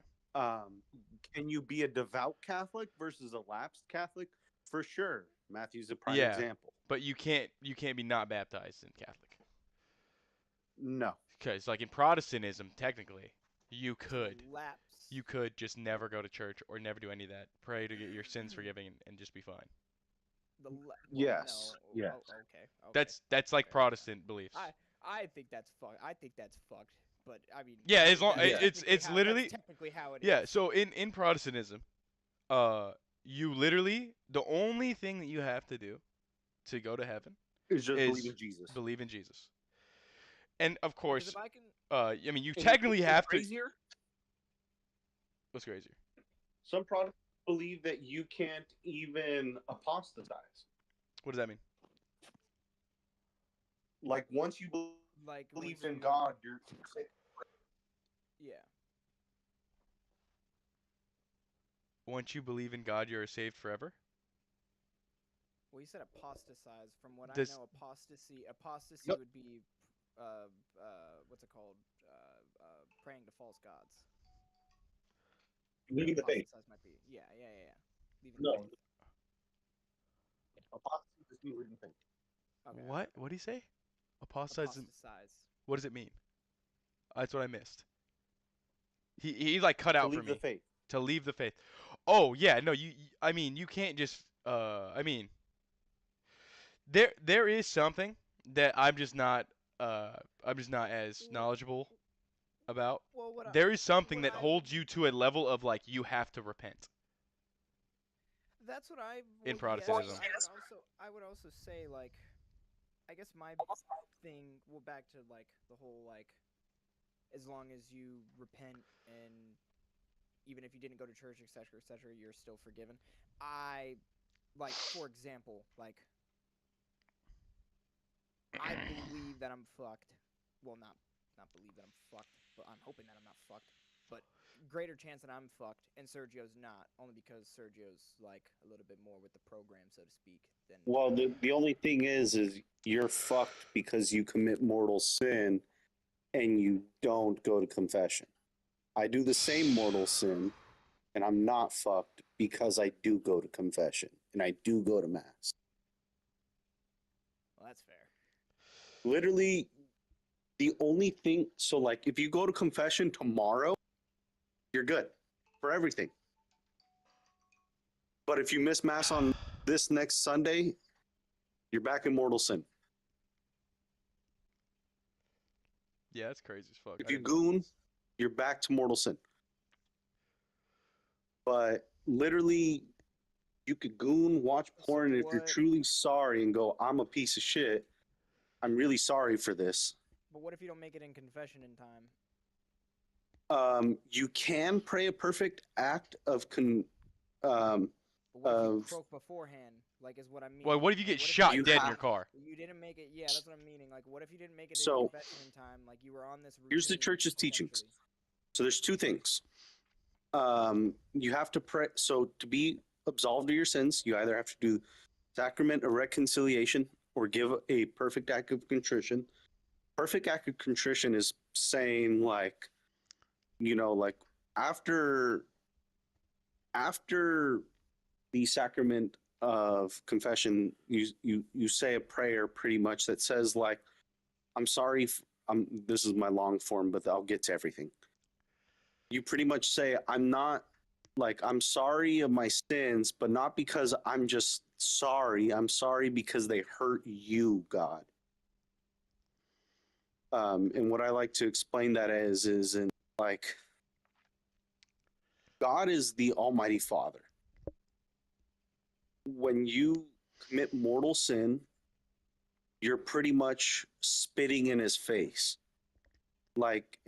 S2: Can you be a devout Catholic versus a lapsed Catholic? For sure. Matthew's a prime
S3: Yeah,
S2: example.
S3: but you can't be not baptized in Catholic.
S2: No.
S3: Because like in Protestantism, technically, you could just never go to church or never do any of that. Pray to get your sins forgiven and just be fine.
S2: Yes.
S6: No.
S2: Yes.
S6: Oh, okay.
S3: That's like Protestant beliefs.
S6: I think that's fucked. I think that's fucked. But I mean.
S3: Yeah, as long
S6: that's
S3: it's literally
S6: that's technically how it is.
S3: Yeah, so in Protestantism, you literally the only thing that you have to do to go to heaven
S2: is just believe in Jesus.
S3: Believe in Jesus. And of course,
S6: if I can-
S3: I mean, you
S2: And
S3: technically
S2: what's
S3: have
S2: crazier?
S3: What's crazier?
S2: Some Protestants believe that you can't even apostatize.
S3: What does that mean?
S2: Like once you believe in God, you're saved.
S6: Yeah.
S3: Once you believe in God, you're saved forever?
S6: Well, you said apostatize. From what
S3: This-
S6: I know, apostasy
S2: Yep.
S6: would be, what's it called? Praying to false gods.
S2: Leaving the faith.
S6: Apostatize might be. Yeah. Leaving
S2: No.
S6: the faith.
S2: Apostasy is leaving the faith.
S6: Okay.
S3: What? What did he say? Apostatize.
S6: Apostatize.
S3: What does it mean? That's what I missed. He like cut out
S2: leave
S3: for me.
S2: the faith.
S3: To leave the faith. Oh yeah, no, I mean you can't just I mean there is something that I'm just not as knowledgeable about.
S6: Well,
S3: There is something that holds you to a level of like you have to repent.
S6: That's what I.
S3: In
S6: well,
S3: Protestantism.
S6: yes, I would also say like, I guess my thing. Well, back to like the whole like, as long as you repent and even if you didn't go to church, etc., you're still forgiven. I like, for example, like I believe that I'm fucked. Well, not believe that I'm fucked, but I'm hoping that I'm not fucked. But greater chance that I'm fucked and Sergio's not, only because Sergio's like a little bit more with the program, so to speak. Than
S2: Well, the only thing is you're fucked because you commit mortal sin and you don't go to confession. I do the same mortal sin and I'm not fucked because I do go to confession and I do go to mass.
S6: Well, that's fair.
S2: Literally, the only thing, so like if you go to confession tomorrow, you're good for everything. But if you miss mass on this next Sunday, you're back in mortal sin.
S3: Yeah, that's crazy as fuck.
S2: If you goon, you're back to mortal sin. But literally, you could goon, watch porn, and if you're truly sorry and go, I'm a piece of shit, I'm really sorry for this.
S6: But what if you don't make it in confession in time?
S2: You can pray a perfect act of
S6: But what if you croak beforehand? Like, is what I mean.
S3: Well, what if you get
S6: Like,
S3: shot
S2: you
S3: dead in
S2: have-
S3: your car?
S6: You didn't make it. Yeah, that's what I'm meaning. Like, what if you didn't make it
S2: So-
S6: in confession in time? Like, you were on this.
S2: Here's the
S6: routine,
S2: church's teachings.
S6: essentially.
S2: So there's two things. You have to pray. So to be absolved of your sins, you either have to do sacrament of reconciliation or give a perfect act of contrition. Perfect act of contrition is saying like, like after the sacrament of confession, you say a prayer pretty much that says like, I'm sorry. This is my long form, but I'll get to everything. You pretty much say, I'm sorry of my sins, but not because I'm just sorry. I'm sorry because they hurt you, God. And what I like to explain that as is in like, God is the Almighty Father. When you commit mortal sin, you're pretty much spitting in his face. Like,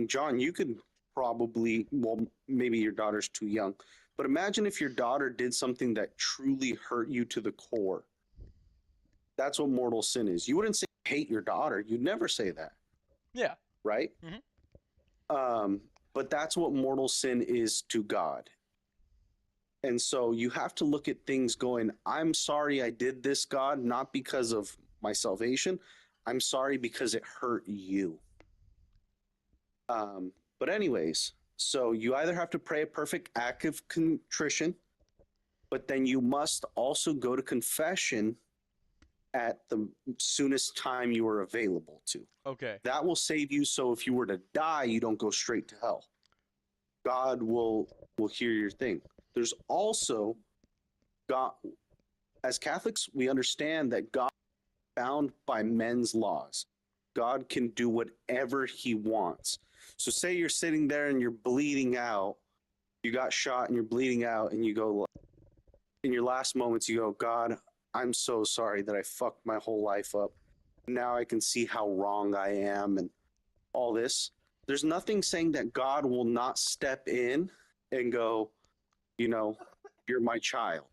S2: John, you could probably, well, maybe your daughter's too young, but imagine if your daughter did something that truly hurt you to the core. That's what mortal sin is. You wouldn't say hate your daughter. You'd never say that.
S3: Yeah.
S2: Right? But that's what mortal sin is to God. And so you have to look at things going, I'm sorry I did this, God, not because of my salvation. I'm sorry because it hurt you. But anyways, so you either have to pray a perfect act of contrition, but then you must also go to confession at the soonest time you are available to.
S3: Okay.
S2: That will save you. So if you were to die, you don't go straight to hell. God will hear your thing. There's also God. As Catholics, we understand that God is bound by men's laws. God can do whatever he wants. So say you're sitting there and you're bleeding out. You got shot and you're bleeding out, and you go, in your last moments, you go, God, I'm so sorry that I fucked my whole life up. Now I can see how wrong I am and all this. There's nothing saying that God will not step in and go, you're my child.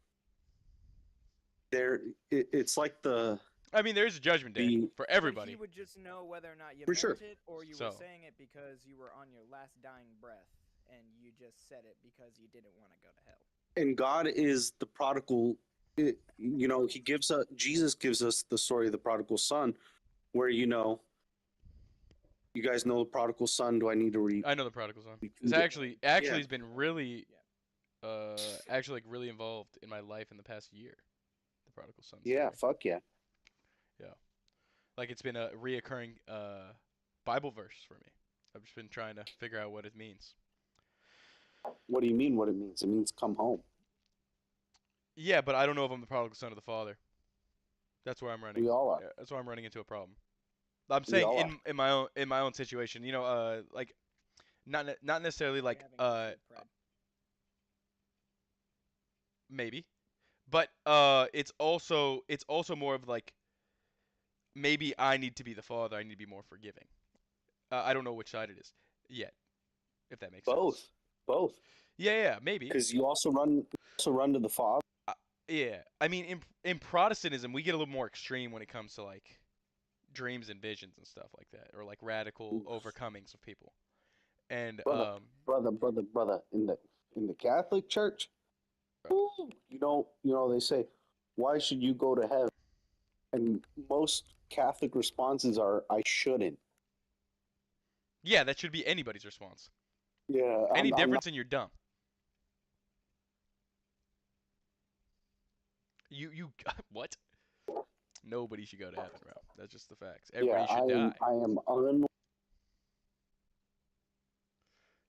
S2: It's like
S3: there's a judgment day for everybody.
S6: He would just know whether or not you
S2: For
S6: meant
S2: sure.
S6: it, or you were saying it because you were on your last dying breath and you just said it because you didn't want to go to hell.
S2: And God is the prodigal. Jesus gives us the story of the prodigal son, where you guys know the prodigal son. Do I need to read?
S3: I know the prodigal son. It's actually has been really, really involved in my life in the past year. The prodigal son.
S2: Yeah, fuck yeah.
S3: Yeah, like it's been a reoccurring Bible verse for me. I've just been trying to figure out what it means.
S2: What do you mean? What it means? It means come home.
S3: Yeah, but I don't know if I'm the prodigal son or the father. That's where I'm running.
S2: We all are.
S3: Yeah, that's where I'm running into a problem. I'm saying in my own situation, like not necessarily like maybe, but it's also more of like maybe I need to be the father. I need to be more forgiving. I don't know which side it is yet, if that makes sense.
S2: Both.
S3: Yeah, maybe.
S2: Because you also run to the father.
S3: Yeah, I mean, in Protestantism, we get a little more extreme when it comes to like dreams and visions and stuff like that, or like radical overcomings of people. And
S2: brother, in the Catholic Church, they say, why should you go to heaven? And most Catholic responses are, I shouldn't.
S3: Yeah, that should be anybody's response.
S2: Yeah.
S3: Any difference and you're dumb. You what? Nobody should go to heaven, bro. That's just the facts. Everybody should die.
S2: I am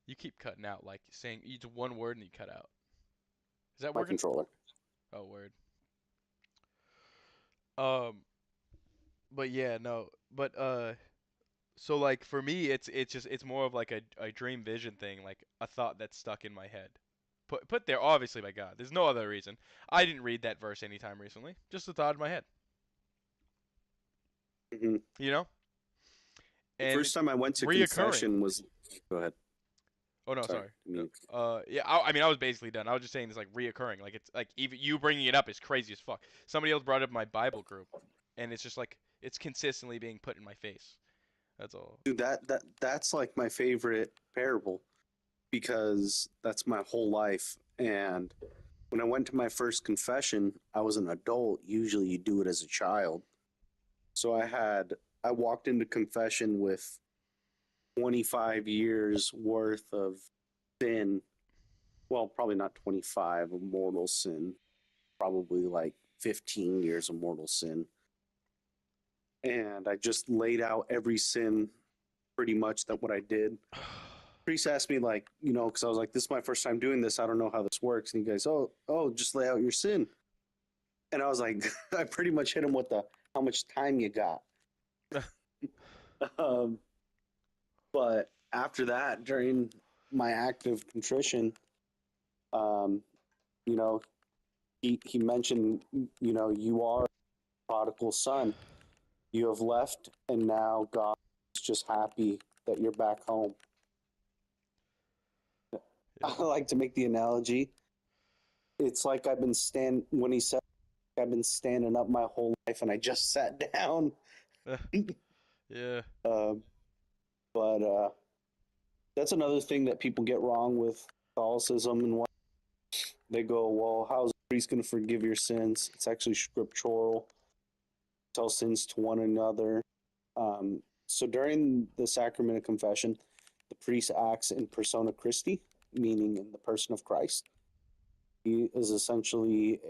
S3: You keep cutting out, like saying each one word and you cut out. Is that
S2: my
S3: working?
S2: controller.
S3: Oh, word. But yeah, no. But so like for me, it's more of like a dream vision thing, like a thought that's stuck in my head. Put there obviously by God. There's no other reason. I didn't read that verse anytime recently. Just a thought in my head.
S2: Mm-hmm.
S3: And
S2: the first time I went to confession was. Go ahead.
S3: Oh no, sorry. Yeah, I was basically done. I was just saying it's like reoccurring. Like it's like even you bringing it up is crazy as fuck. Somebody else brought it up in my Bible group, and it's just like it's consistently being put in my face. That's all.
S2: Dude, that's like my favorite parable, because that's my whole life. And when I went to my first confession, I was an adult. Usually, you do it as a child. So I walked into confession with 25 years worth of sin. Well, probably not 25 of mortal sin, probably like 15 years of mortal sin. And I just laid out every sin pretty much that what I did. Priest asked me, like, you know, because I was like, this is my first time doing this. I don't know how this works. And he goes, oh, just lay out your sin. And I was like, I pretty much hit him with the, how much time you got? But after that, during my act of contrition, you know, he mentioned, you know, you are a prodigal son. You have left, and now God is just happy that you're back home. I like to make the analogy. It's like when he said, I've been standing up my whole life and I just sat down.
S3: Yeah.
S2: But that's another thing that people get wrong with Catholicism and what they go, well, how's a priest going to forgive your sins? It's actually scriptural. Tell sins to one another. So during the sacrament of confession, the priest acts in persona Christi, meaning in the person of Christ. He is essentially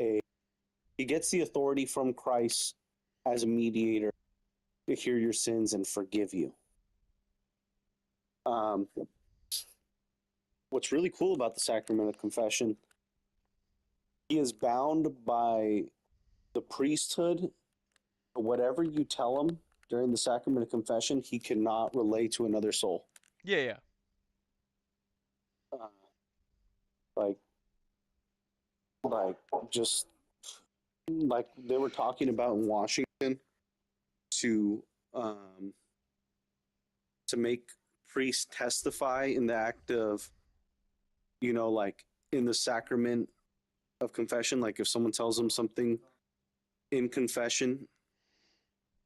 S2: he gets the authority from Christ as a mediator to hear your sins and forgive you. What's really cool about the sacrament of confession, he is bound by the priesthood. Whatever you tell him during the sacrament of confession, he cannot relay to another soul.
S3: Yeah.
S2: Like just like they were talking about in Washington to make priests testify in the act of, you know, like in the sacrament of confession, like if someone tells him something in confession,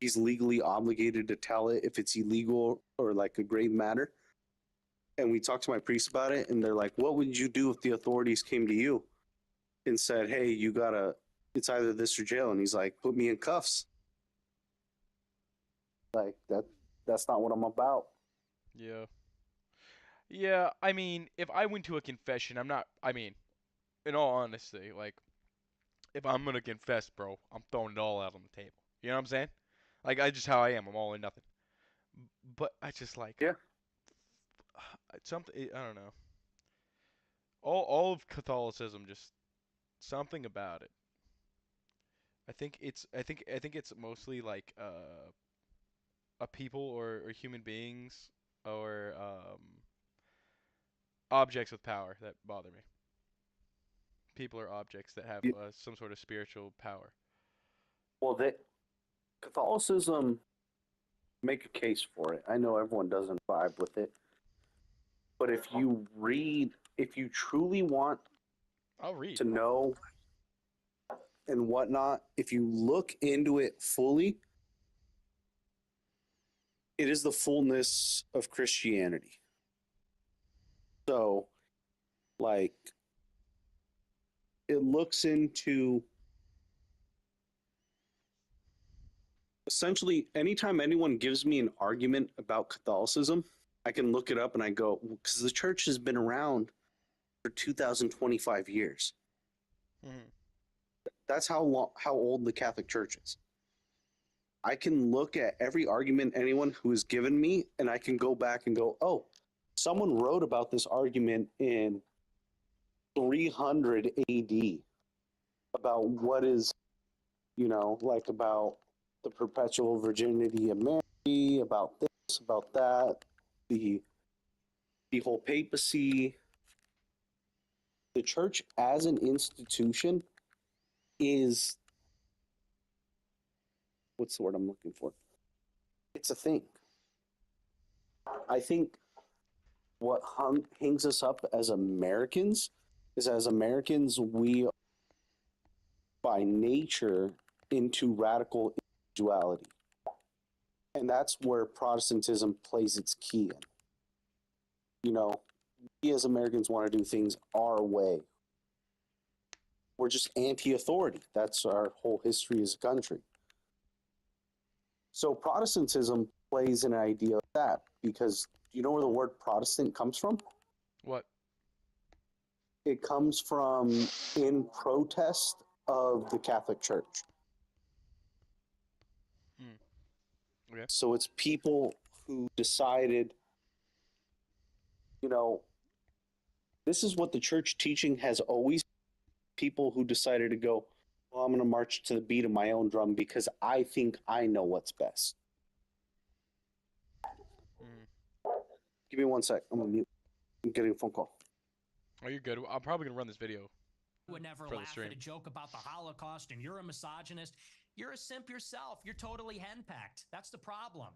S2: he's legally obligated to tell it if it's illegal or like a grave matter. And we talked to my priest about it, and they're like, what would you do if the authorities came to you and said, hey, it's either this or jail? And he's like, put me in cuffs. Like that's not what I'm about.
S3: Yeah, I mean, if I went to a confession, in all honesty, like, if I'm gonna confess, bro, I'm throwing it all out on the table. You know what I'm saying? Like, I just how I am. I'm all or nothing. But I just like, something. I don't know. All of Catholicism, just something about it. I think it's mostly like a people or human beings or objects with power that bother me. People are objects that have some sort of spiritual power.
S2: Well, Catholicism, make a case for it. I know everyone doesn't vibe with it, but if you truly want
S3: I'll read
S2: to know and whatnot, if you look into it fully, it is the fullness of Christianity. So, like, it looks into essentially anytime anyone gives me an argument about Catholicism, I can look it up and I go, because the church has been around for 2025 years.
S3: Mm-hmm.
S2: That's how old the Catholic Church is. I can look at every argument anyone who has given me, and I can go back and go, oh, someone wrote about this argument in 300 AD about what is, you know, like about the perpetual virginity of Mary, about this, about that, the whole papacy. The church as an institution is, what's the word I'm looking for? It's a thing. I think what hangs us up as Americans is, as Americans, we are by nature into radical individuality. And that's where Protestantism plays its key in. You know, we as Americans want to do things our way. We're just anti-authority. That's our whole history as a country. So Protestantism plays an idea of that because you know where the word Protestant comes from?
S3: What?
S2: It comes from in protest of the Catholic Church.
S3: Okay.
S2: So it's people who decided, you know, this is what the church teaching has always, people who decided to go, well, I'm going to march to the beat of my own drum because I think I know what's best. Give me 1 sec. I'm going to mute. I'm getting a phone call.
S3: Oh, you're good. I'm probably going to run this video
S32: Would never
S3: for the
S32: laugh
S3: stream.
S32: at a joke about the Holocaust, and you're a misogynist. You're a simp yourself. You're totally henpecked. That's the problem.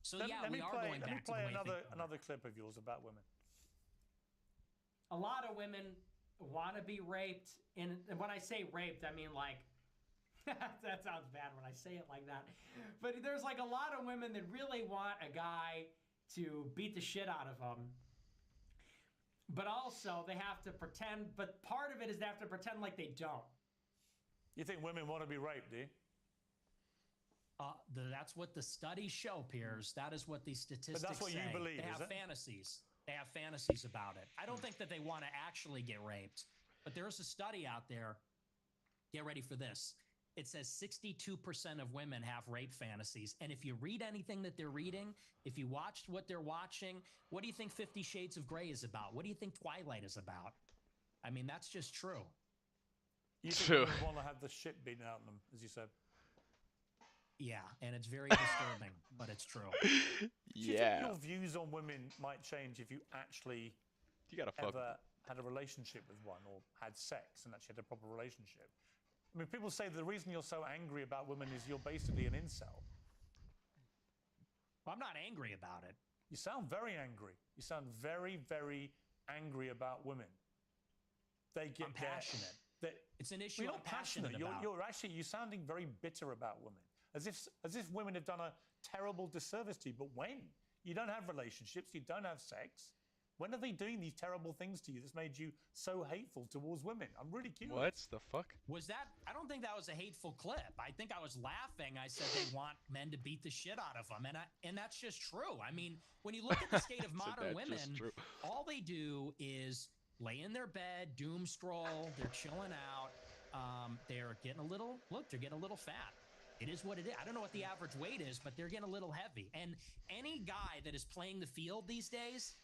S32: So
S11: Let
S32: we
S11: me
S32: are
S11: play,
S32: going
S11: let me
S32: back to
S11: play
S32: the way things were.
S11: another clip of yours about women.
S4: A lot of women want to be raped, and when I say raped, I mean like that sounds bad when I say it like that. But there's like a lot of women that really want a guy to beat the shit out of them. But also they have to pretend, but part of it is they have to pretend like they don't.
S11: You think women want to be raped, do you?
S32: That's what the studies show, Piers. That is what these statistics say.
S11: But that's what you believe,
S32: They
S11: is
S32: have
S11: it?
S32: fantasies. They have fantasies about it. I don't think that they want to actually get raped. But there's a study out there. Get ready for this. It says 62% of women have rape fantasies. And if you read anything that they're reading, if you watched what they're watching, what do you think 50 Shades of Grey is about? What do you think Twilight is about? I mean, that's just true.
S11: You think women want to have the shit beaten out of them, as you said?
S32: Yeah, and it's very disturbing, but it's true.
S11: Do you think your views on women might change if you actually ever had a relationship with one or had sex and actually had a proper relationship? I mean, people say the reason you're so angry about women is you're basically an incel.
S32: Well, I'm not angry about it.
S11: You sound very angry. You sound very, very angry about women. They get
S32: I'm passionate. It's an issue
S11: You're
S32: I'm
S11: not passionate.
S32: about.
S11: You're sounding very bitter about women, as if women have done a terrible disservice to you. But when you don't have relationships, you don't have sex, when are they doing these terrible things to you that's made you so hateful towards women? I'm really curious.
S3: What the fuck?
S32: Was that? I don't think that was a hateful clip. I think I was laughing. I said they want men to beat the shit out of them, and that's just true. I mean, when you look at the state of modern women, all they do is lay in their bed, doom scroll. They're chilling out. They're getting a little fat. It is what it is. I don't know what the average weight is, but they're getting a little heavy. And any guy that is playing the field these days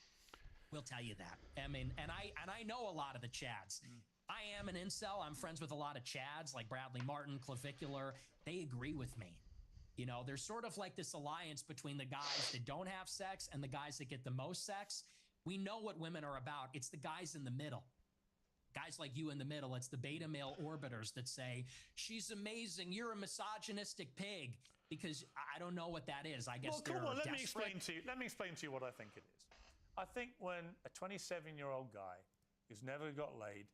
S32: will tell you that. I mean, and I know a lot of the Chads. I am an incel. I'm friends with a lot of Chads like Bradley Martin, Clavicular. They agree with me. You know, there's sort of like this alliance between the guys that don't have sex and the guys that get the most sex. We know what women are about. It's the guys in the middle. Guys like you in the middle. It's the beta male orbiters that say, she's amazing, you're a misogynistic pig. Because I don't know what that is. I guess
S11: well, come on, let me explain to you what I think it is. I think when a 27-year-old guy who's never got laid,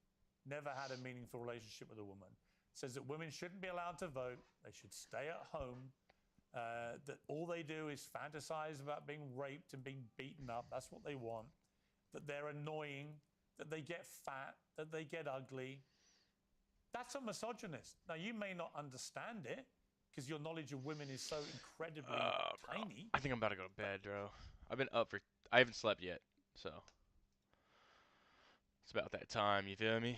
S11: never had a meaningful relationship with a woman, says that women shouldn't be allowed to vote, they should stay at home, that all they do is fantasize about being raped and being beaten up, that's what they want, that they're annoying, that they get fat, that they get ugly. That's a misogynist. Now, you may not understand it because your knowledge of women is so incredibly tiny.
S3: I think I'm about to go to bed, bro. I've been up I haven't slept yet, so it's about that time, you feel me?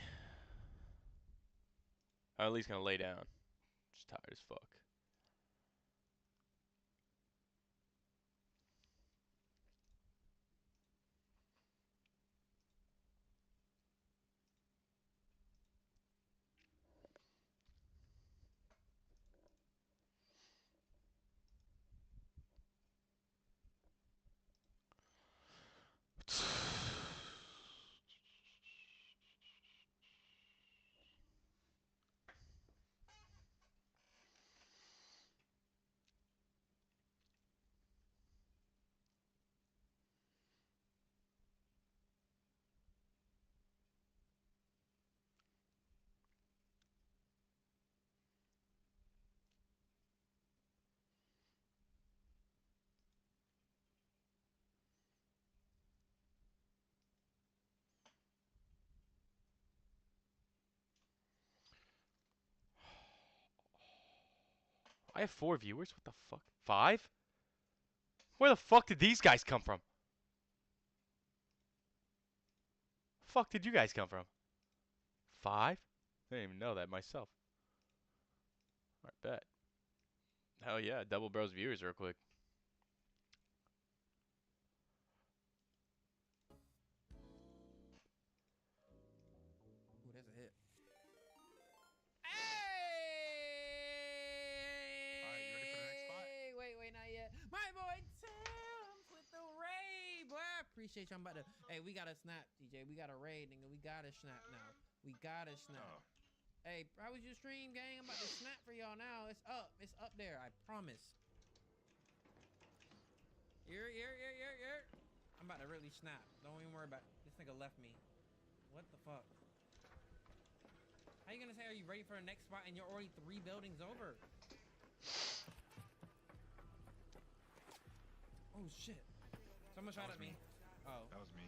S3: I'm at least gonna lay down. Just tired as fuck. I have 4 viewers? What the fuck? 5? Where the fuck did these guys come from? Fuck did you guys come from? 5? I didn't even know that myself. Alright, bet. Hell yeah, double bros viewers real quick.
S7: Ooh, that's a hit. Hey!
S12: Alright, you ready for the next spot?
S7: Wait, not yet. My boy Tim's with the raid, boy. I appreciate you. I'm about to. Hey, we got to snap, DJ. We got a raid, nigga. We got to snap now. We got to snap.
S12: Oh.
S7: Hey, how was your stream, gang? I'm about to snap for y'all now. It's up. It's up there. I promise. Here. I'm about to really snap. Don't even worry about it. This nigga left me. What the fuck? How you gonna say, are you ready for the next spot and you're already 3 buildings over? Oh shit. Someone shot at me. Oh.
S12: That was me.